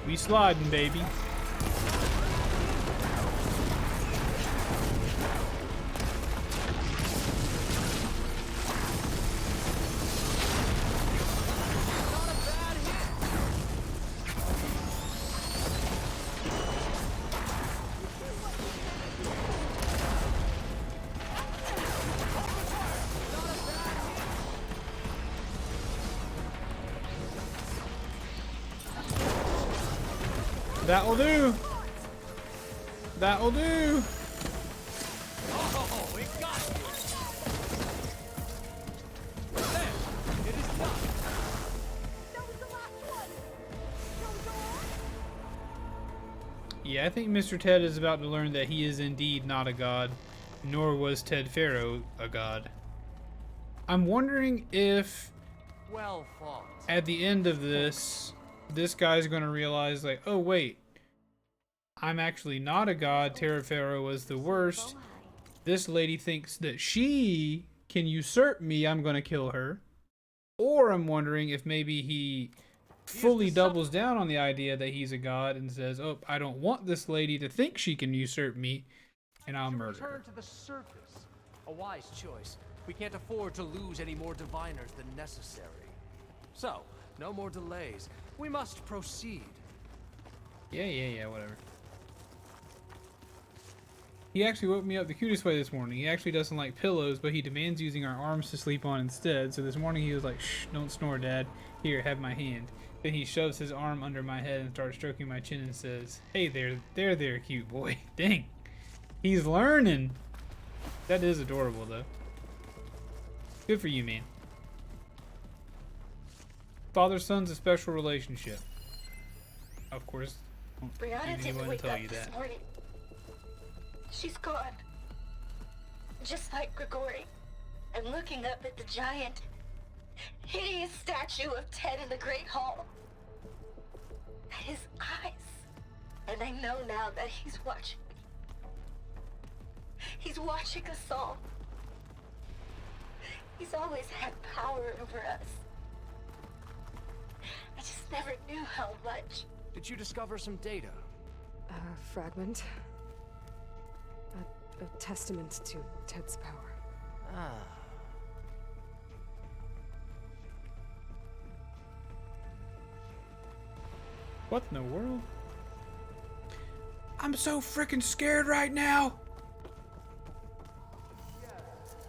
We sliding, baby. That'll do. That'll do. Oh, it got you. There, it is done. Yeah, I think Mr. Ted is about to learn that he is indeed not a god, nor was Ted Faro a god. I'm wondering if Well fought. at the end of this guy's going to realize, like, oh wait, I'm actually not a god. Terra Faro was the worst. This lady thinks that she can usurp me. I'm going to kill her. Or I'm wondering if maybe he fully doubles down on the idea that he's a god and says, oh, I don't want this lady to think she can usurp me, and I'll murder her. Return to the surface. A wise choice. We can't afford to lose any more diviners than necessary. So, no more delays. We must proceed. Yeah, whatever. He actually woke me up the cutest way this morning. He actually doesn't like pillows, but he demands using our arms to sleep on instead. So this morning he was like, shh, don't snore, Dad. Here, have my hand. Then he shoves his arm under my head and starts stroking my chin and says, hey there, cute boy. Dang. He's learning. That is adorable, though. Good for you, man. Father-son's a special relationship. Of course, Brianna didn't anyone wake tell up you this that. morning. She's gone. Just like Grigori. I'm looking up at the giant, hideous statue of Ted in the Great Hall. At his eyes. And I know now that he's watching me. He's watching us all. He's always had power over us. I just never knew how much. Did you discover some data? A fragment. A testament to Ted's power. Ah. What in the world? I'm so freaking scared right now.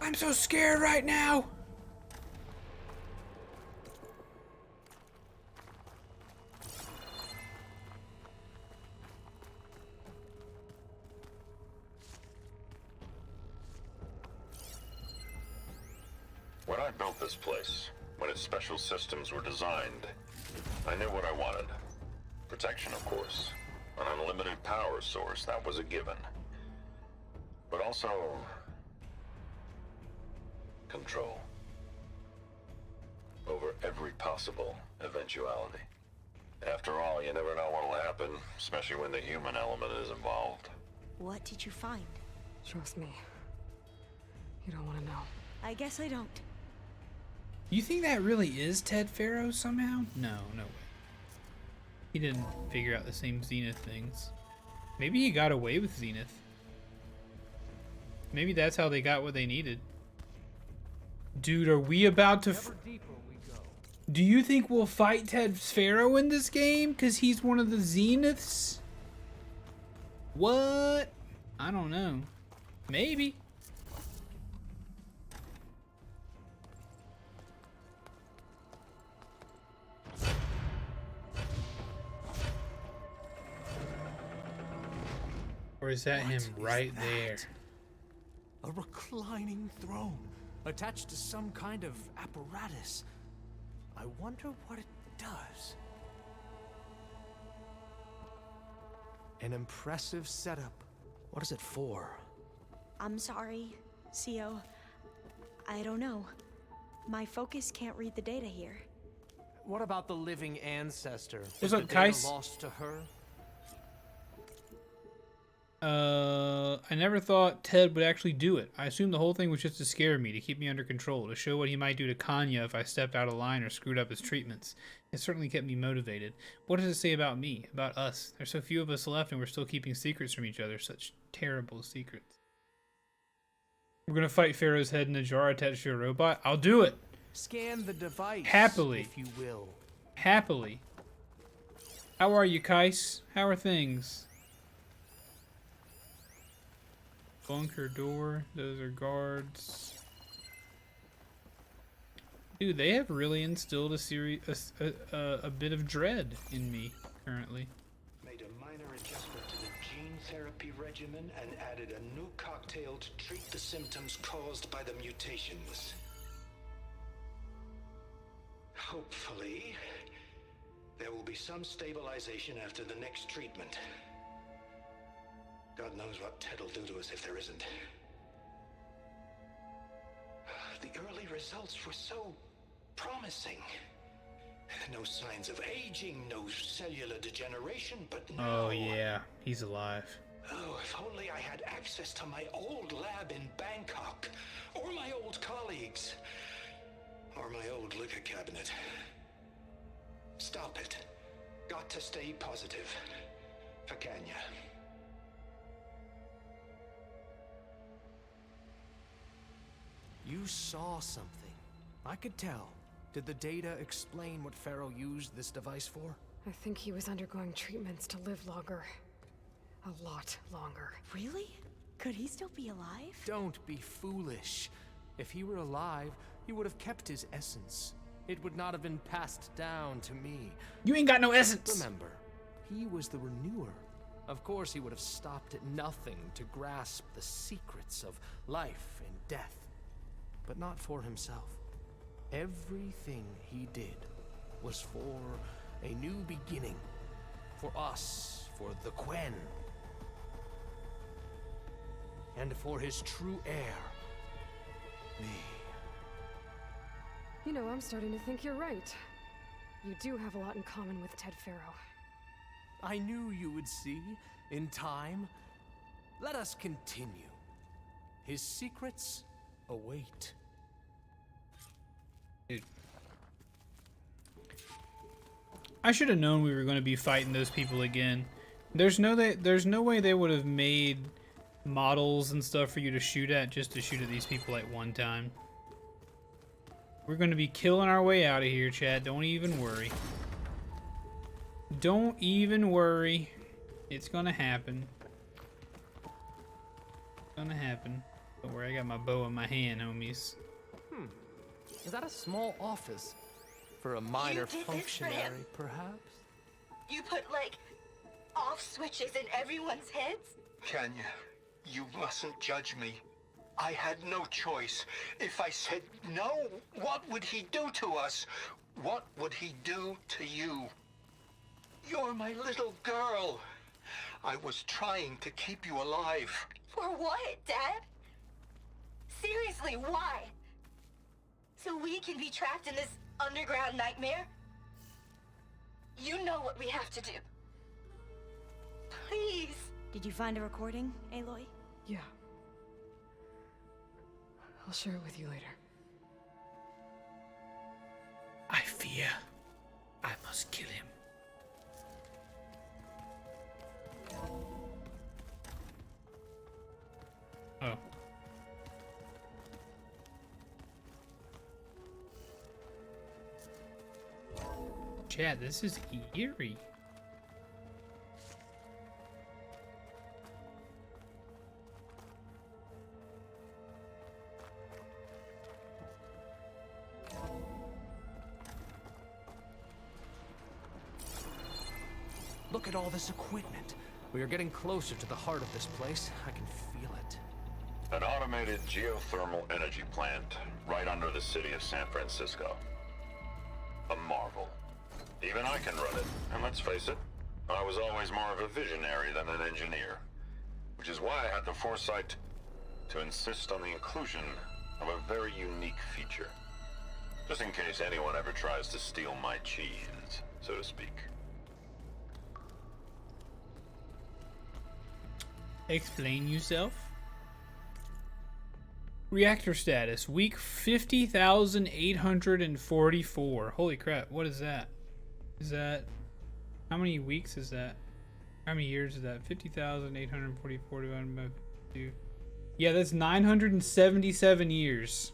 I'm so scared right now. When I built this place, when its special systems were designed, I knew what I wanted. Protection, of course. An unlimited power source, that was a given. But also... control. Over every possible eventuality. After all, you never know what'll happen, especially when the human element is involved. What did you find? Trust me. You don't want to know. I guess I don't. You think that really is Ted Faro somehow? No way. He didn't figure out the same Zenith things. Maybe he got away with Zenith. Maybe that's how they got what they needed. Dude, are we about to... Do you think we'll fight Ted Faro in this game? Because he's one of the Zeniths? What? I don't know. Maybe. Or is that him right there? A reclining throne, attached to some kind of apparatus. I wonder what it does. An impressive setup. What is it for? I'm sorry, CO. I don't know. My focus can't read the data here. What about the living ancestor? What's Was up, the data Kais? lost to her? I never thought Ted would actually do it. I assumed the whole thing was just to scare me, to keep me under control, to show what he might do to Kanya if I stepped out of line or screwed up his treatments. It certainly kept me motivated. What does it say about me, about us? There's so few of us left and we're still keeping secrets from each other, such terrible secrets. We're gonna fight Pharaoh's head in a jar attached to a robot? I'll do it! Scan the device. Happily. If you will. Happily. How are you, Kais? How are things? Bunker door. Those are guards. Dude, they have really instilled a bit of dread in me currently. Made a minor adjustment to the gene therapy regimen and added a new cocktail to treat the symptoms caused by the mutations. Hopefully, there will be some stabilization after the next treatment. God knows what Ted will do to us if there isn't. The early results were so promising. No signs of aging, no cellular degeneration, but no. Oh yeah, he's alive. Oh, if only I had access to my old lab in Bangkok, or my old colleagues, or my old liquor cabinet. Stop it. Got to stay positive. For Kanya. You saw something. I could tell. Did the data explain what Pharaoh used this device for? I think he was undergoing treatments to live longer. A lot longer. Really? Could he still be alive? Don't be foolish. If he were alive, he would have kept his essence. It would not have been passed down to me. You ain't got no essence! Remember, he was the renewer. Of course he would have stopped at nothing to grasp the secrets of life and death. But not for himself. Everything he did was for a new beginning. For us, for the Quen. And for his true heir, me. You know, I'm starting to think you're right. You do have a lot in common with Ted Faro. I knew you would see, in time. Let us continue. His secrets await. Dude. I should have known we were going to be fighting those people again. There's no way they would have made models and stuff for you to shoot at just to shoot at these people at one time. We're going to be killing our way out of here, Chad. Don't even worry. Don't even worry. It's going to happen. It's going to happen. Don't worry, I got my bow in my hand, homies. Is that a small office? For a minor functionary, perhaps? You put, like, off switches in everyone's heads? Kanya, you mustn't judge me. I had no choice. If I said no, what would he do to us? What would he do to you? You're my little girl. I was trying to keep you alive. For what, Dad? Seriously, why? So we can be trapped in this underground nightmare? You know what we have to do. Please. Did you find a recording, Aloy? Yeah. I'll share it with you later. I fear I must kill him. Oh. Chad, this is eerie. Look at all this equipment. We are getting closer to the heart of this place. I can feel it. An automated geothermal energy plant right under the city of San Francisco. A marvel. Even I can run it, and let's face it, I was always more of a visionary than an engineer. Which is why I had the foresight to insist on the inclusion of a very unique feature. Just in case anyone ever tries to steal my cheese, so to speak. Explain yourself. Reactor status, week 50,844. Holy crap, what is that? Is that... How many weeks is that? How many years is that? 50,844 divided by 2. Yeah, that's 977 years.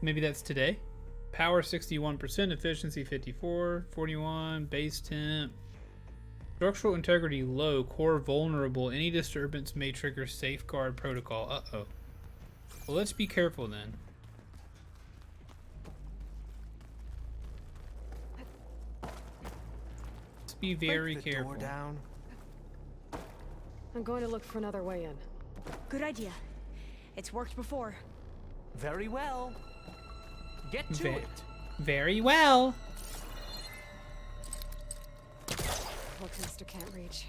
Maybe that's today? Power 61%, efficiency 54, 41, base temp. Structural integrity low, core vulnerable. Any disturbance may trigger safeguard protocol. Uh-oh. Well, let's be careful then. Let's be very careful. Door down. I'm going to look for another way in. Good idea. It's worked before. Very well. Get to it. Very well. Lockmaster can't reach.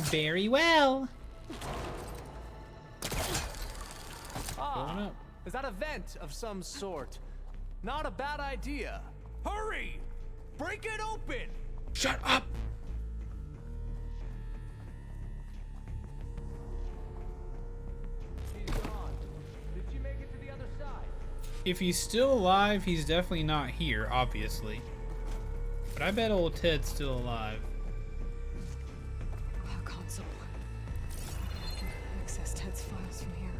Very well. Ah, is that a vent of some sort? Not a bad idea. Hurry! Break it open! Shut up! She's gone. Did she make it to the other side? If he's still alive, he's definitely not here, obviously. But I bet old Ted's still alive. Console. I can access Ted's files from here.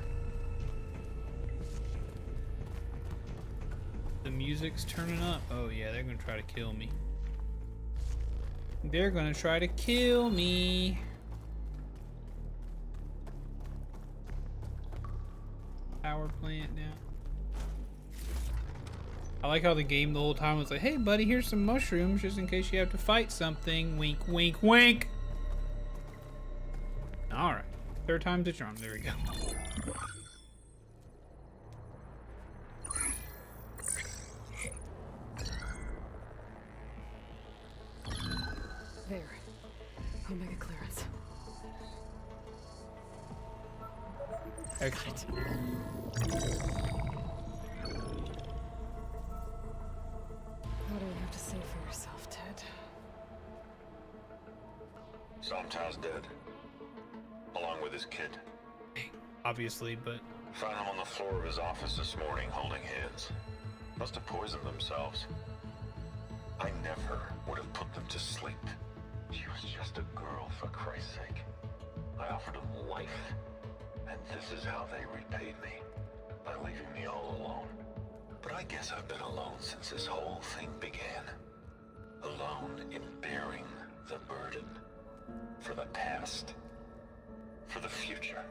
The music's turning up. Oh yeah, they're gonna try to kill me. They're gonna try to kill me. Power plant now. I like how the game the whole time was like, hey buddy, here's some mushrooms just in case you have to fight something. Wink, wink, wink. Alright. Third time's a charm. There we go. There. Omega clearance. Excellent. What do you have to say for yourself, Ted? Somtow's dead. Along with his kid. Obviously, but... Found him on the floor of his office this morning, holding hands. Must have poisoned themselves. I never would have put them to sleep. She was just a girl, for Christ's sake. I offered them life. And this is how they repaid me. By leaving me all alone. But I guess I've been alone since this whole thing began. Alone in bearing the burden. For the past. For the future.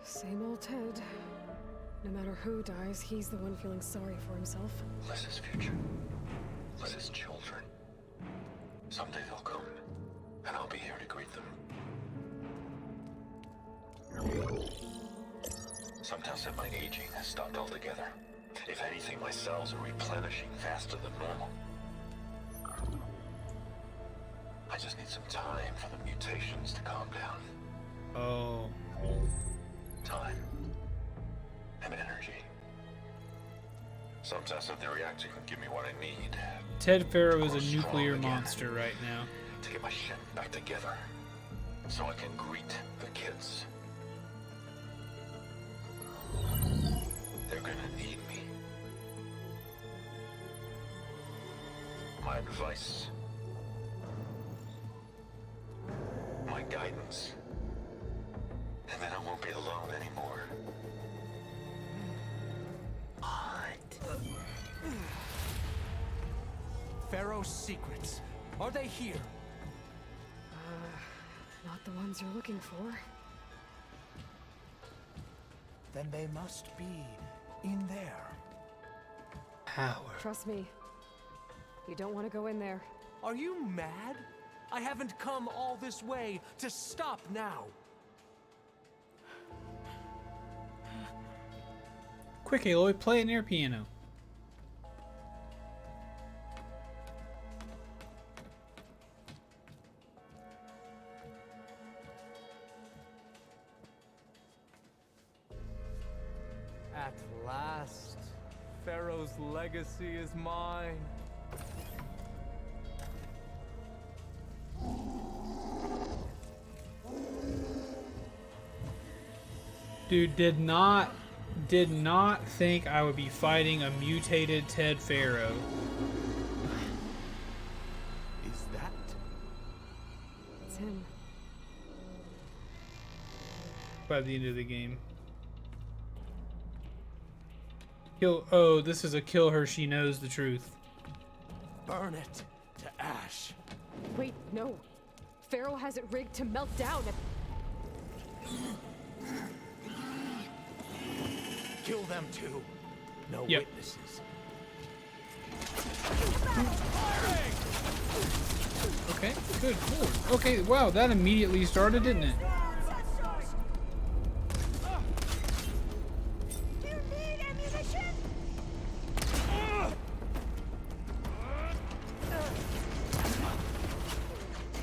Same old Ted. No matter who dies, he's the one feeling sorry for himself. Less his future. Less his children. Someday they'll come. And I'll be here to greet them. Somtow said my aging has stopped altogether. If anything, my cells are replenishing faster than normal. I just need some time for the mutations to calm down. Oh. Time. And energy. Somtow said the reactor can give me what I need. Ted Faro is a nuclear monster right now. To get my shit back together. So I can greet the kids. They're gonna need me. My advice. My guidance. And then I won't be alone anymore. Pharaoh's secrets. Are they here? Not the ones you're looking for. Then they must be in there. Power. Trust me. You don't want to go in there. Are you mad? I haven't come all this way to stop now. Quick, Aloy, play an air piano. At last, Pharaoh's legacy is mine. Dude, did not think I would be fighting a mutated Ted Pharaoh. Is that? It's him. By the end of the game. Oh, this is a kill her, she knows the truth. Burn it to ash. Wait, no. Pharaoh has it rigged to melt down. Kill them too. No Yep. witnesses. Okay, good lord. Okay, wow, that immediately started, didn't it?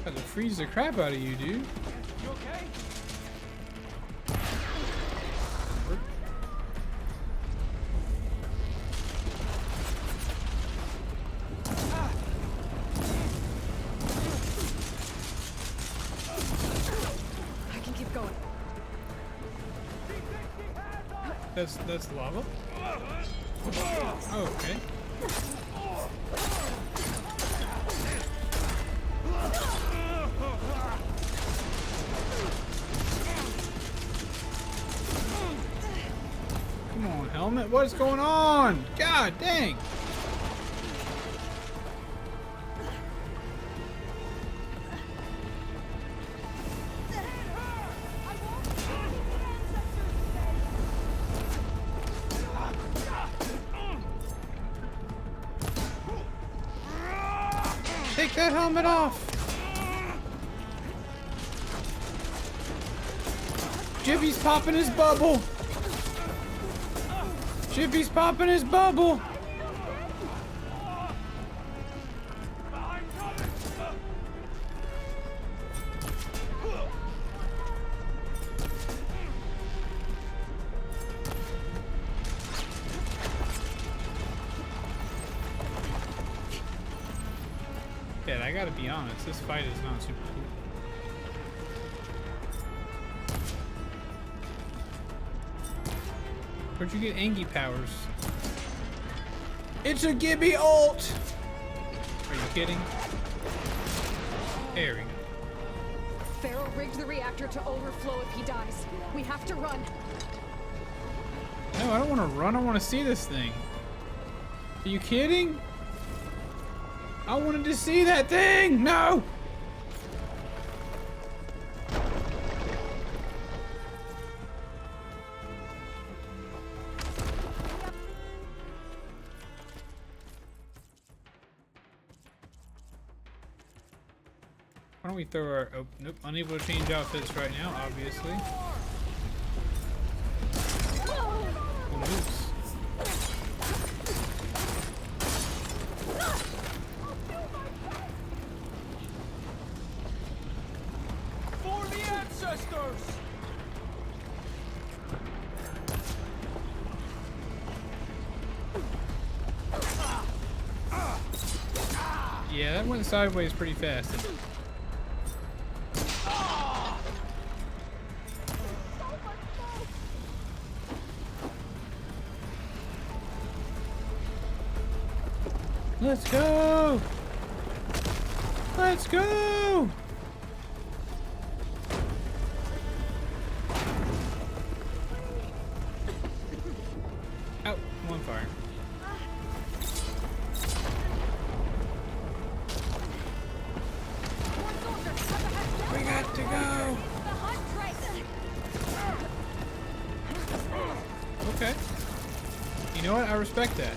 Got to freeze the crap out of you, dude. You okay? I can keep going. That's lava? Oh, okay. Come on, helmet. What is going on? God dang. Take that helmet off. Jiffy's popping his bubble. Jiffy's popping his bubble. Yeah, I gotta be honest, this fight is not super cool. Where'd you get Angie powers? It's a Gibby ult! Are you kidding? There we go. Pharaoh rigged the reactor to overflow if he dies. We have to run. No, I don't want to run. I want to see this thing. Are you kidding? I wanted to see that thing! No! Why don't we throw our... Oh, nope. Unable to change outfits right now, obviously. Oops. For the ancestors! Yeah, that went sideways pretty fast. Let's go! Let's go! Oh, I'm on fire. We got to go! Okay. You know what? I respect that.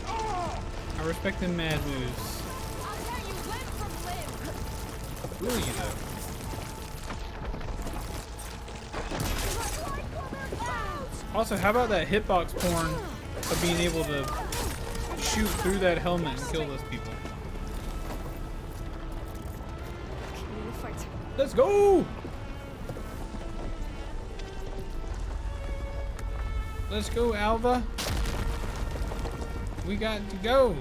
I respect them mad moves. Will you though? Also, how about that hitbox porn of being able to shoot through that helmet and kill those people? Let's go! Let's go, Alva. We got to go.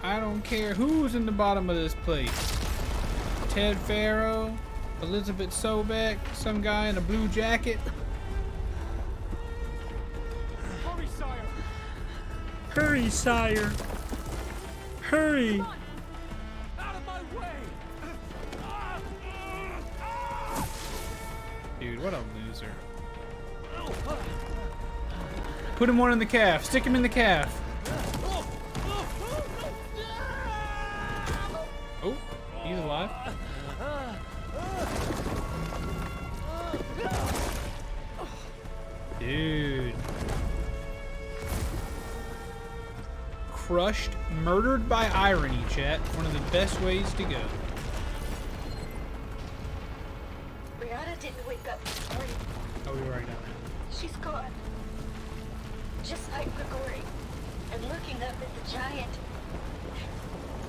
I don't care who's in the bottom of this place. Ted Faro, Elizabeth Sobek, some guy in a blue jacket. Hurry, sire! Hurry, sire. Hurry. Out of my way! Dude, what a loser. Put him one in the calf. Stick him in the calf. Oh, he's alive. Dude. Crushed, murdered by irony, chat. One of the best ways to go. Brianna didn't wake up this morning. Oh, we were right down there. She's gone. Just like Grigori. And looking up at the giant.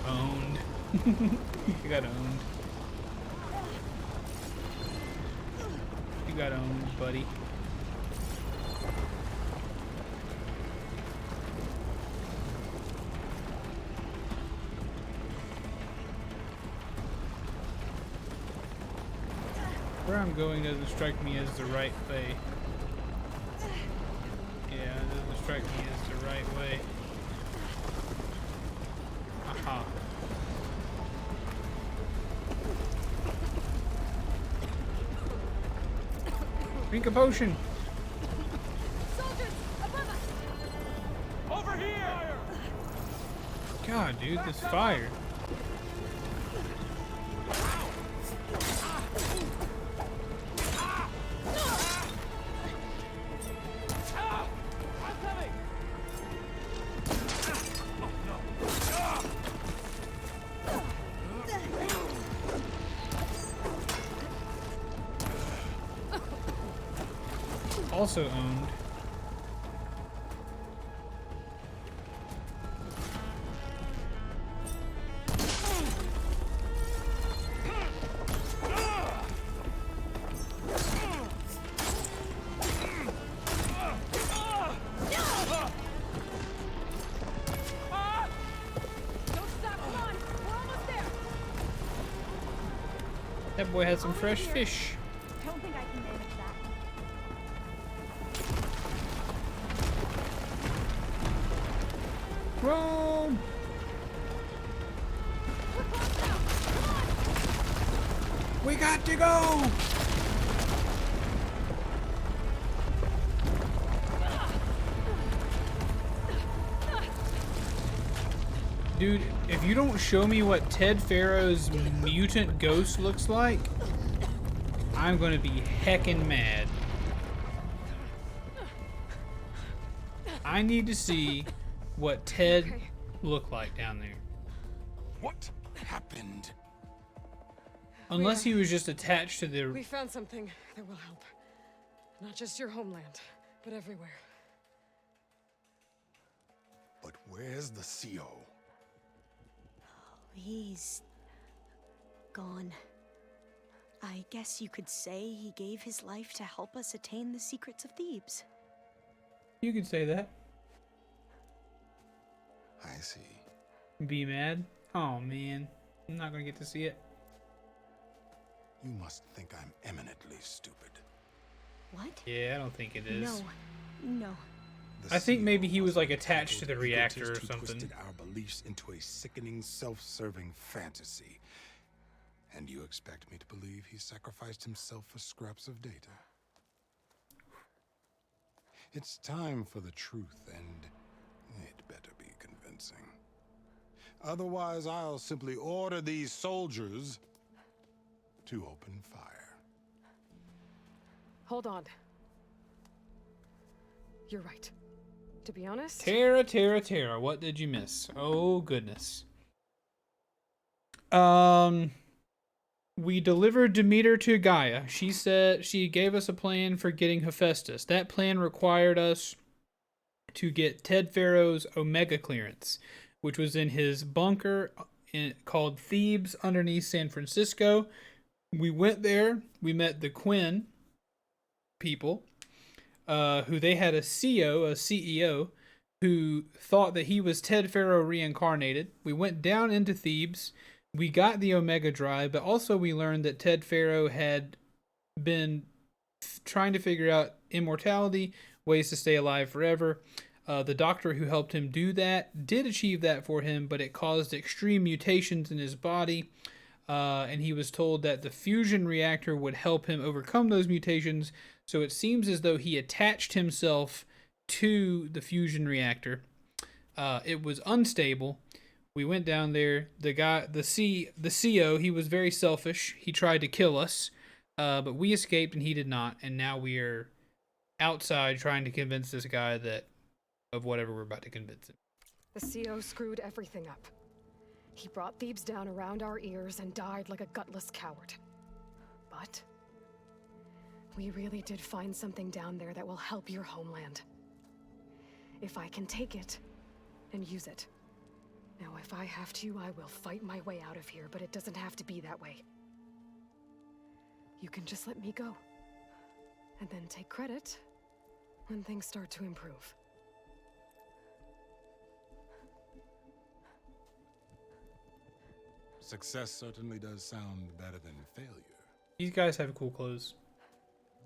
Owned. You got owned. You got owned, buddy. Where I'm going doesn't strike me as the right way. Yeah, it doesn't strike me as the right way. Aha. Drink a potion. Soldiers, above us! Over here! God, dude, this fire. Also owned. That boy had some fresh fish. Don't think I can manage that. Run! We got to go! Dude, if you don't show me what Ted Faro's mutant ghost looks like, I'm gonna be heckin' mad. I need to see what Ted looked like down there. What happened? Unless he was just attached to the... We found something that will help. Not just your homeland, but everywhere. But where's the CO? He's gone. I guess you could say he gave his life to help us attain the secrets of Thebes. You could say that. I see. Be mad? Oh man, I'm not gonna get to see it. You must think I'm eminently stupid. What? Yeah, I don't think it is. No. I think maybe he was like attached to the reactor or Egotists who something. twisted our beliefs into a sickening, self-serving fantasy. And you expect me to believe he sacrificed himself for scraps of data? It's time for the truth, and it better be convincing. Otherwise, I'll simply order these soldiers to open fire. Hold on. You're right. To be honest... Terra, what did you miss? Oh, goodness. We delivered Demeter to Gaia. She said she gave us a plan for getting Hephaestus. That plan required us to get Ted Faro's Omega clearance, which was in his bunker called Thebes underneath San Francisco. We went there. We met the Quinn people, who they had a CEO, who thought that he was Ted Faro reincarnated. We went down into Thebes. We got the Omega Drive, but also we learned that Ted Faro had been trying to figure out immortality, ways to stay alive forever. The doctor who helped him do that did achieve that for him, but it caused extreme mutations in his body. And he was told that the fusion reactor would help him overcome those mutations. So it seems as though he attached himself to the fusion reactor. It was unstable. We went down there. The guy, the CO, he was very selfish. He tried to kill us, but we escaped and he did not. And now we are outside trying to convince this guy of whatever we're about to convince him. The CO screwed everything up. He brought Thebes down around our ears and died like a gutless coward. But we really did find something down there that will help your homeland. If I can take it and use it. Now, if I have to, I will fight my way out of here, but it doesn't have to be that way. You can just let me go. And then take credit when things start to improve. Success certainly does sound better than failure. These guys have cool clothes.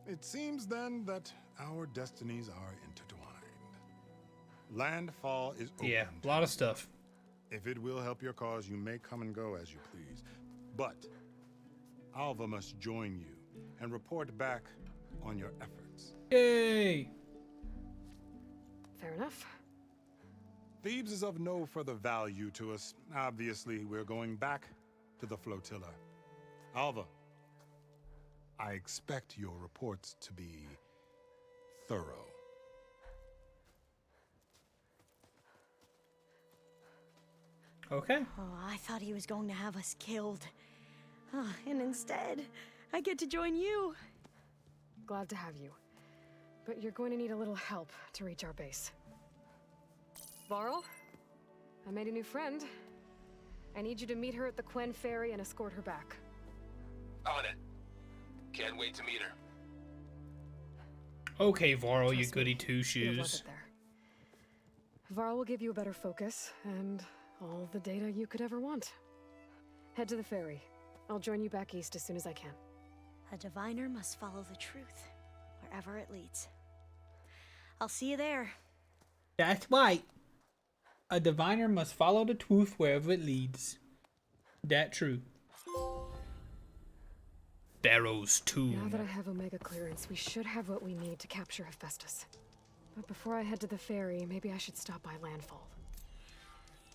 It seems then that our destinies are intertwined. Landfall is open. Yeah, a lot of stuff. If it will help your cause, you may come and go as you please. But Alva must join you and report back on your efforts. Yay! Fair enough. Thebes is of no further value to us. Obviously, we're going back to the flotilla. Alva, I expect your reports to be thorough. Okay. Oh, I thought he was going to have us killed. And instead, I get to join you. Glad to have you. But you're going to need a little help to reach our base. Varl, I made a new friend. I need you to meet her at the Quen Ferry and escort her back. On it. Can't wait to meet her. Okay, Varl, you Trust goody me, you'll love two-shoes. it there. Varl will give you a better focus and all the data you could ever want. Head to the ferry. I'll join you back east as soon as I can. A diviner must follow the truth, wherever it leads. I'll see you there. That's right. A diviner must follow the truth wherever it leads. That true. Pharaoh's tomb. Now that I have Omega clearance, we should have what we need to capture Hephaestus. But before I head to the ferry, maybe I should stop by Landfall.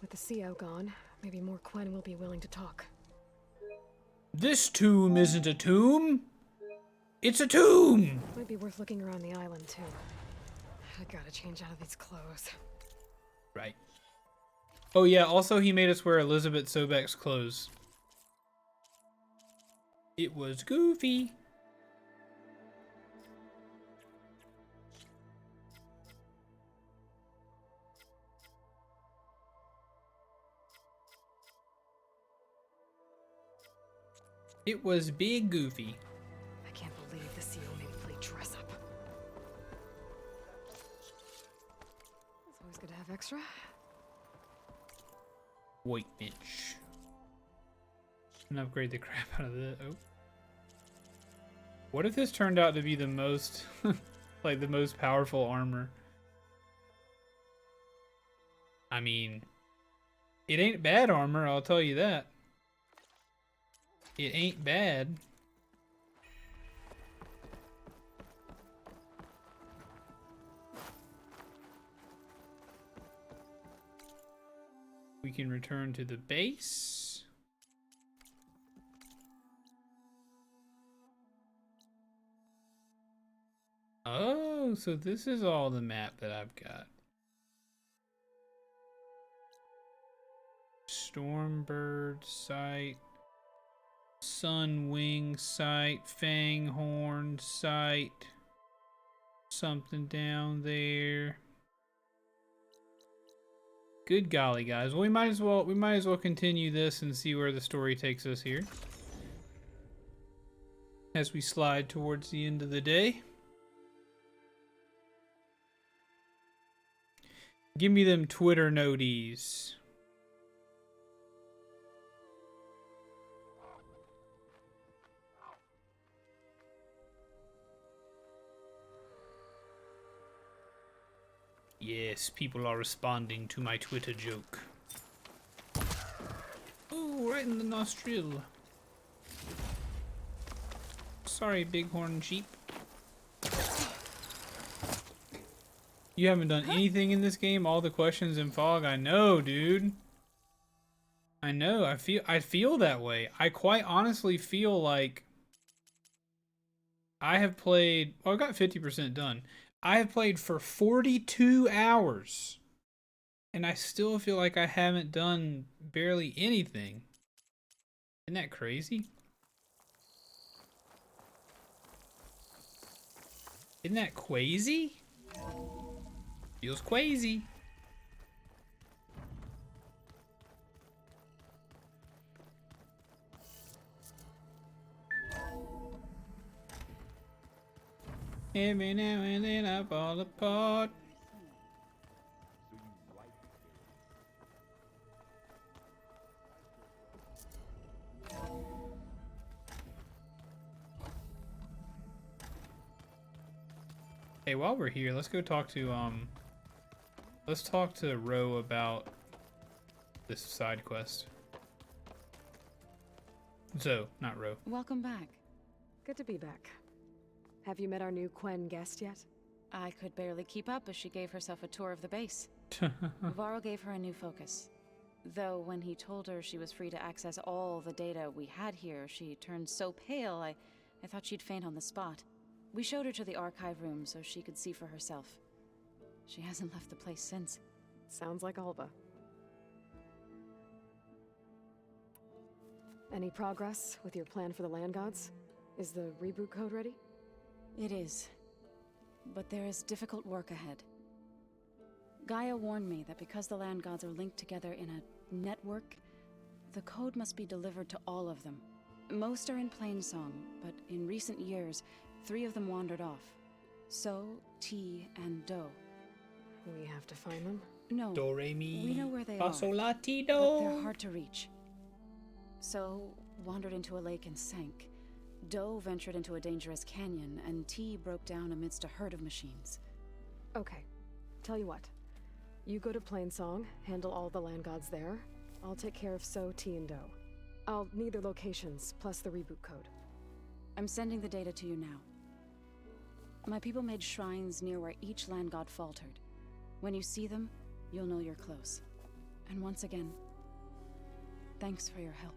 With the CO gone, maybe more Quen will be willing to talk. This tomb isn't a tomb. It's a tomb. Might be worth looking around the island, too. I gotta change out of these clothes. Right. Oh yeah, also he made us wear Elizabeth Sobek's clothes. It was goofy. It was big goofy. I can't believe the CO made me play dress up. It's always good to have extra. White bitch. And upgrade the crap out of this. Oh. What if this turned out to be the most, like the most powerful armor? I mean, it ain't bad armor, I'll tell you that. It ain't bad. We can return to the base. Oh, so this is all the map that I've got. Stormbird site. Sunwing site. Fanghorn site. Something down there. Good golly, guys. Well, we might as well continue this and see where the story takes us here. As we slide towards the end of the day. Give me them Twitter noties. Yes, people are responding to my Twitter joke. Oh, right in the nostril. Sorry, bighorn sheep. You haven't done anything in this game? All the questions in Fog? I know, dude. I know. I feel that way. I quite honestly feel like I have played... Well, I got 50% done. I have played for 42 hours. And I still feel like I haven't done barely anything. Isn't that crazy? Isn't that crazy? Feels crazy. Every now and then I fall apart. Hey, while we're here, let's go talk to let's talk to Ro about this side quest. Zo, not Ro. Welcome back. Good to be back. Have you met our new Quen guest yet? I could barely keep up as she gave herself a tour of the base. Varl gave her a new focus. Though when he told her she was free to access all the data we had here, she turned so pale I thought she'd faint on the spot. We showed her to the archive room so she could see for herself. She hasn't left the place since. Sounds like Alba. Any progress with your plan for the Land Gods? Is the reboot code ready? It is. But there is difficult work ahead. Gaia warned me that because the Land Gods are linked together in a network, the code must be delivered to all of them. Most are in Plainsong, but in recent years, 3 of them wandered off. So, T, and Do. We have to find them? No. Do, re, mi, we know where they fa, sol, la, ti, do. But they're hard to reach. So, wandered into a lake and sank. Do ventured into a dangerous canyon, and T broke down amidst a herd of machines. Okay. Tell you what. You go to Plainsong, handle all the Land Gods there. I'll take care of So, T, and Do. I'll need their locations, plus the reboot code. I'm sending the data to you now. My people made shrines near where each Land God faltered. When you see them, you'll know you're close. And once again, thanks for your help.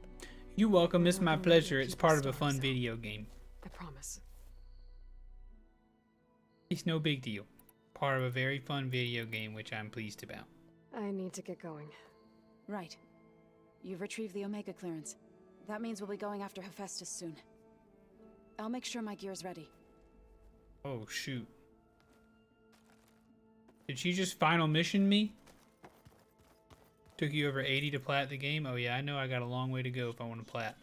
You're welcome. It's my pleasure. It's part of a fun video game. I promise. It's no big deal. Part of a very fun video game, which I'm pleased about. I need to get going. Right. You've retrieved the Omega clearance. That means we'll be going after Hephaestus soon. I'll make sure my gear's ready. Oh, shoot. Did she just final mission me? Took you over 80 to plat the game? Oh yeah, I know I got a long way to go if I want to plat.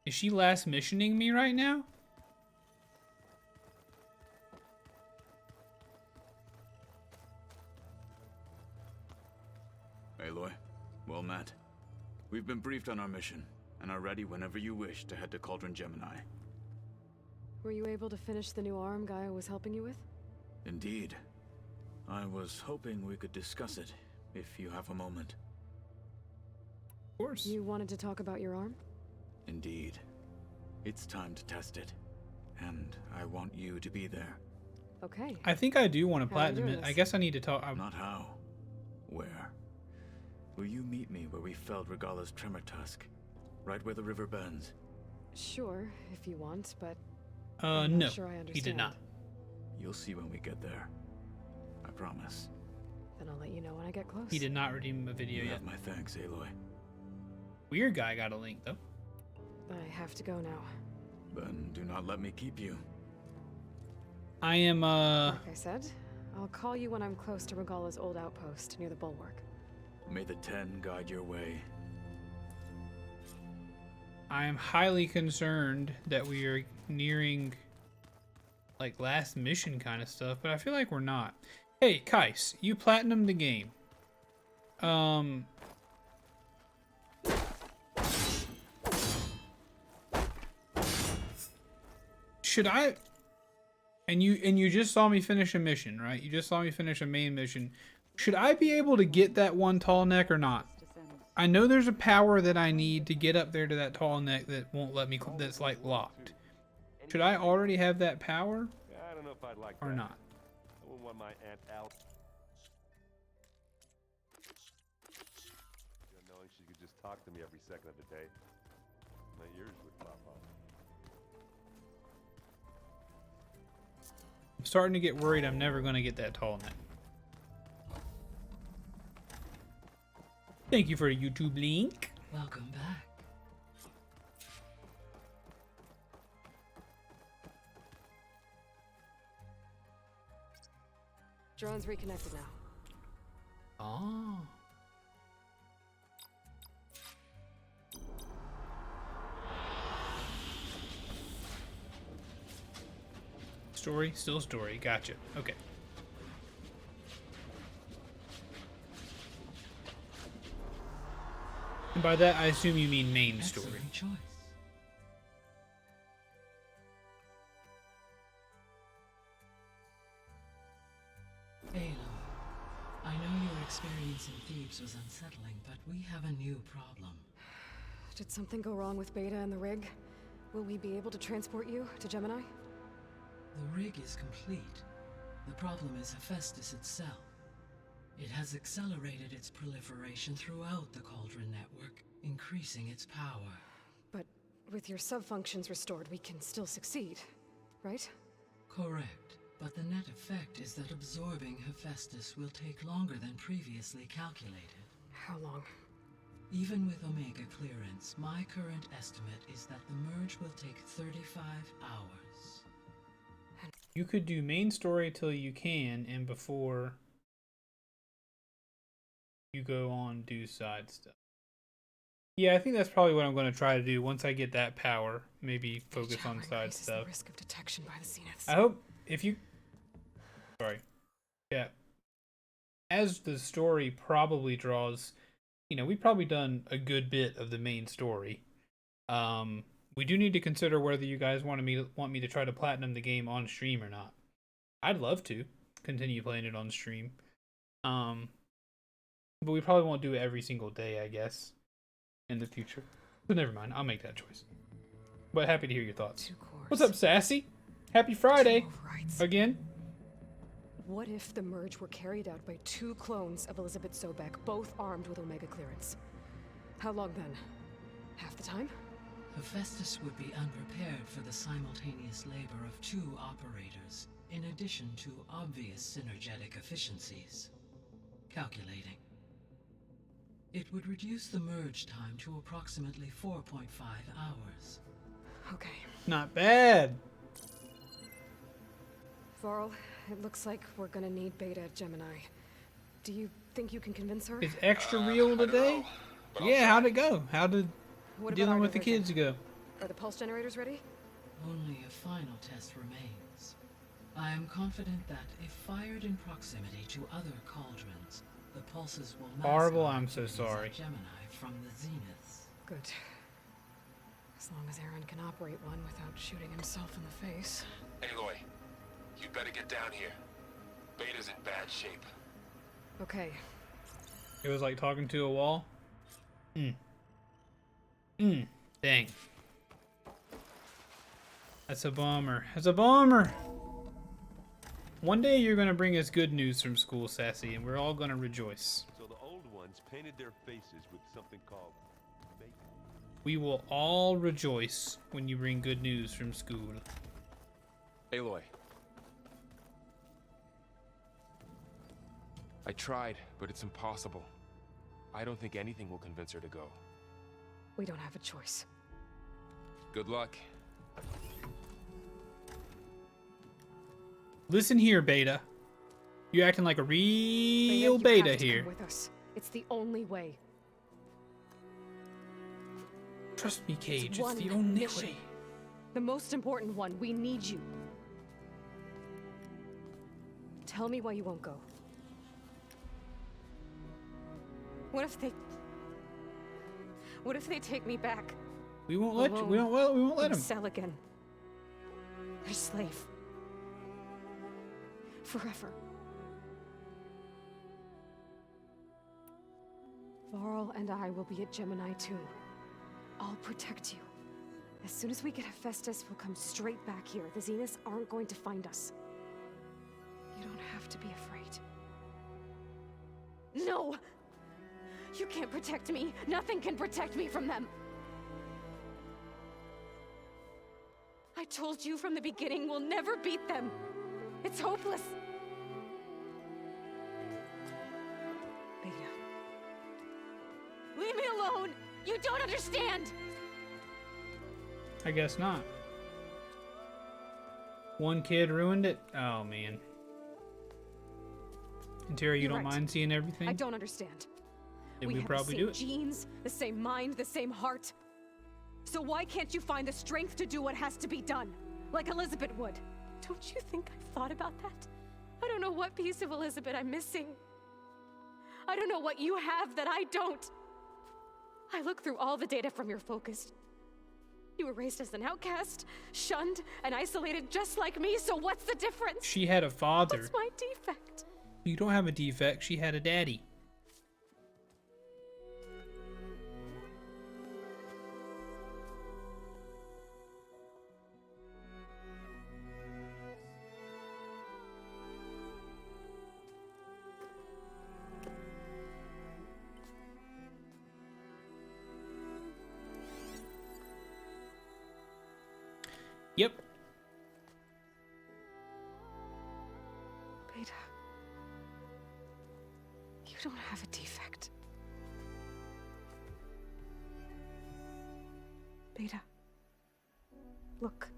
Is she last missioning me right now? Aloy, well met. We've been briefed on our mission, and are ready whenever you wish to head to Cauldron Gemini. Were you able to finish the new arm Gaia was helping you with? Indeed. I was hoping we could discuss it, if you have a moment. Of course. You wanted to talk about your arm? Indeed. It's time to test it, and I want you to be there. Okay. I think I do want to How are you platinum doing it. I this? guess I need to talk. Not how. Where? Will you meet me where we felled Regala's Tremor Tusk? Right where the river bends? Sure, if you want, but I'm no. not sure I understand. He did not. You'll see when we get there. I promise. Then I'll let you know when I get close. He did not redeem a video You yet. have my thanks, Aloy. Weird guy got a link though. I have to go now. Then do not let me keep you. I am Like I said, I'll call you when I'm close to Regala's old outpost near the bulwark. May the Ten guide your way. I am highly concerned that we are nearing like last mission kind of stuff, but I feel like we're not. Hey, Kais, you platinumed the game. Should I? And you just saw me finish a mission, right? You just saw me finish a main mission. Should I be able to get that one tall neck or not? I know there's a power that I need to get up there to that tall neck that won't let me, that's like locked. Should I already have that power? I don't know if I'd like or that. not. I wouldn't want my aunt out. Knowing she could just talk to me every second of the day. My ears would pop off. I'm starting to get worried I'm never going to get that tall neck. Thank you for a YouTube link. Welcome back. Drone's reconnected now. Oh. Story, still story. Gotcha. Okay. And by that, I assume you mean main story. Excellent choice. Aloy, I know your experience in Thebes was unsettling, but we have a new problem. Did something go wrong with Beta and the rig? Will we be able to transport you to Gemini? The rig is complete. The problem is Hephaestus itself. It has accelerated its proliferation throughout the Cauldron network, increasing its power. But with your sub-functions restored, we can still succeed, right? Correct. But the net effect is that absorbing Hephaestus will take longer than previously calculated. How long? Even with Omega clearance, my current estimate is that the merge will take 35 hours. You could do main story till you can, and before you go on do side stuff. Yeah, I think that's probably what I'm going to try to do once I get that power. Maybe focus on side stuff. The risk of detection by the Zeniths. I hope if you... Sorry. Yeah. As the story probably draws... You know, we've probably done a good bit of the main story. We do need to consider whether you guys want me to try to platinum the game on stream or not. I'd love to continue playing it on stream. But we probably won't do it every single day, I guess, in the future. But never mind, I'll make that choice. But happy to hear your thoughts. What's up, Sassy? Happy Friday! Again? What if the merge were carried out by 2 clones of Elizabeth Sobek, both armed with Omega clearance? How long then? Half the time? Hephaestus would be unprepared for the simultaneous labor of 2 operators, in addition to obvious synergetic efficiencies. Calculating. It would reduce the merge time to approximately 4.5 hours. Okay. Not bad. Varl, it looks like we're gonna need Beta at Gemini. Do you think you can convince her? Is Extra real today? Yeah, how'd it go? How did dealing with the kids go? Are the pulse generators ready? Only a final test remains. I am confident that if fired in proximity to other cauldrons, the pulses will mask Horrible, I'm so sorry. Gemini from the Zeniths. Good. As long as Aaron can operate one without shooting himself in the face. Aloy, you'd better get down here. Beta's in bad shape. Okay. It was like talking to a wall. Dang. That's a bummer. That's a bummer. One day you're gonna bring us good news from school, Sassy, and we're all gonna rejoice. So the old ones painted their faces with something called bacon. We will all rejoice when you bring good news from school. Aloy. I tried, but it's impossible. I don't think anything will convince her to go. We don't have a choice. Good luck. Listen here, Beta. You're acting like a real Beta here. Come with us. It's the only way. Trust me, Cage. It's one the only mission. way. The most important one. We need you. Tell me why you won't go. What if they take me back? We won't let you. We won't let him. Sell again. Their slave. Forever. Varl and I will be at Gemini too. I'll protect you. As soon as we get Hephaestus, we'll come straight back here. The Zeniths aren't going to find us. You don't have to be afraid. No! You can't protect me. Nothing can protect me from them. I told you from the beginning we'll never beat them. It's hopeless. Beta. Leave me alone! You don't understand! I guess not. One kid ruined it? Oh, man. And Tara, you You're don't right. mind seeing everything? I don't understand. Then we we have probably the do same it. genes, the same mind, the same heart. So why can't you find the strength to do what has to be done? Like Elizabeth would. Don't you think I've thought about that? I don't know what piece of Elizabeth I'm missing. I don't know what you have that I don't. I look through all the data from your focus. You were raised as an outcast, shunned, and isolated just like me, so what's the difference? She had a father. What's my defect? You don't have a defect. She had a daddy. Yep. Beta. You don't have a defect. Beta. Look,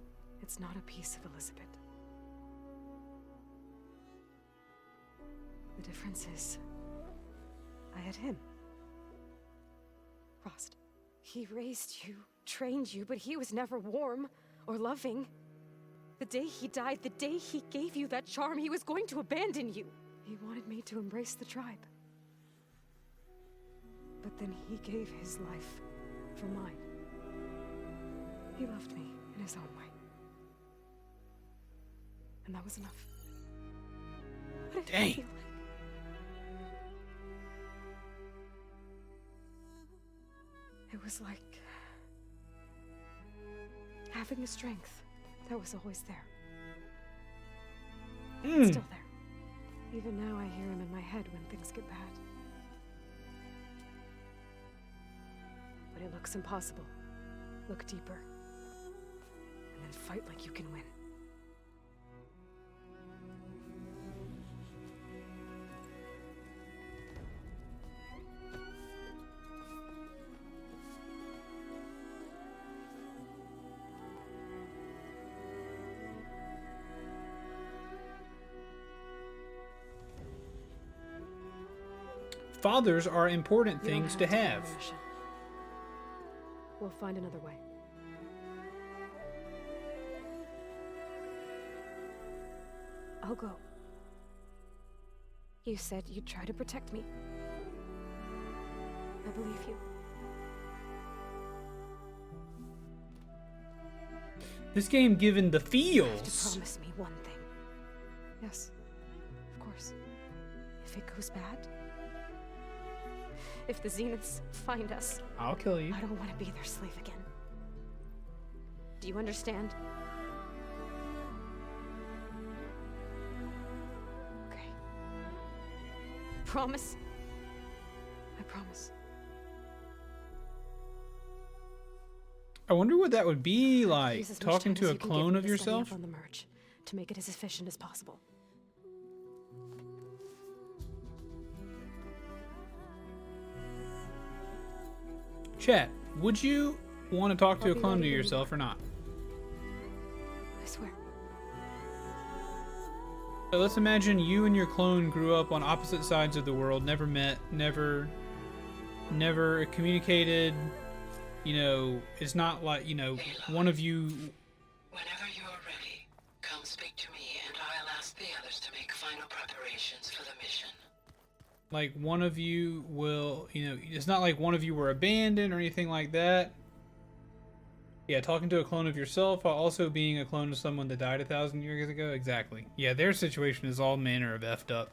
it's not a piece of Elizabeth. The difference is, I had him. Frost. He raised you, trained you, but he was never warm or loving. The day he died, the day he gave you that charm, he was going to abandon you. He wanted me to embrace the tribe. But then he gave his life for mine. He loved me in his own way. And that was enough. What did it feel like? It was like having a strength that was always there. It's still there. Even now I hear him in my head when things get bad. But it looks impossible. Look deeper. And then fight like you can win. Fathers are important You don't things to go on have. a mission. We'll find another way. I'll go. You said you'd try to protect me. I believe you. This game given the You have to feels. promise me one thing. Yes, of course. If it goes bad, if the Zeniths find us, I'll kill you. I don't want to be their slave again. Do you understand? Okay. Promise? I promise. I wonder what that would be like, Use as much talking time to as a you can clone give of me to study up yourself. on the merge to make it as efficient as possible. Chat, would you want to talk to I'll a be clone ready of when you yourself or not? I swear. So let's imagine you and your clone grew up on opposite sides of the world, never met, never communicated. You know, it's not like, you know, one of you. Whenever you are ready, come speak to me and I'll ask the others to make final preparations. preparations for the mission. Like one of you will, it's not like one of you were abandoned or anything like that. Yeah, talking to a clone of yourself while also being a clone of someone that died 1,000 years ago. Exactly. Yeah, their situation is all manner of effed up.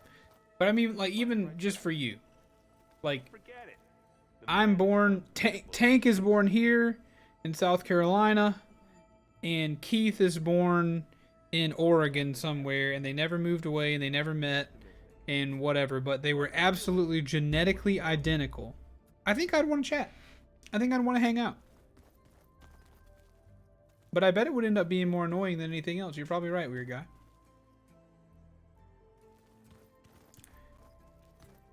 But I mean, like, even just for you. Like, I'm born, Tank is born here in South Carolina, and Keith is born in Oregon somewhere, and they never moved away, and they never met, and whatever, but they were absolutely genetically identical. I think I'd want to chat. I think I'd want to hang out. But I bet it would end up being more annoying than anything else. You're probably right, weird guy.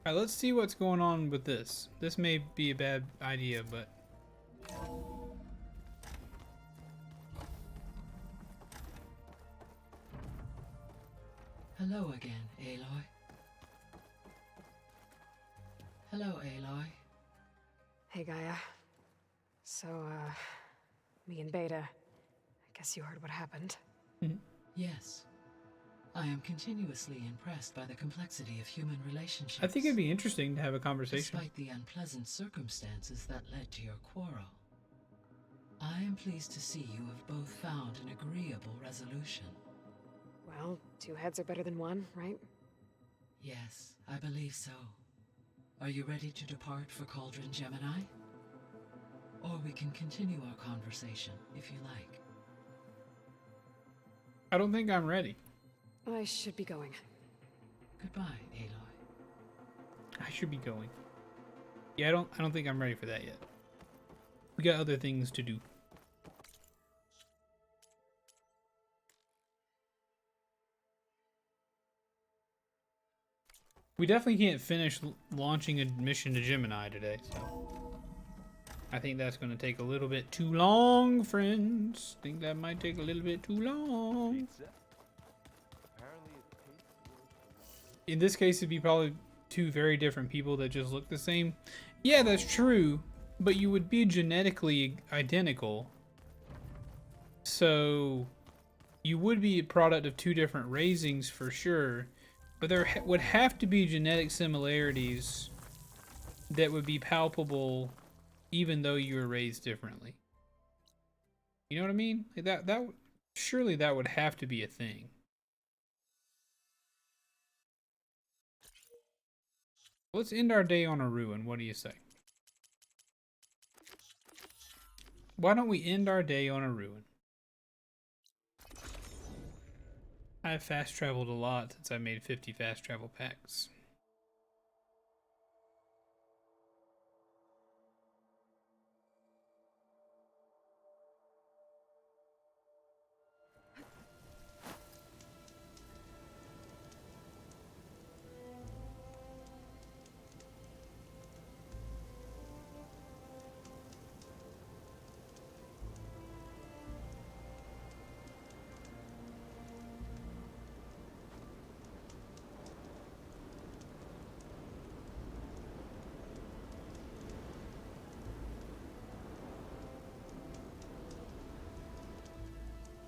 Alright, let's see what's going on with this. This may be a bad idea, but... Hello again, Aloy. Hello, Aloy. Hey, Gaia. So, me and Beta, I guess you heard what happened. Yes. I am continuously impressed by the complexity of human relationships. I think it'd be interesting to have a conversation. Despite the unpleasant circumstances that led to your quarrel, I am pleased to see you have both found an agreeable resolution. Well, 2 heads are better than 1, right? Yes, I believe so. Are you ready to depart for Cauldron Gemini? Or we can continue our conversation, if you like. I don't think I'm ready. I should be going. Goodbye, Aloy. I should be going. Yeah, I don't think I'm ready for that yet. We got other things to do. We definitely can't finish launching a mission to Gemini today, so I think that's going to take a little bit too long, friends. I think that might take a little bit too long. In this case, it'd be probably 2 very different people that just look the same. Yeah, that's true, but you would be genetically identical. So you would be a product of 2 different raisings for sure. But there would have to be genetic similarities that would be palpable even though you were raised differently. You know what I mean? Like surely that would have to be a thing. Let's end our day on a ruin. What do you say? Why don't we end our day on a ruin? I've fast traveled a lot since I made 50 fast travel packs.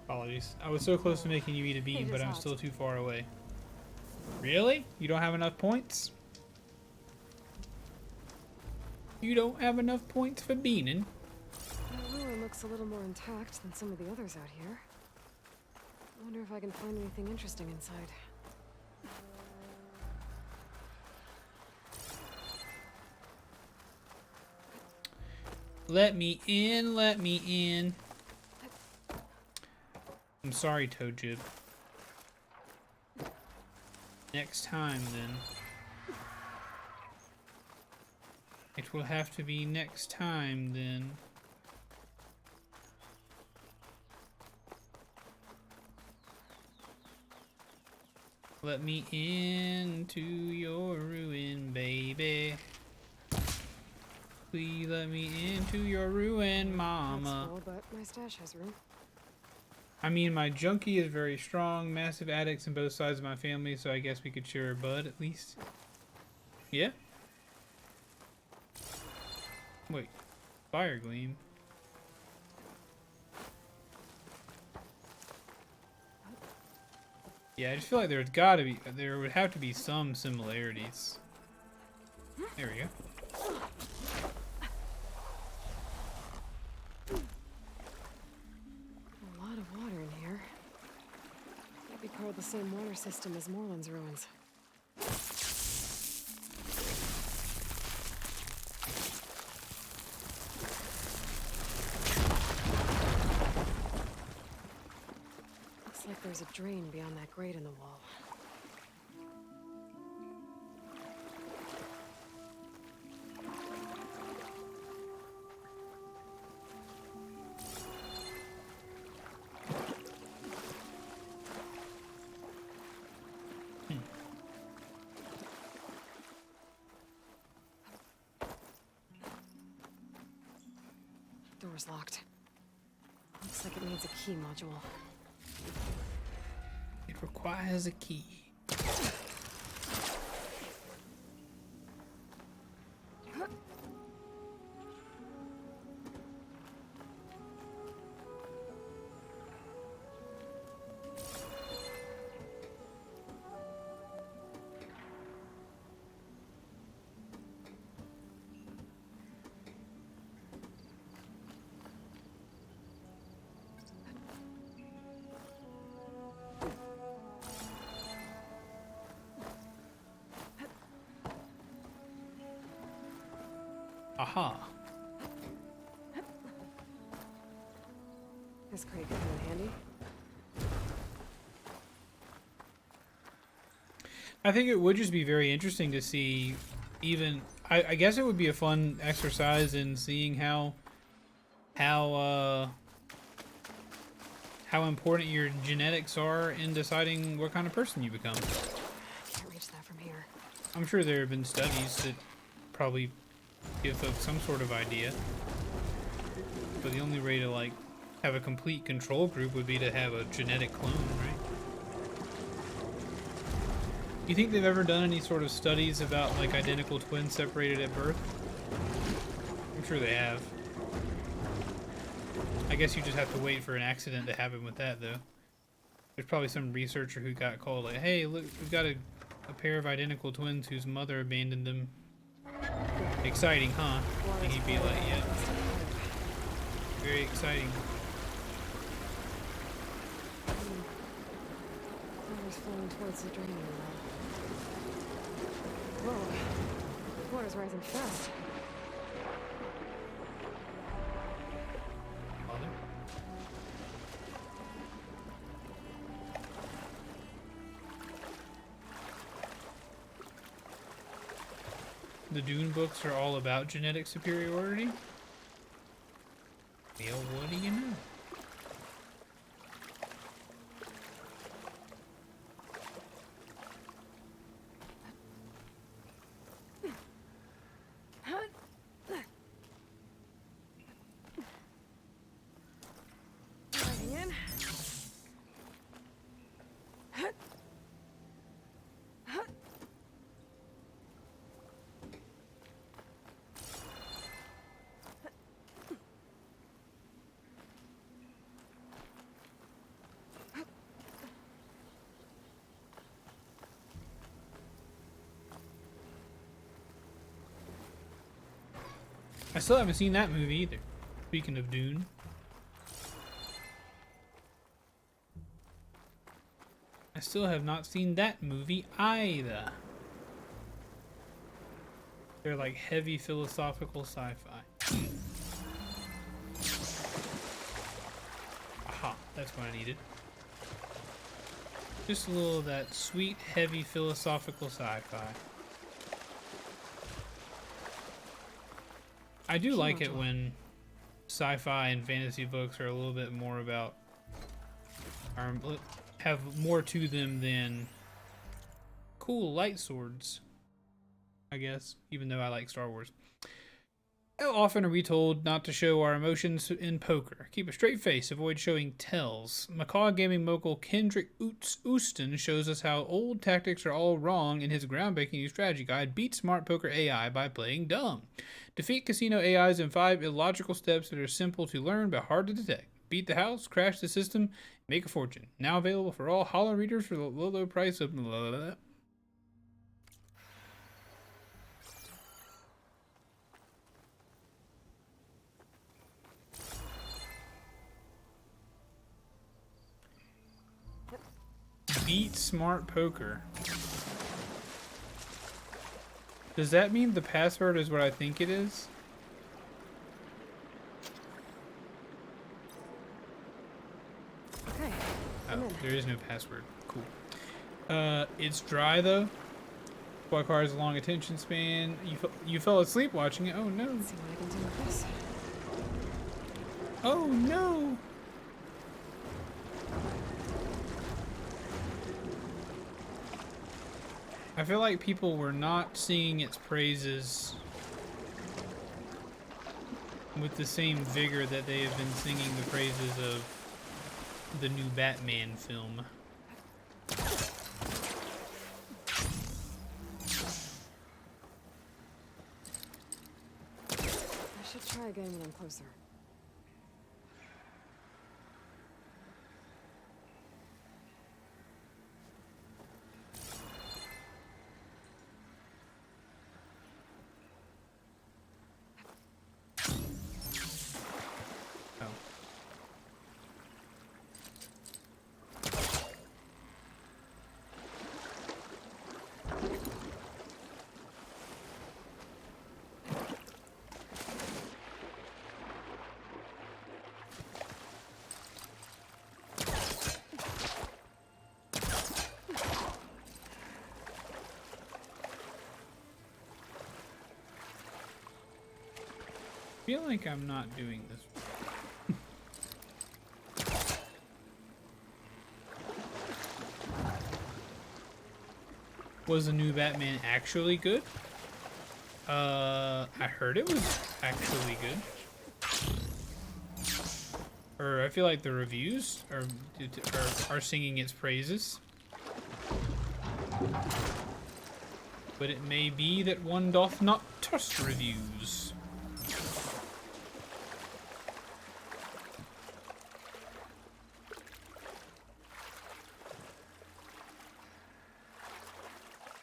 Apologies. I was so close to making you eat a bean, but I'm still too far away. Really? You don't have enough points? You don't have enough points for beaning? The ruin looks a little more intact than some of the others out here. I wonder if I can find anything interesting inside. Let me in, let me in. I'm sorry, Toadjib. Next time, then. It will have to be next time, then. Let me into your ruin, baby. Please let me into your ruin, mama. That's cool, but my stash has room. I mean, my junkie is very strong, massive addicts on both sides of my family, so I guess we could share a bud at least. Yeah? Wait, Fire Gleam. Yeah, I just feel like there would have to be some similarities. There we go. A lot of water in here. Might be part of the same water system as Moreland's ruins. Looks like there's a drain beyond that grate in the wall. Door's locked. Looks like it needs a key module. It requires a key. Aha. This crate could come in handy. I think it would just be very interesting to see even I guess it would be a fun exercise in seeing how important your genetics are in deciding what kind of person you become. Can't reach that from here. I'm sure there have been studies that probably give folks some sort of idea, but the only way to like have a complete control group would be to have a genetic clone, right? Do you think they've ever done any sort of studies about like identical twins separated at birth? I'm sure they have. I guess you just have to wait for an accident to happen with that, though. There's probably some researcher who got called like, hey, look, we've got a pair of identical twins whose mother abandoned them. Exciting, huh? And he'd be like, yeah. Very exciting. Water's flowing towards the draining well. Whoa. Water's rising fast. Mother? The Dune books are all about genetic superiority? Well, what do you know? Diving in. I still haven't seen that movie either. Speaking of Dune. I still have not seen that movie either. They're like heavy philosophical sci-fi. Aha, that's what I needed. Just a little of that sweet, heavy philosophical sci-fi. I do like it when sci-fi and fantasy books are a little bit more about, have more to them than cool light swords, I guess, even though I like Star Wars. How often are we told not to show our emotions in poker? Keep a straight face, avoid showing tells. Macaw Gaming mogul Kendrick Ooston shows us how old tactics are all wrong in his groundbreaking new strategy guide, Beat Smart Poker AI by Playing Dumb. Defeat casino AIs in 5 illogical steps that are simple to learn but hard to detect. Beat the house, crash the system, make a fortune. Now available for all Holo readers for the low price of blah, blah, blah. Beat smart poker. Does that mean the password is what I think it is? Okay. Oh, there is no password. Cool. It's dry though. Requires a long attention span. You fell asleep watching it. Oh no. Let's see what I can do with this. Oh no. I feel like people were not singing its praises with the same vigor that they have been singing the praises of the new Batman film. I should try again when I'm closer. I feel like I'm not doing this. Was the new Batman actually good? I heard it was actually good. Or I feel like the reviews are singing its praises. But it may be that one doth not trust reviews.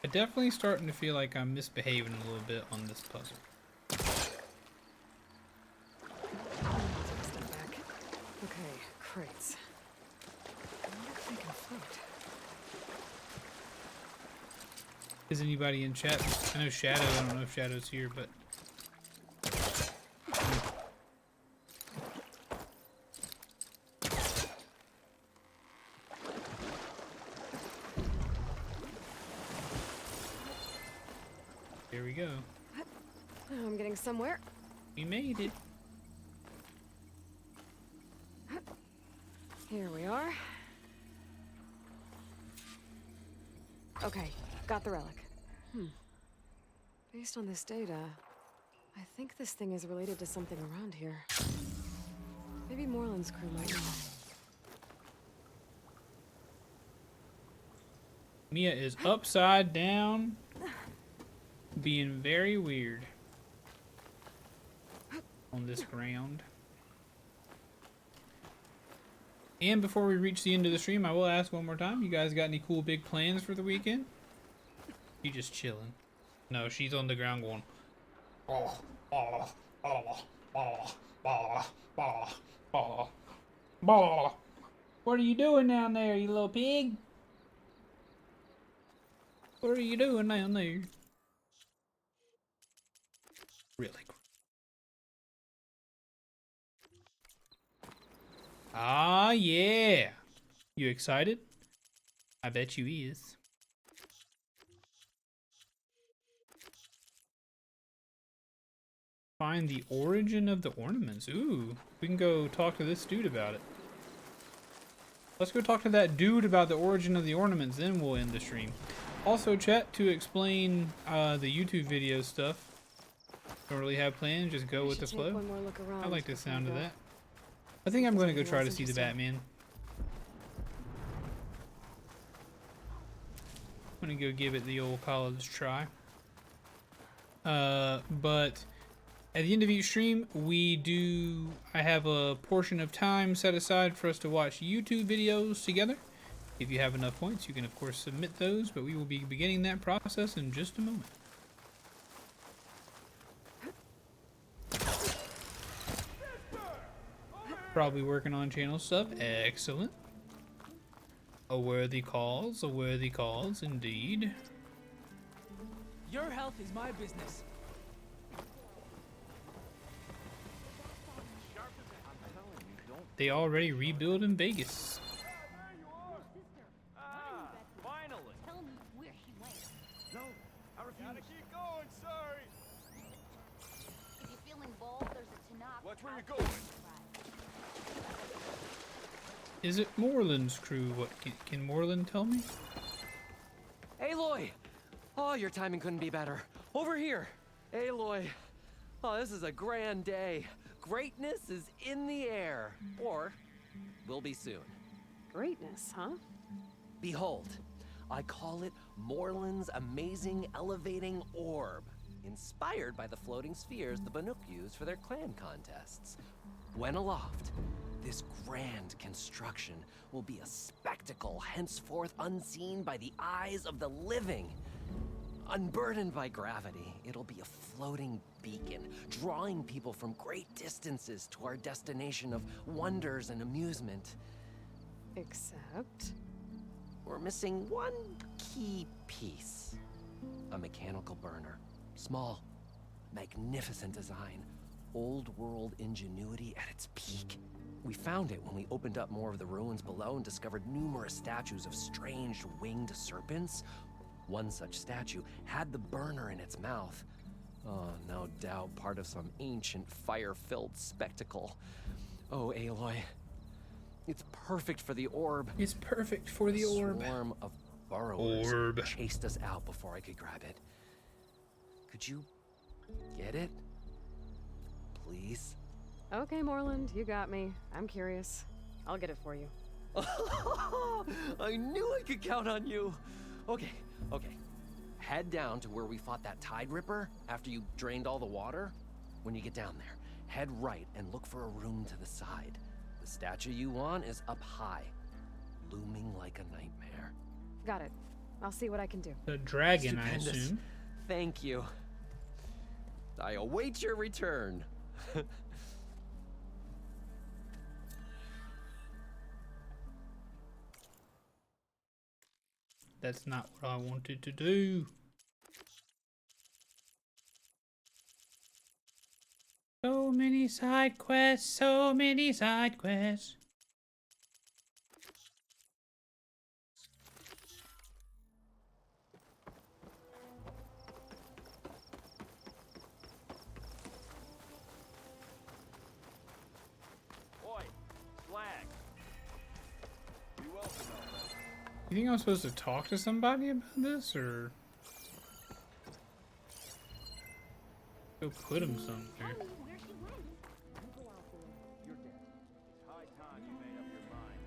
I'm definitely starting to feel like I'm misbehaving a little bit on this puzzle. Step back. Okay, crates. I wonder if they can float. Is anybody in chat? I know Shadow. I don't know if Shadow's here, but here we go. I'm getting somewhere. We made it. Here we are. Okay, got the relic. Based on this data, I think this thing is related to something around here. Maybe Moreland's crew might know. Mia is upside down, being very weird on this ground. And before we reach the end of the stream, I will ask one more time, you guys got any cool big plans for the weekend? You just chilling? No, she's on the ground going, oh, oh, oh, oh, oh, oh, oh, oh. What are you doing down there, you little pig? What are you doing down there? Really? Ah, yeah. You excited? I bet you is. Find the origin of the ornaments. Ooh, we can go talk to this dude about it. Let's go talk to that dude about the origin of the ornaments, then we'll end the stream. Also, chat, to explain the YouTube video stuff. Don't really have plans, just go with the flow. I like the sound of that. I think I'm going to go try to see the Batman. I'm going to go give it the old college try. But At the end of each stream, I have a portion of time set aside for us to watch YouTube videos together. If you have enough points, you can of course submit those, but we will be beginning that process in just a moment. Probably working on channel stuff. Excellent. A worthy cause indeed. Your health is my business. They already rebuild in Vegas. Finally. Tell me where she went. No, I refuse. Gotta keep going, sorry. If you're feeling bold, there's a Tanakh. Watch where you're going. Is it Moreland's crew? What can Moreland tell me? Aloy! Oh, your timing couldn't be better. Over here! Aloy! Oh, this is a grand day. Greatness is in the air. Or, will be soon. Greatness, huh? Behold, I call it Moreland's amazing elevating orb, inspired by the floating spheres the Banuk use for their clan contests. When aloft, this grand construction will be a spectacle henceforth unseen by the eyes of the living. Unburdened by gravity, it'll be a floating beacon, drawing people from great distances to our destination of wonders and amusement. Except? We're missing one key piece. A mechanical burner. Small, magnificent design. Old world ingenuity at its peak. We found it when we opened up more of the ruins below and discovered numerous statues of strange winged serpents. One such statue had the burner in its mouth. Oh, no doubt part of some ancient fire-filled spectacle. Oh, Aloy. It's perfect for the orb. It's perfect for the orb. A swarm of burrowers chased us out before I could grab it. Could you get it? Please? Okay, Moreland, you got me. I'm curious. I'll get it for you. I knew I could count on you. Okay. Head down to where we fought that Tide Ripper after you drained all the water. When you get down there, head right and look for a room to the side. The statue you want is up high, looming like a nightmare. Got it. I'll see what I can do. The dragon, Stupendous. I assume. Thank you. I await your return. That's not what I wanted to do. So many side quests, so many side quests. Oi, slag. Be welcome. You think I'm supposed to talk to somebody about this, or go put him somewhere? You're dead. It's high time you made up your mind.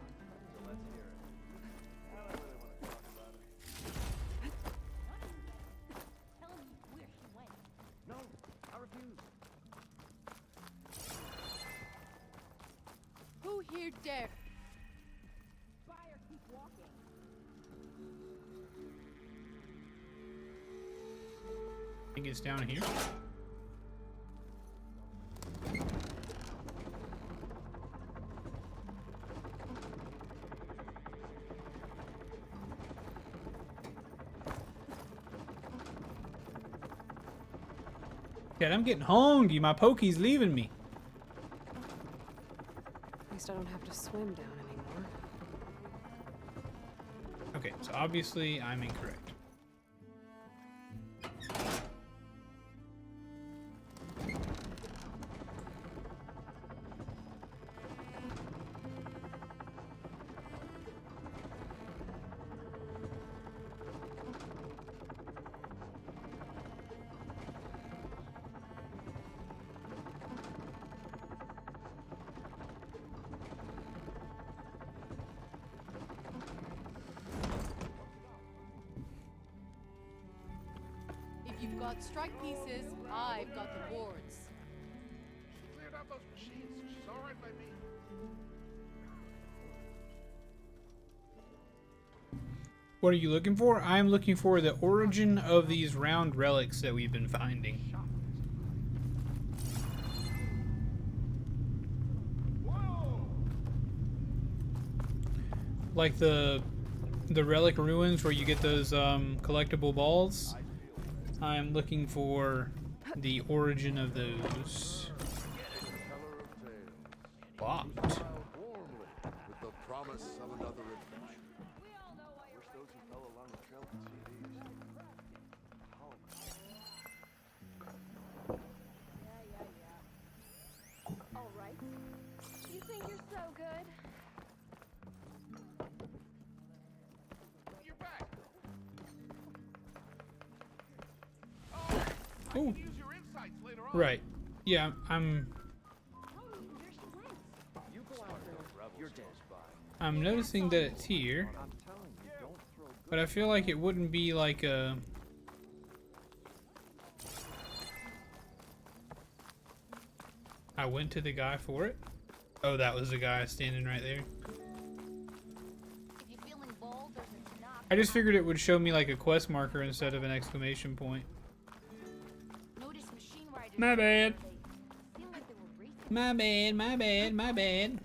So let's hear it. I don't really want to talk about it. Tell me where she went. No, I refuse. Who here dare? Fire, keep walking. I think it's down here. God, I'm getting hungry. My Poke's leaving me. At least I don't have to swim down anymore. Okay, so obviously I'm incorrect. If you've got strike pieces, I've got the boards. What are you looking for? I'm looking for the origin of these round relics that we've been finding. Like the relic ruins where you get those collectible balls. I'm looking for the origin of those. Locked. With the promise of another adventure. Wish those who fell along the trail could see these. All right. You think you're so good? You're back. Oh. Use your insights later on. Right. Yeah, I'm noticing that it's here. But I feel like it wouldn't be like a... I went to the guy for it? Oh, that was the guy standing right there. I just figured it would show me like a quest marker instead of an exclamation point. My bad. My bad, my bad, my bad.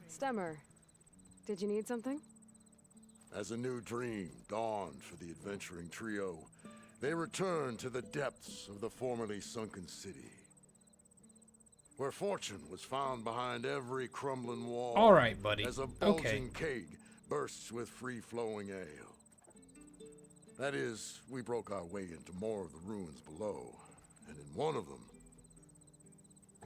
Stemmer, did you need something? As a new dream dawned for the adventuring trio, they returned to the depths of the formerly sunken city, where fortune was found behind every crumbling wall. All right, buddy. As a Okay. bulging keg bursts with free-flowing ale. That is, we broke our way into more of the ruins below, and in one of them,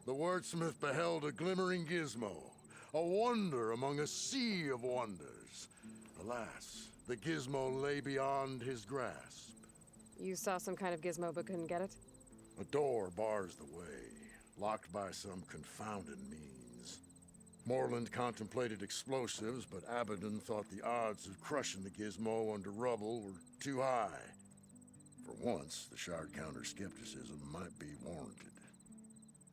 the wordsmith beheld a glimmering gizmo, a wonder among a sea of wonders. Alas, the gizmo lay beyond his grasp. You saw some kind of gizmo but couldn't get it? A door bars the way, locked by some confounded means. Morland contemplated explosives, but Abaddon thought the odds of crushing the gizmo under rubble were too high. For once, the Shard Counter's skepticism might be warranted.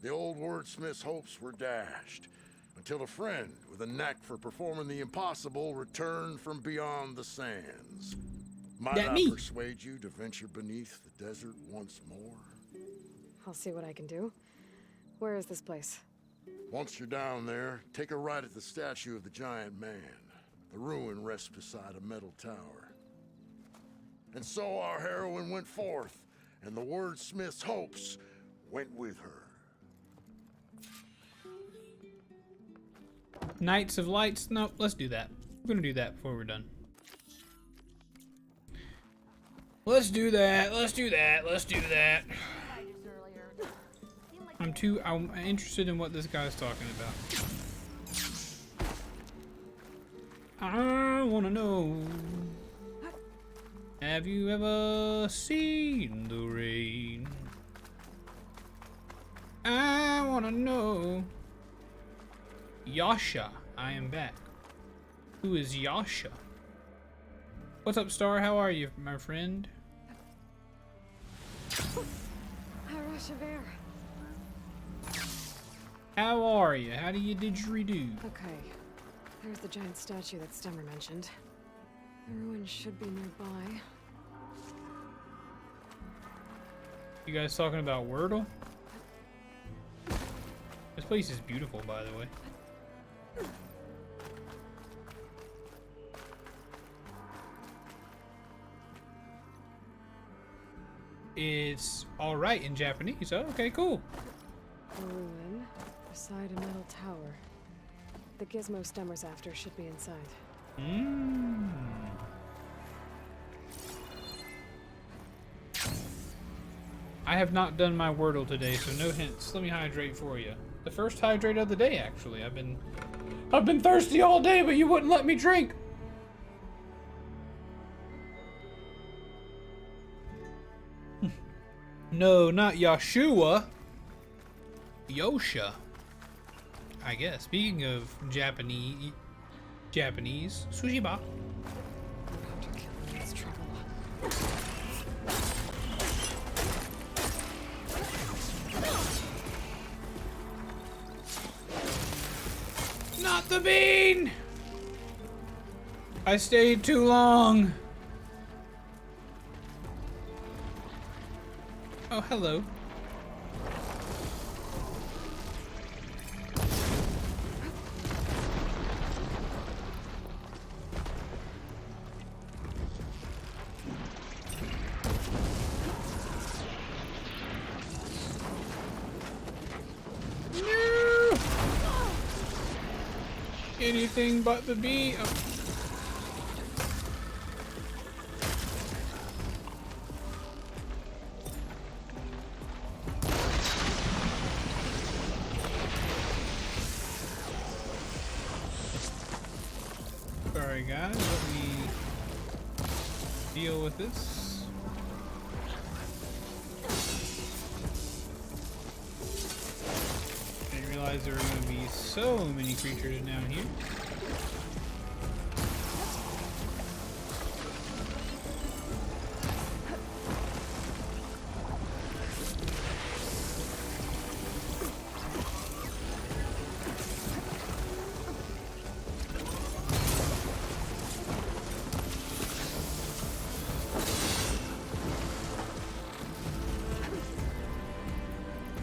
The old wordsmith's hopes were dashed, until a friend with a knack for performing the impossible returned from beyond the sands. Might That I me. persuade you to venture beneath the desert once more? I'll see what I can do. Where is this place? Once you're down there, take a right at the statue of the giant man. The ruin rests beside a metal tower. And so our heroine went forth, and the wordsmith's hopes went with her. Knights of Lights? No, let's do that. We're gonna do that before we're done. Let's do that. Let's do that. Let's do that. I'm interested in what this guy's talking about. I wanna know. Have you ever seen the rain? I wanna know. Yasha, I am back. Who is Yasha? What's up, Star? How are you, my friend? Harashaver. How are you? How do you didgeridoo? Okay. There's the giant statue that Stemmer mentioned. The ruin should be nearby. You guys talking about Wordle? This place is beautiful, by the way. It's alright in Japanese. Oh, okay, cool. A ruin beside a metal tower. The gizmo Stemmer's after should be inside. I have not done my Wordle today, so no hints. Let me hydrate for you. The first hydrate of the day, actually. I've been thirsty all day, but you wouldn't let me drink. No, not Yashua. Yosha. I guess. Speaking of Japanese, Sushiba. Not the bean! I stayed too long. Oh, hello. No! Anything but the bee. Oh. Sorry guys, let me deal with this. I didn't realize there were going to be so many creatures down here.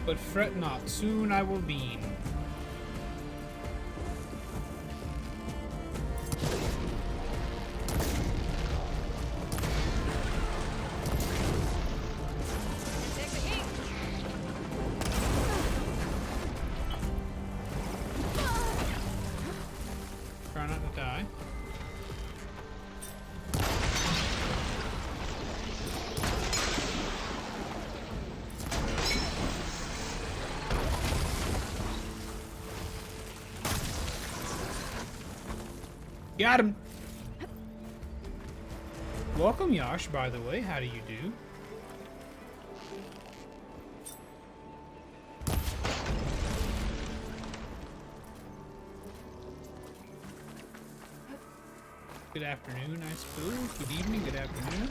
But fret not, soon I will beam. Try not to die. Got him. Welcome, Yash, by the way. How do you do? Good afternoon, I suppose. Good evening, good afternoon.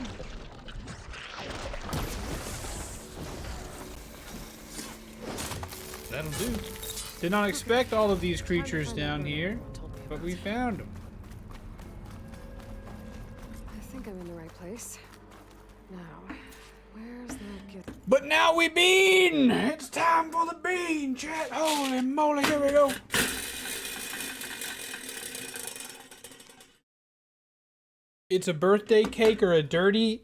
That'll do. Did not expect all of these creatures down here, but we found them. I think I'm in the right place. Now, where's that good? But now we bean! It's time for the bean, chat. Holy moly, here we go. It's a birthday cake or a dirty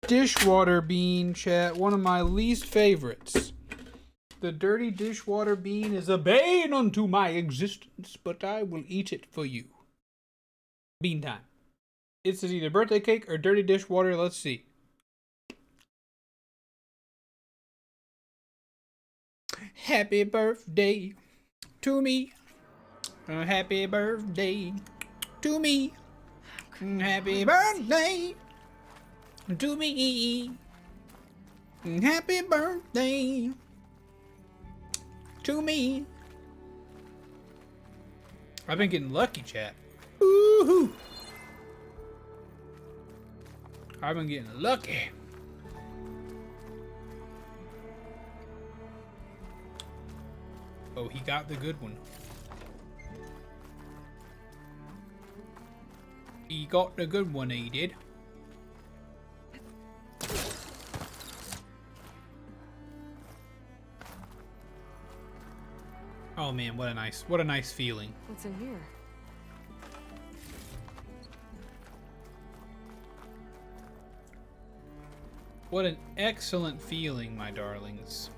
dishwater bean, chat. One of my least favorites. The dirty dishwater bean is a bane unto my existence, but I will eat it for you. Bean time. It's either birthday cake or dirty dishwater. Let's see. Happy birthday to me. Happy birthday to me. Happy birthday to me. Happy birthday to me. I've been getting lucky, chat. Woohoo! I've been getting lucky. Oh, he got the good one. He got the good one, he did. Oh man, what a nice feeling. What's in here? What an excellent feeling, my darlings.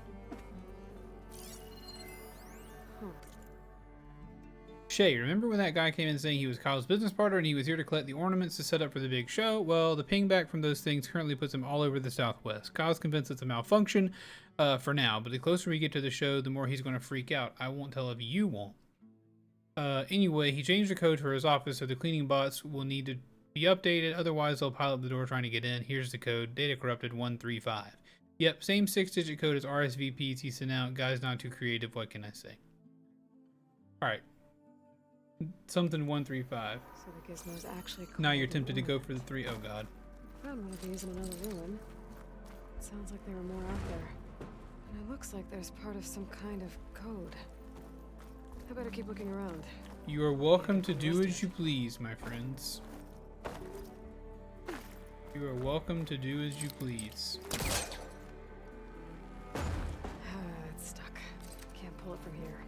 Shay, remember when that guy came in saying he was Kyle's business partner and he was here to collect the ornaments to set up for the big show? Well, the ping back from those things currently puts him all over the Southwest. Kyle's convinced it's a malfunction for now, but the closer we get to the show, the more he's going to freak out. I won't tell if you won't. Anyway, he changed the code for his office, so the cleaning bots will need to be updated. Otherwise, they'll pile up the door trying to get in. Here's the code. Data corrupted 135. Yep, same 6-digit code as RSVPs he sent out. Guy's not too creative. What can I say? Alright. Something 135. So the gizmos actually. Now you're tempted to go for the 3. Oh god. Found one of these in another ruin. It sounds like there are more out there. And it looks like there's part of some kind of code. I better keep looking around. You are welcome to do as you please, my friends. You are welcome to do as you please. It's stuck. Can't pull it from here.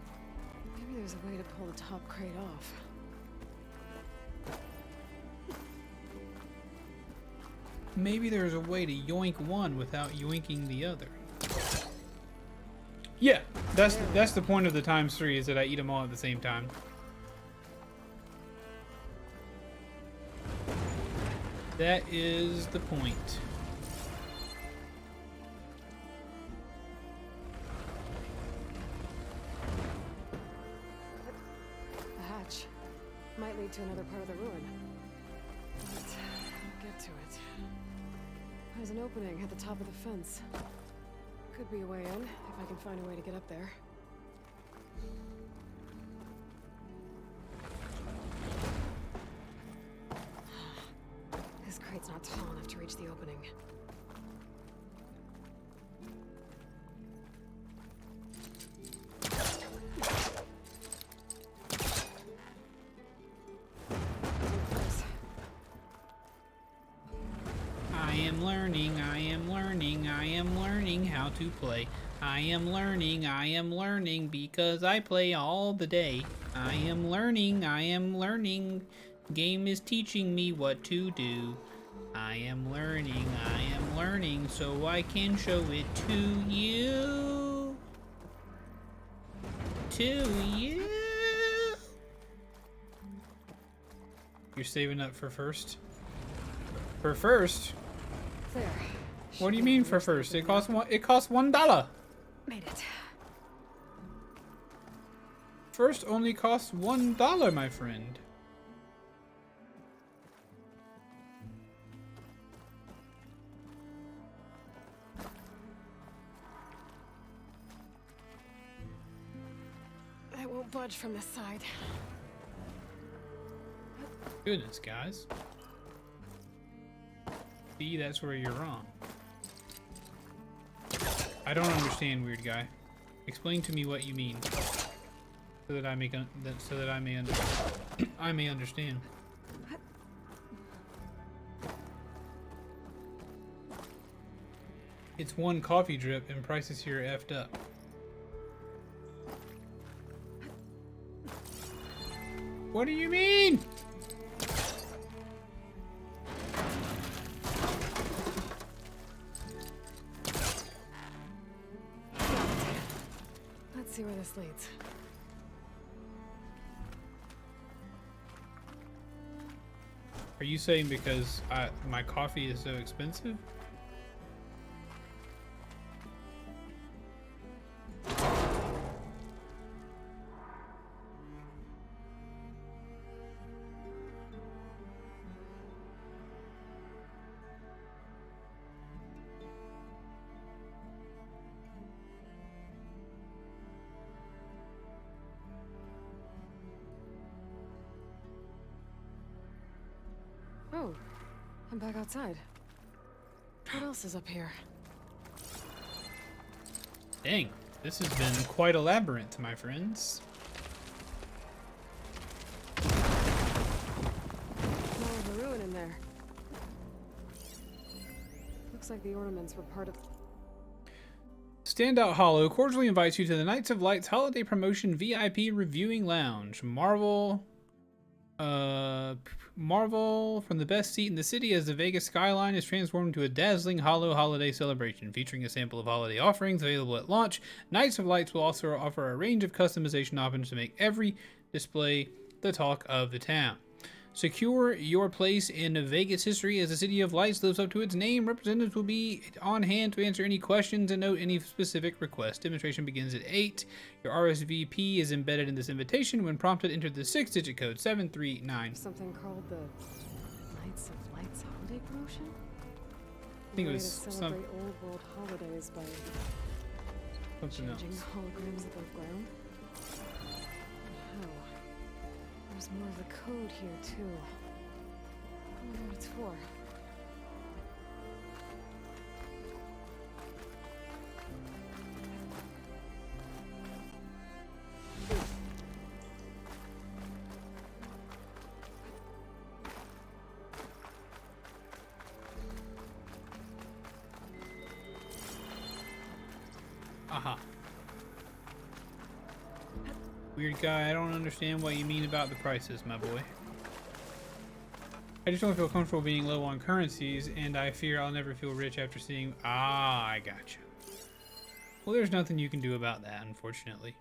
Maybe there's a way to pull the top crate off. Maybe there's a way to yoink one without yoinking the other. Yeah, that's the point of the ×3 is that I eat them all at the same time. That is the point. The hatch might lead to another part of the ruin. But get to it. There's an opening at the top of the fence. Could be a way in, if I can find a way to get up there. This crate's not tall enough to reach the opening. I am learning how to play. I am learning because I play all the day. I am learning. Game is teaching me what to do. I am learning so I can show it to you. You're saving up for first? For first? There. What do you mean for first? It costs $1. Made it. First only costs $1, my friend. I won't budge from this side. Goodness, guys. See, that's where you're wrong. I don't understand, weird guy. Explain to me what you mean, so that I may I may understand. It's one coffee drip, and prices here are effed up. What do you mean? Let's see where this leads. Are you saying because my coffee is so expensive? Oh, I'm back outside. What else is up here? Dang, this has been quite a labyrinth, my friends. More of a ruin in there. Looks like the ornaments were part of... Standout Hollow cordially invites you to the Knights of Light's holiday promotion VIP reviewing lounge. Marvel from the best seat in the city as the Vegas skyline is transformed into a dazzling Hollow holiday celebration featuring a sample of holiday offerings available at launch. Knights of Lights will also offer a range of customization options to make every display the talk of the town. Secure your place in Vegas history as the City of Lights lives up to its name. Representatives will be on hand to answer any questions and note any specific requests. Demonstration begins at 8. Your RSVP is embedded in this invitation. When prompted, enter the 6-digit code 739. Something called the Knights of Lights holiday promotion? I think it was to celebrate old world holidays by something else. changing holograms above ground. Oh. There's more of the code here, too. I wonder what it's for. Weird guy, I don't understand what you mean about the prices, my boy. I just don't feel comfortable being low on currencies, and I fear I'll never feel rich after seeing... Ah, I gotcha. Well, there's nothing you can do about that, unfortunately.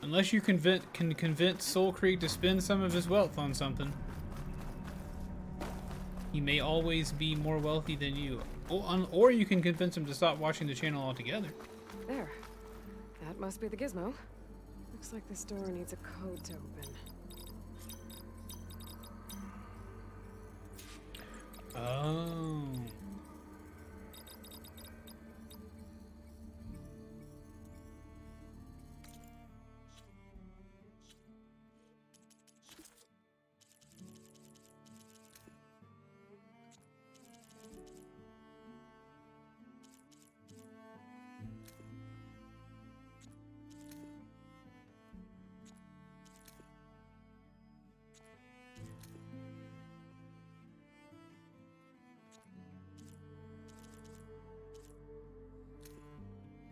Unless you can convince Soul Creek to spend some of his wealth on something. He may always be more wealthy than you. Or you can convince him to stop watching the channel altogether. There. That must be the gizmo. Looks like this door needs a code to open. Oh.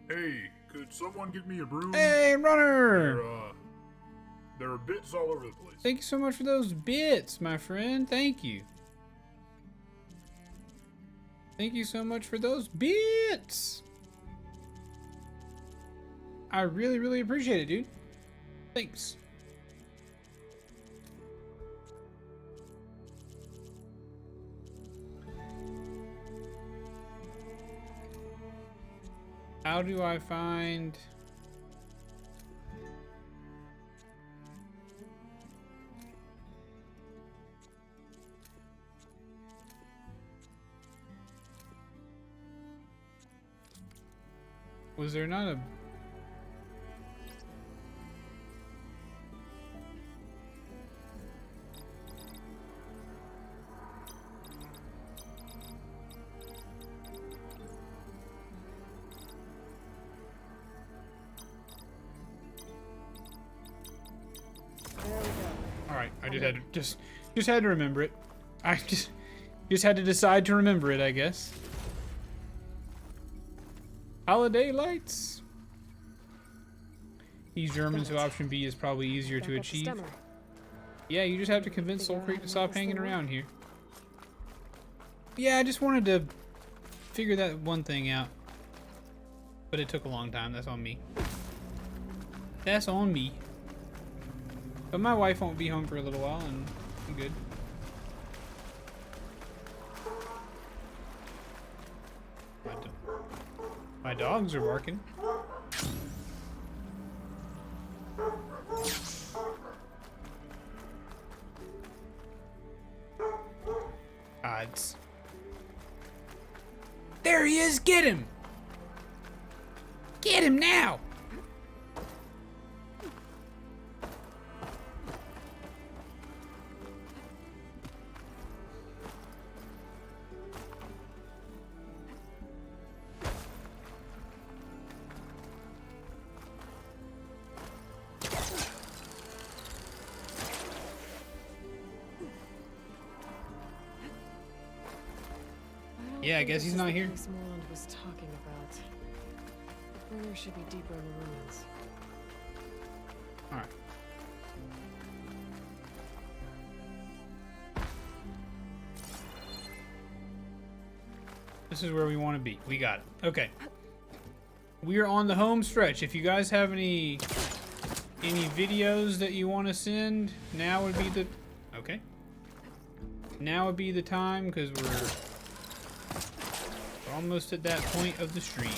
Hey, could someone give me a broom? Hey, runner! There are bits all over the place. Thank you so much for those bits, my friend. Thank you. Thank you so much for those bits. I really, really appreciate it, dude. Thanks. How do I find... Was there not a... Alright, I just had to remember it. I just had to decide to remember it, I guess. Holiday lights. He's German, so option B is probably easier to achieve. Yeah, you just have to convince Soul Creek to stop hanging around here. Yeah, I just wanted to figure that one thing out. But it took a long time, that's on me. That's on me. But my wife won't be home for a little while, and I'm good. My dogs are barking. Odds. There he is! Get him! Get him now! Yeah, I guess he's not here. Morland was talking about. The burner should be deeper in the ruins. All right. This is where we want to be. We got it. Okay. We are on the home stretch. If you guys have any videos that you want to send, now would be the... Okay. Now would be the time, because we're almost at that point of the stream.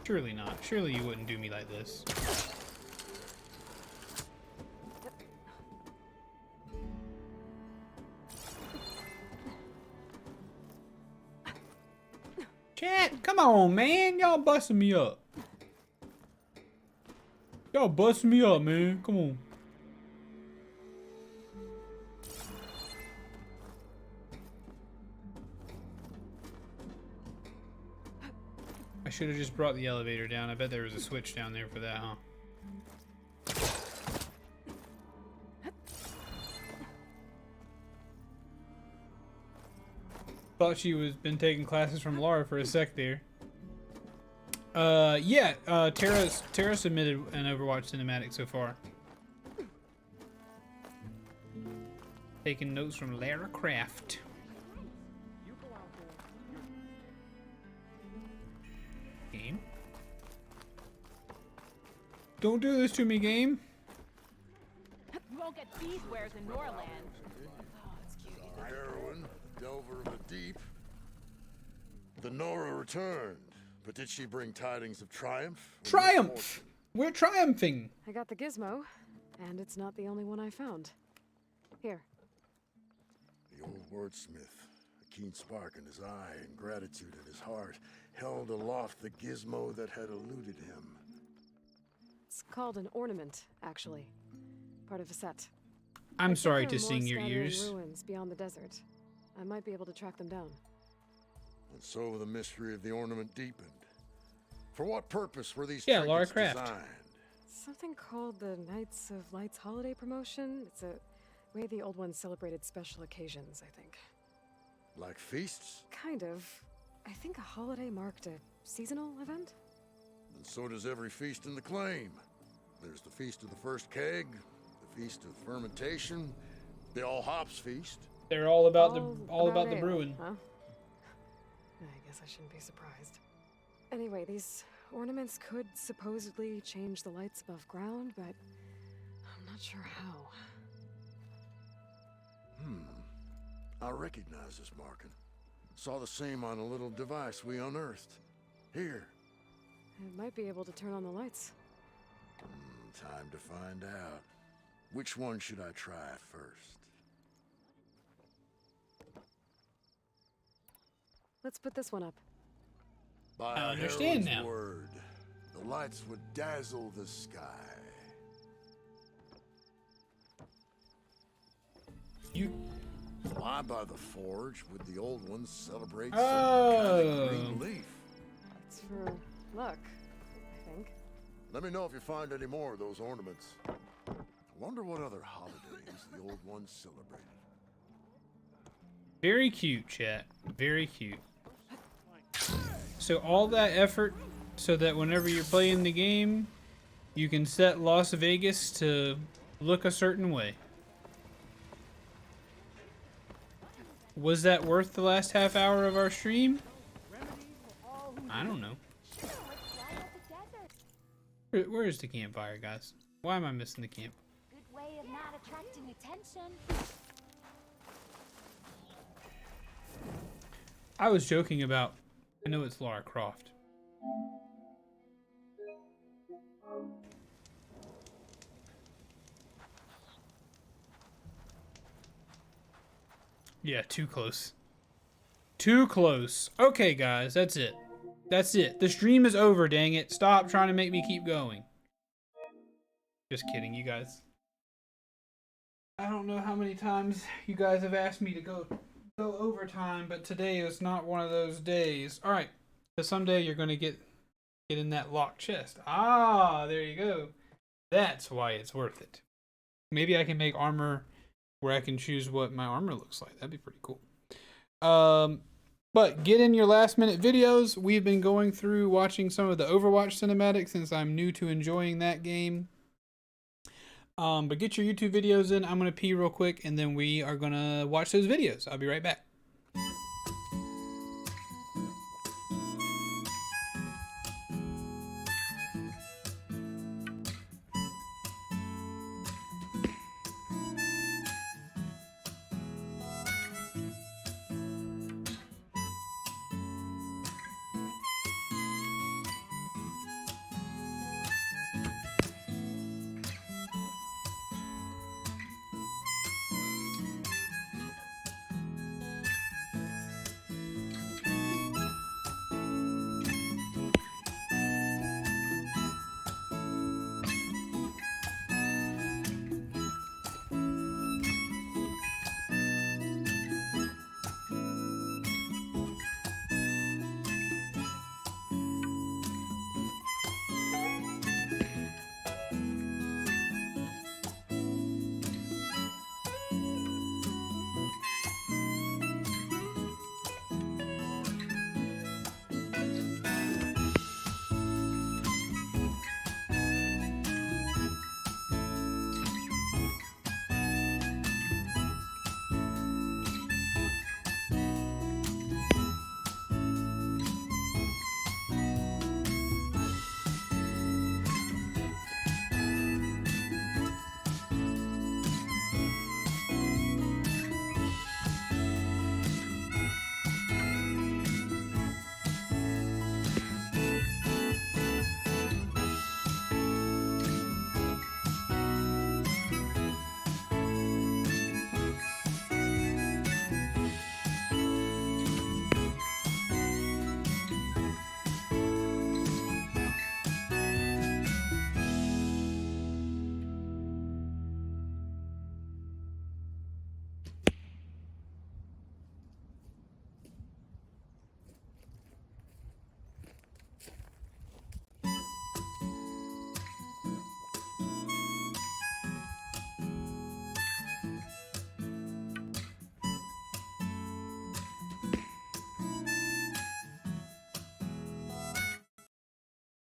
Surely not. Surely you wouldn't do me like this. Chat, come on, man. Y'all busting me up. Y'all busting me up, man. Come on. I should have just brought the elevator down. I bet there was a switch down there for that, huh? Thought she was been taking classes from Lara for a sec there. Yeah, Terra submitted an Overwatch cinematic so far. Taking notes from Lara Croft. Game. Don't do this to me, game. You won't get these wares in Norland. Heroine, delver of the deep. The Nora returned, but did she bring tidings of triumph? Triumph! We're triumphing! I got the gizmo, and it's not the only one I found. Here. The old wordsmith, a keen spark in his eye and gratitude in his heart, held aloft the gizmo that had eluded him. It's called an ornament, actually. Part of a set. I'm sorry there to are more sing your scattering ears. Ruins beyond the desert. I might be able to track them down. And so the mystery of the ornament deepened. For what purpose were these Lara trinkets Croft. designed? Something called the Knights of Lights holiday promotion. It's a way the old ones celebrated special occasions, I think. Like feasts? Kind of. I think a holiday marked a seasonal event? And so does every feast in the claim. There's the Feast of the First Keg, the Feast of Fermentation, the All Hops Feast. They're all about the ale, brewing. Huh? I guess I shouldn't be surprised. Anyway, these ornaments could supposedly change the lights above ground, but I'm not sure how. I recognize this marking. Saw the same on a little device we unearthed. Here. It might be able to turn on the lights. Time to find out. Which one should I try first? Let's put this one up. By I our understand hero's now. word, the lights would dazzle the sky. You. Why by the forge would the old ones celebrate some kind of green leaf? It's for luck, I think. Let me know if you find any more of those ornaments. I wonder what other holidays the old ones celebrated. Very cute, chat. Very cute. So all that effort so that whenever you're playing the game, you can set Las Vegas to look a certain way. Was that worth the last half hour of our stream? I don't know. Where is the campfire, guys? Why am I missing the camp? Good way of not attracting attention. I was joking about, I know it's Lara Croft. Yeah, too close. Too close. Okay, guys, that's it. That's it. The stream is over, dang it. Stop trying to make me keep going. Just kidding, you guys. I don't know how many times you guys have asked me to go overtime, but today is not one of those days. All right, so someday you're gonna get in that locked chest. Ah, there you go. That's why it's worth it. Maybe I can make armor where I can choose what my armor looks like. That'd be pretty cool. But get in your last minute videos. We've been going through watching some of the Overwatch cinematics since I'm new to enjoying that game. But get your YouTube videos in. I'm going to pee real quick and then we are going to watch those videos. I'll be right back.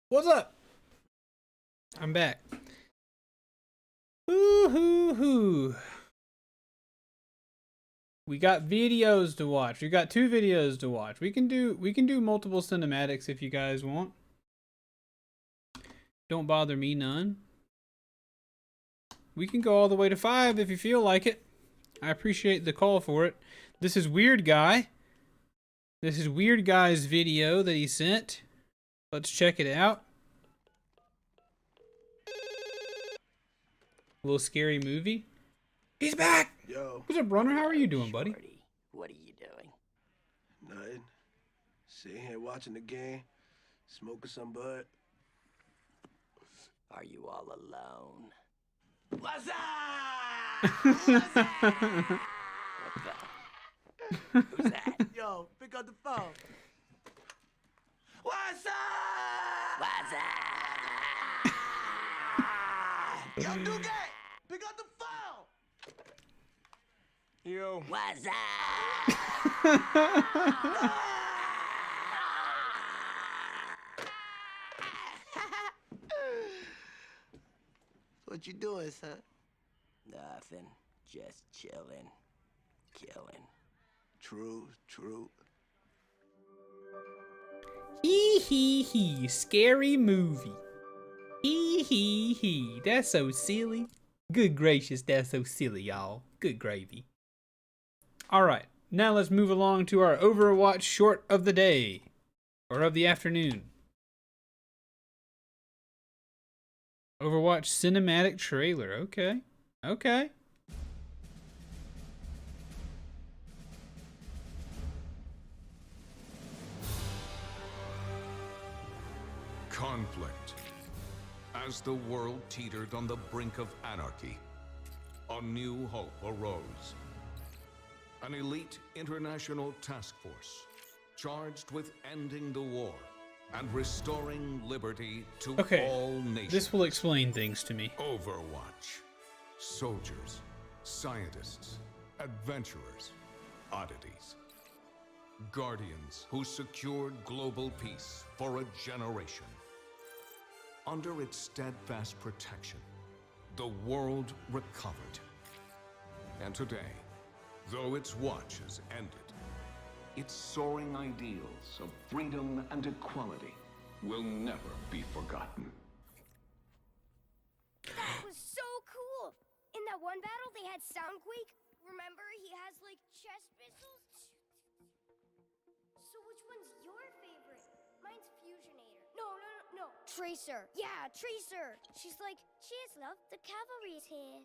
What's up? I'm back. Ooh hoo hoo. We got videos to watch. We got 2 videos to watch. We can do multiple cinematics if you guys want. Don't bother me none. We can go all the way to 5 if you feel like it. I appreciate the call for it. This is Weird Guy. This is Weird Guy's video that he sent. Let's check it out. A little scary movie. He's back! Yo. What's up, Runner? How are you doing, buddy? What are you doing? Nothing. Sitting here watching the game, smoking some bud. Are you all alone? What's up? Who's that? Yo, pick up the phone. What's up? What's up? Yo, Duque, pick up the phone. Yo. What's up? What you doing, son? Nothing. Just chilling. Killing. True. Hee hee hee. Scary movie. Hee hee hee. That's so silly. Good gracious, that's so silly, y'all. Good gravy. Alright, now let's move along to our Overwatch short of the day. Or of the afternoon. Overwatch cinematic trailer. Okay. Okay. Conflict. As the world teetered on the brink of anarchy, a new hope arose. An elite international task force charged with ending the war and restoring liberty to all nations. This will explain things to me. Overwatch. Soldiers, scientists, adventurers, oddities. Guardians who secured global peace for a generation. Under its steadfast protection, the world recovered. And today, though its watch has ended, its soaring ideals of freedom and equality will never be forgotten. That was so cool! In that one battle, they had Soundquake. Remember, he has, like, chest missiles? So which one's your favorite? Mine's Fusionator. No. Tracer. Yeah, Tracer. She's like, cheers, love. The cavalry's here.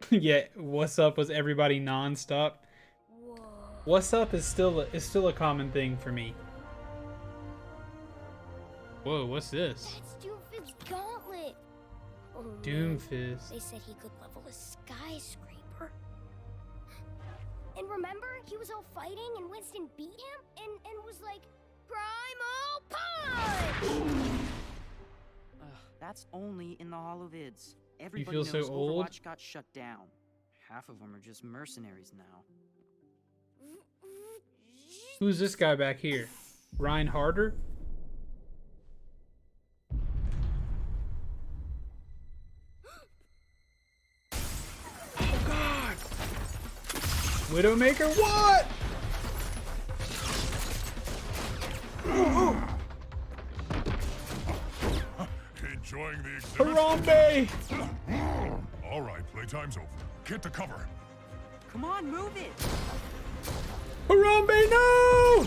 Yeah, what's up was everybody nonstop. Whoa. What's up is still a common thing for me. Whoa, what's this? That's Doomfist's gauntlet. Oh, no. Doomfist. They said he could level a skyscraper. And remember, he was all fighting and Winston beat him and was like, Primal Punch! That's only in the holovids. Everybody feel so knows old? Overwatch got shut down. Half of them are just mercenaries now. Who's this guy back here? Ryan Harder? Oh god! Widowmaker, what? Enjoying the exhibit? Harambe! All right, playtime's over. Get to cover. Come on, move it! Harambe, no!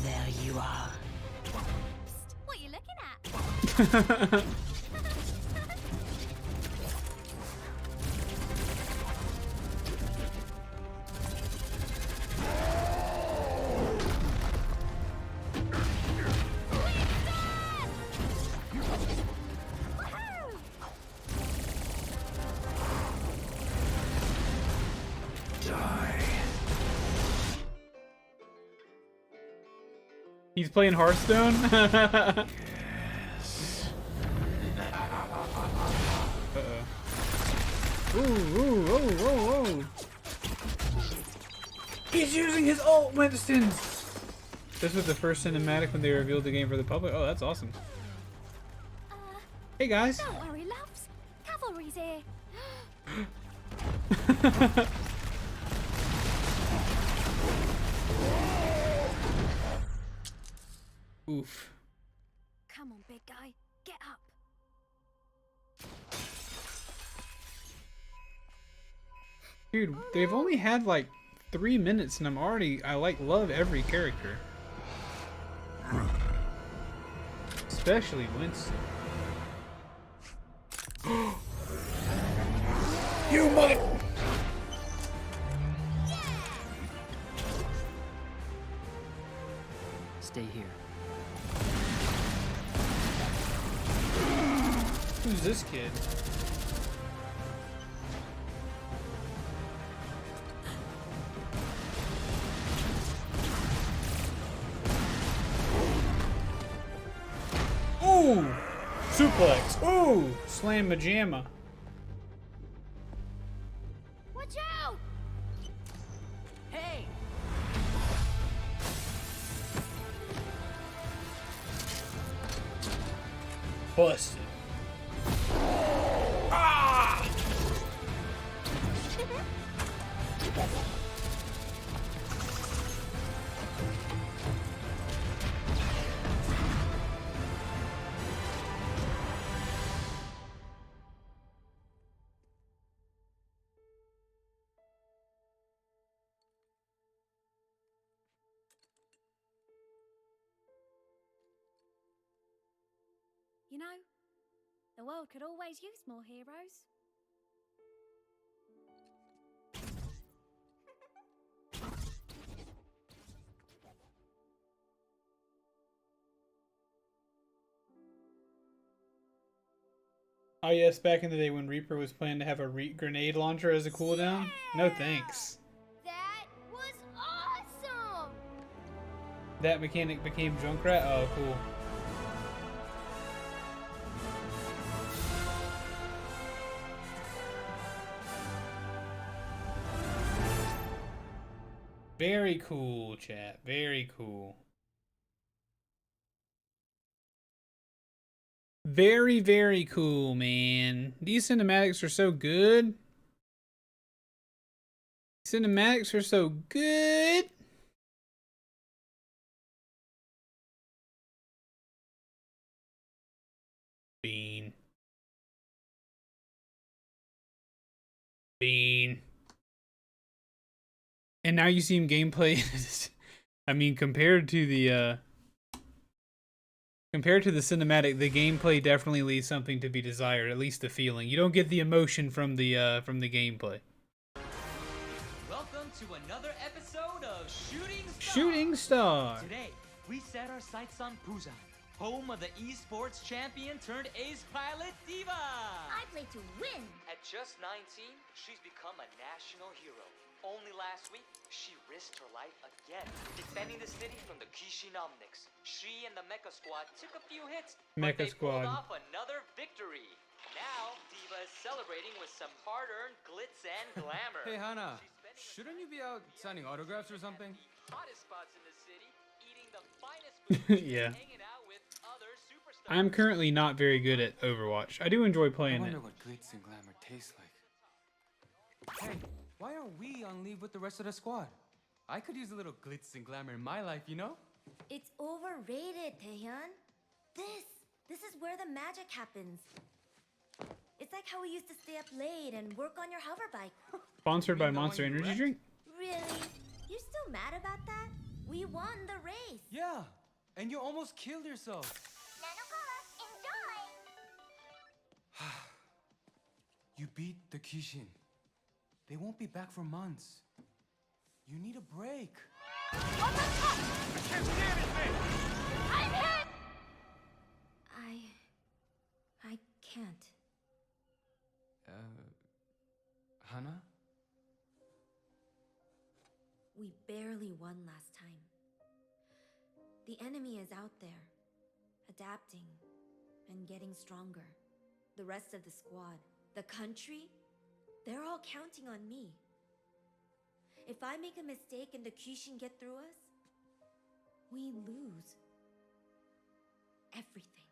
There you are. What are you looking at? He's playing Hearthstone? Uh-oh. Ooh. He's using his ult, Winston! This was the first cinematic when they revealed the game for the public. Oh, that's awesome. Hey, guys. Don't worry, loves. Cavalry's here. Oof. Come on, big guy. Get up. Dude, they've only had like 3 minutes and I love every character. Especially Winston. You mother... Stay here. Who's this kid? Ooh! Suplex! Ooh! Slam majama. Watch out! Hey! Busted. Ah! You know, the world could always use more heroes. Oh yes, back in the day when Reaper was planning to have a grenade launcher as a cooldown? No thanks. That was awesome! That mechanic became Junkrat? Oh, cool. Very cool, chat. Very cool. Very, very cool, man. These cinematics are so good. Cinematics are so good. Bean. And now you see him gameplay. I mean, compared to the cinematic, the gameplay definitely leaves something to be desired. At least the feeling. You don't get the emotion from the gameplay. Welcome to another episode of Shooting Star. Shooting Star. Today, we set our sights on Busan, home of the esports champion turned ace pilot Diva. I play to win. At just 19, she's become a national hero. Only last week, she risked her life again, defending the city from the Kishin Omnics. She and the Mecha Squad took a few hits, but they pulled off another victory. Now, Diva is celebrating with some hard-earned glitz and glamour. Hey, Hana, shouldn't you be out signing autographs or something? Hottest spots in the city, eating the finest food, Yeah. hanging out with other superstars. I'm currently not very good at Overwatch. I do enjoy playing I it. wonder what glitz and glamour tastes like. Hey, why aren't we on leave with the rest of the squad? I could use a little glitz and glamour in my life, you know? It's overrated, Taehyun. This is where the magic happens. It's like how we used to stay up late and work on your hover bike. Sponsored by Monster Energy Drink? Really? You still mad about that? We won the race. Yeah, and you almost killed yourself. You beat the Kishin. They won't be back for months. You need a break. I can't stand it, man! I'm hit! I can't. Hana? We barely won last time. The enemy is out there, adapting and getting stronger. The rest of the squad, the country, They're all counting on me. If I make a mistake and the Kishin get through us, we lose everything.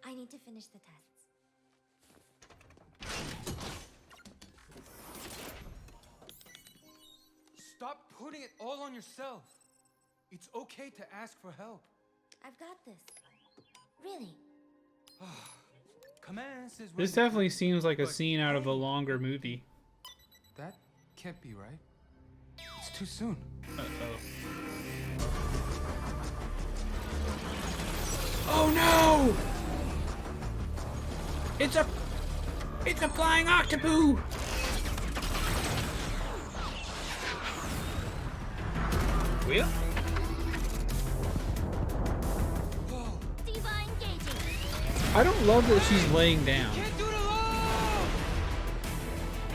I need to finish the tests. Stop putting it all on yourself. It's okay to ask for help. I've got this. Really. Commence is This definitely seems like a scene out of a longer movie. That can't be right. It's too soon. Uh-oh. Oh no! It's a flying octopus! Well? Diva engaging. I don't love that she's laying down. Can't do it alone!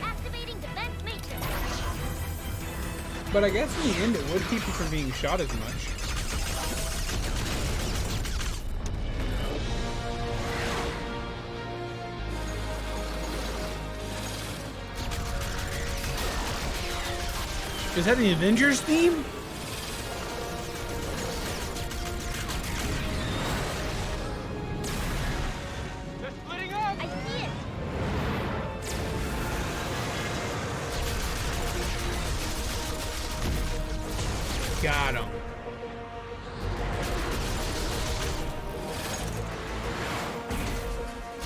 Activating defense matrix. But I guess in the end it would keep you from being shot as much. Is that the Avengers theme? They're splitting up! I see it. Got him.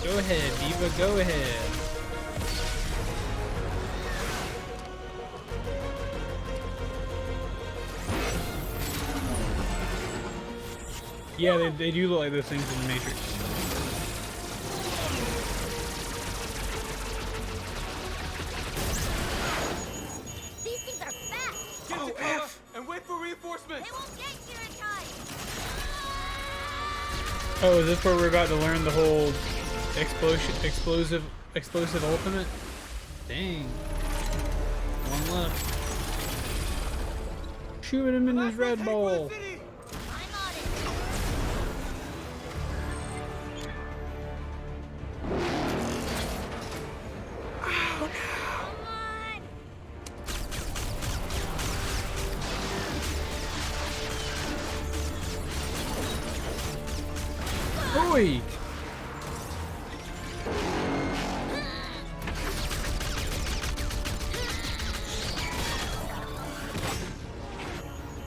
Go ahead, Diva, go ahead. Yeah, they do look like those things in the Matrix. These things are fast. Get to cover and wait for reinforcements! They won't get here in time. Oh, is this where we're about to learn the whole explosive ultimate? Dang. One left. Shoot him in his red ball. Oi!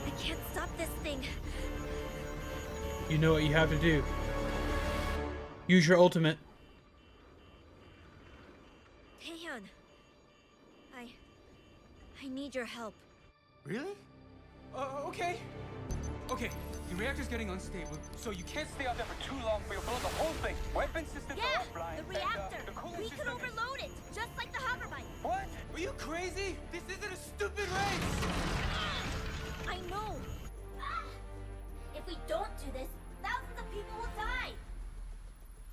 I can't stop this thing. You know what you have to do. Use your ultimate. Taehyun, I need your help. Really? Okay. Okay, the reactor's getting unstable, so you can't stay out there for too long or you'll blow the whole thing. Weapon systems Yeah, are offline. the reactor. The cooling We could system overload it, just like the hoverbike. What? Are you crazy? This isn't a stupid race! I know. If we don't do this, thousands of people will die.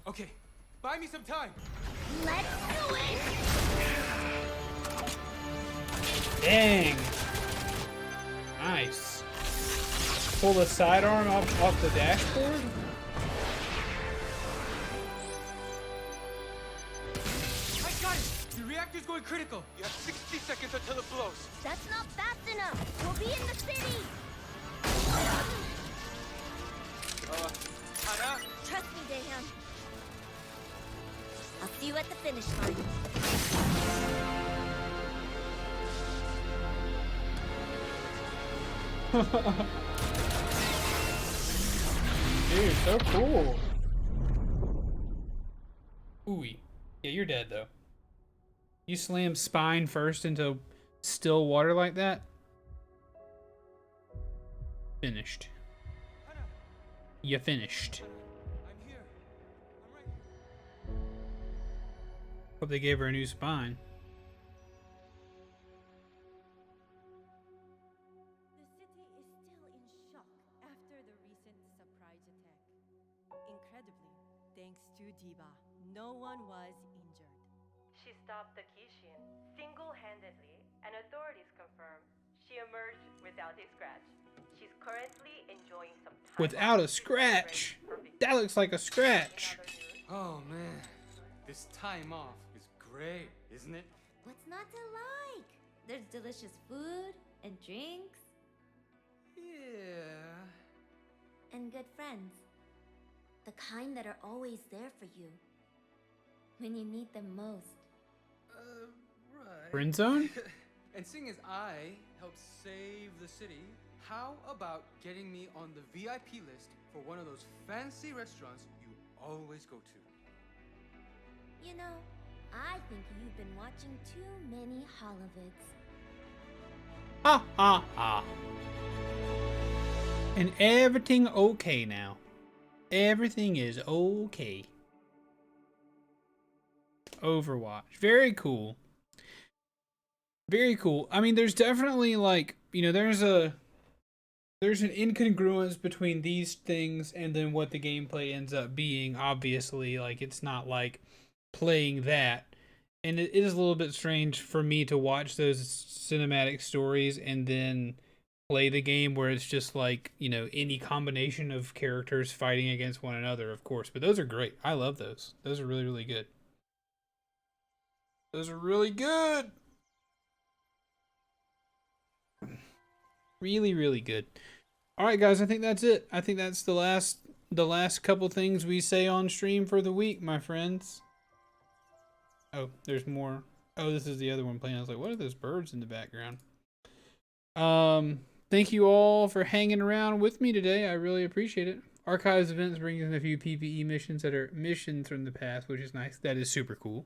Okay, buy me some time. Let's do it. Dang. Nice. Pull the sidearm off the dashboard? I got it! The reactor's going critical. You have 60 seconds until it blows. That's not fast enough. We'll be in the city. Hana? Trust me, Daehyun. I'll see you at the finish line. Dude, so cool. Ooh. Yeah, you're dead though. You slam spine first into still water like that? Finished. You finished. I'm here. I'm right here. Hope they gave her a new spine. The city is still in shock after the recent surprise attack. Incredibly, thanks to Diva, no one was injured. She stopped the Kishin single-handedly, and authorities confirm she emerged without a scratch. She's currently enjoying some time Without a scratch. That looks like a scratch. Oh man. This time off is great, isn't it? What's not to like? There's delicious food and drinks. Yeah. And good friends. The kind that are always there for you. When you need them most. Right. Friend zone? And seeing as I helped save the city, how about getting me on the VIP list for one of those fancy restaurants you always go to? You know, I think you've been watching too many Holovids. Ha ha ha. And everything okay now. Everything is okay. Overwatch. Very cool. Very cool. I mean, there's definitely like, you know, there's an incongruence between these things and then what the gameplay ends up being. Obviously, like, it's not like playing that. And it is a little bit strange for me to watch those cinematic stories and then play the game where it's just like, you know, any combination of characters fighting against one another, of course. But those are great. I love those. Those are really, really good. Those are really good. Really, really good. All right, guys, I think that's it. I think that's the last couple things we say on stream for the week, my friends. Oh, there's more. Oh, this is the other one playing. I was like, what are those birds in the background? Thank you all for hanging around with me today. I really appreciate it. Archives events brings in a few PvE missions that are missions from the past, which is nice. That is super cool.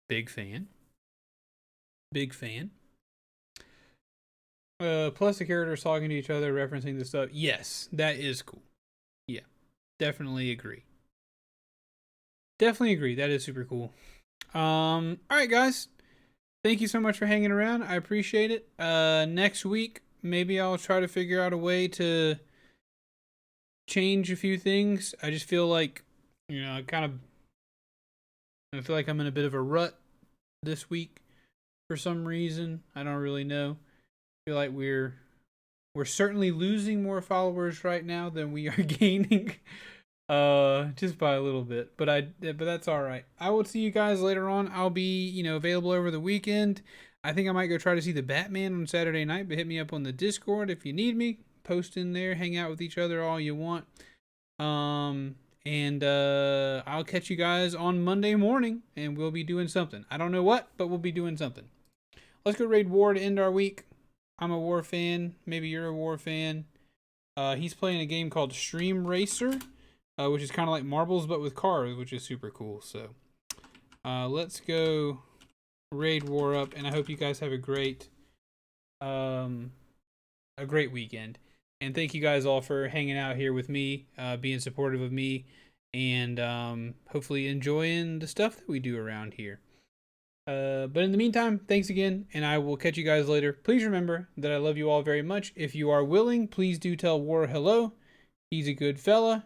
Big fan. Big fan. Plus the characters talking to each other, referencing the stuff. Yes, that is cool. Yeah, definitely agree. Definitely agree. That is super cool. All right, guys. Thank you so much for hanging around. I appreciate it. Next week, maybe I'll try to figure out a way to change a few things. I just feel like, you know, I feel like I'm in a bit of a rut this week for some reason. I don't really know. I feel like we're certainly losing more followers right now than we are gaining. Just by a little bit, but that's all right. I will see you guys later on. I'll be, you know, available over the weekend. I think I might go try to see the Batman on Saturday night, but hit me up on the Discord if you need me. Post in there, hang out with each other all you want. And I'll catch you guys on Monday morning, and we'll be doing something. I don't know what, but we'll be doing something. Let's go raid War to end our week. I'm a War fan. Maybe you're a War fan. He's playing a game called Stream Racer. Which is kind of like marbles, but with cars, which is super cool. So, let's go raid War up, and I hope you guys have a great weekend. And thank you guys all for hanging out here with me, being supportive of me, and hopefully enjoying the stuff that we do around here. But in the meantime, thanks again, and I will catch you guys later. Please remember that I love you all very much. If you are willing, please do tell War hello. He's a good fella.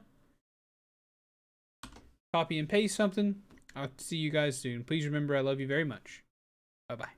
Copy and paste something. I'll see you guys soon. Please remember I love you very much. Bye-bye.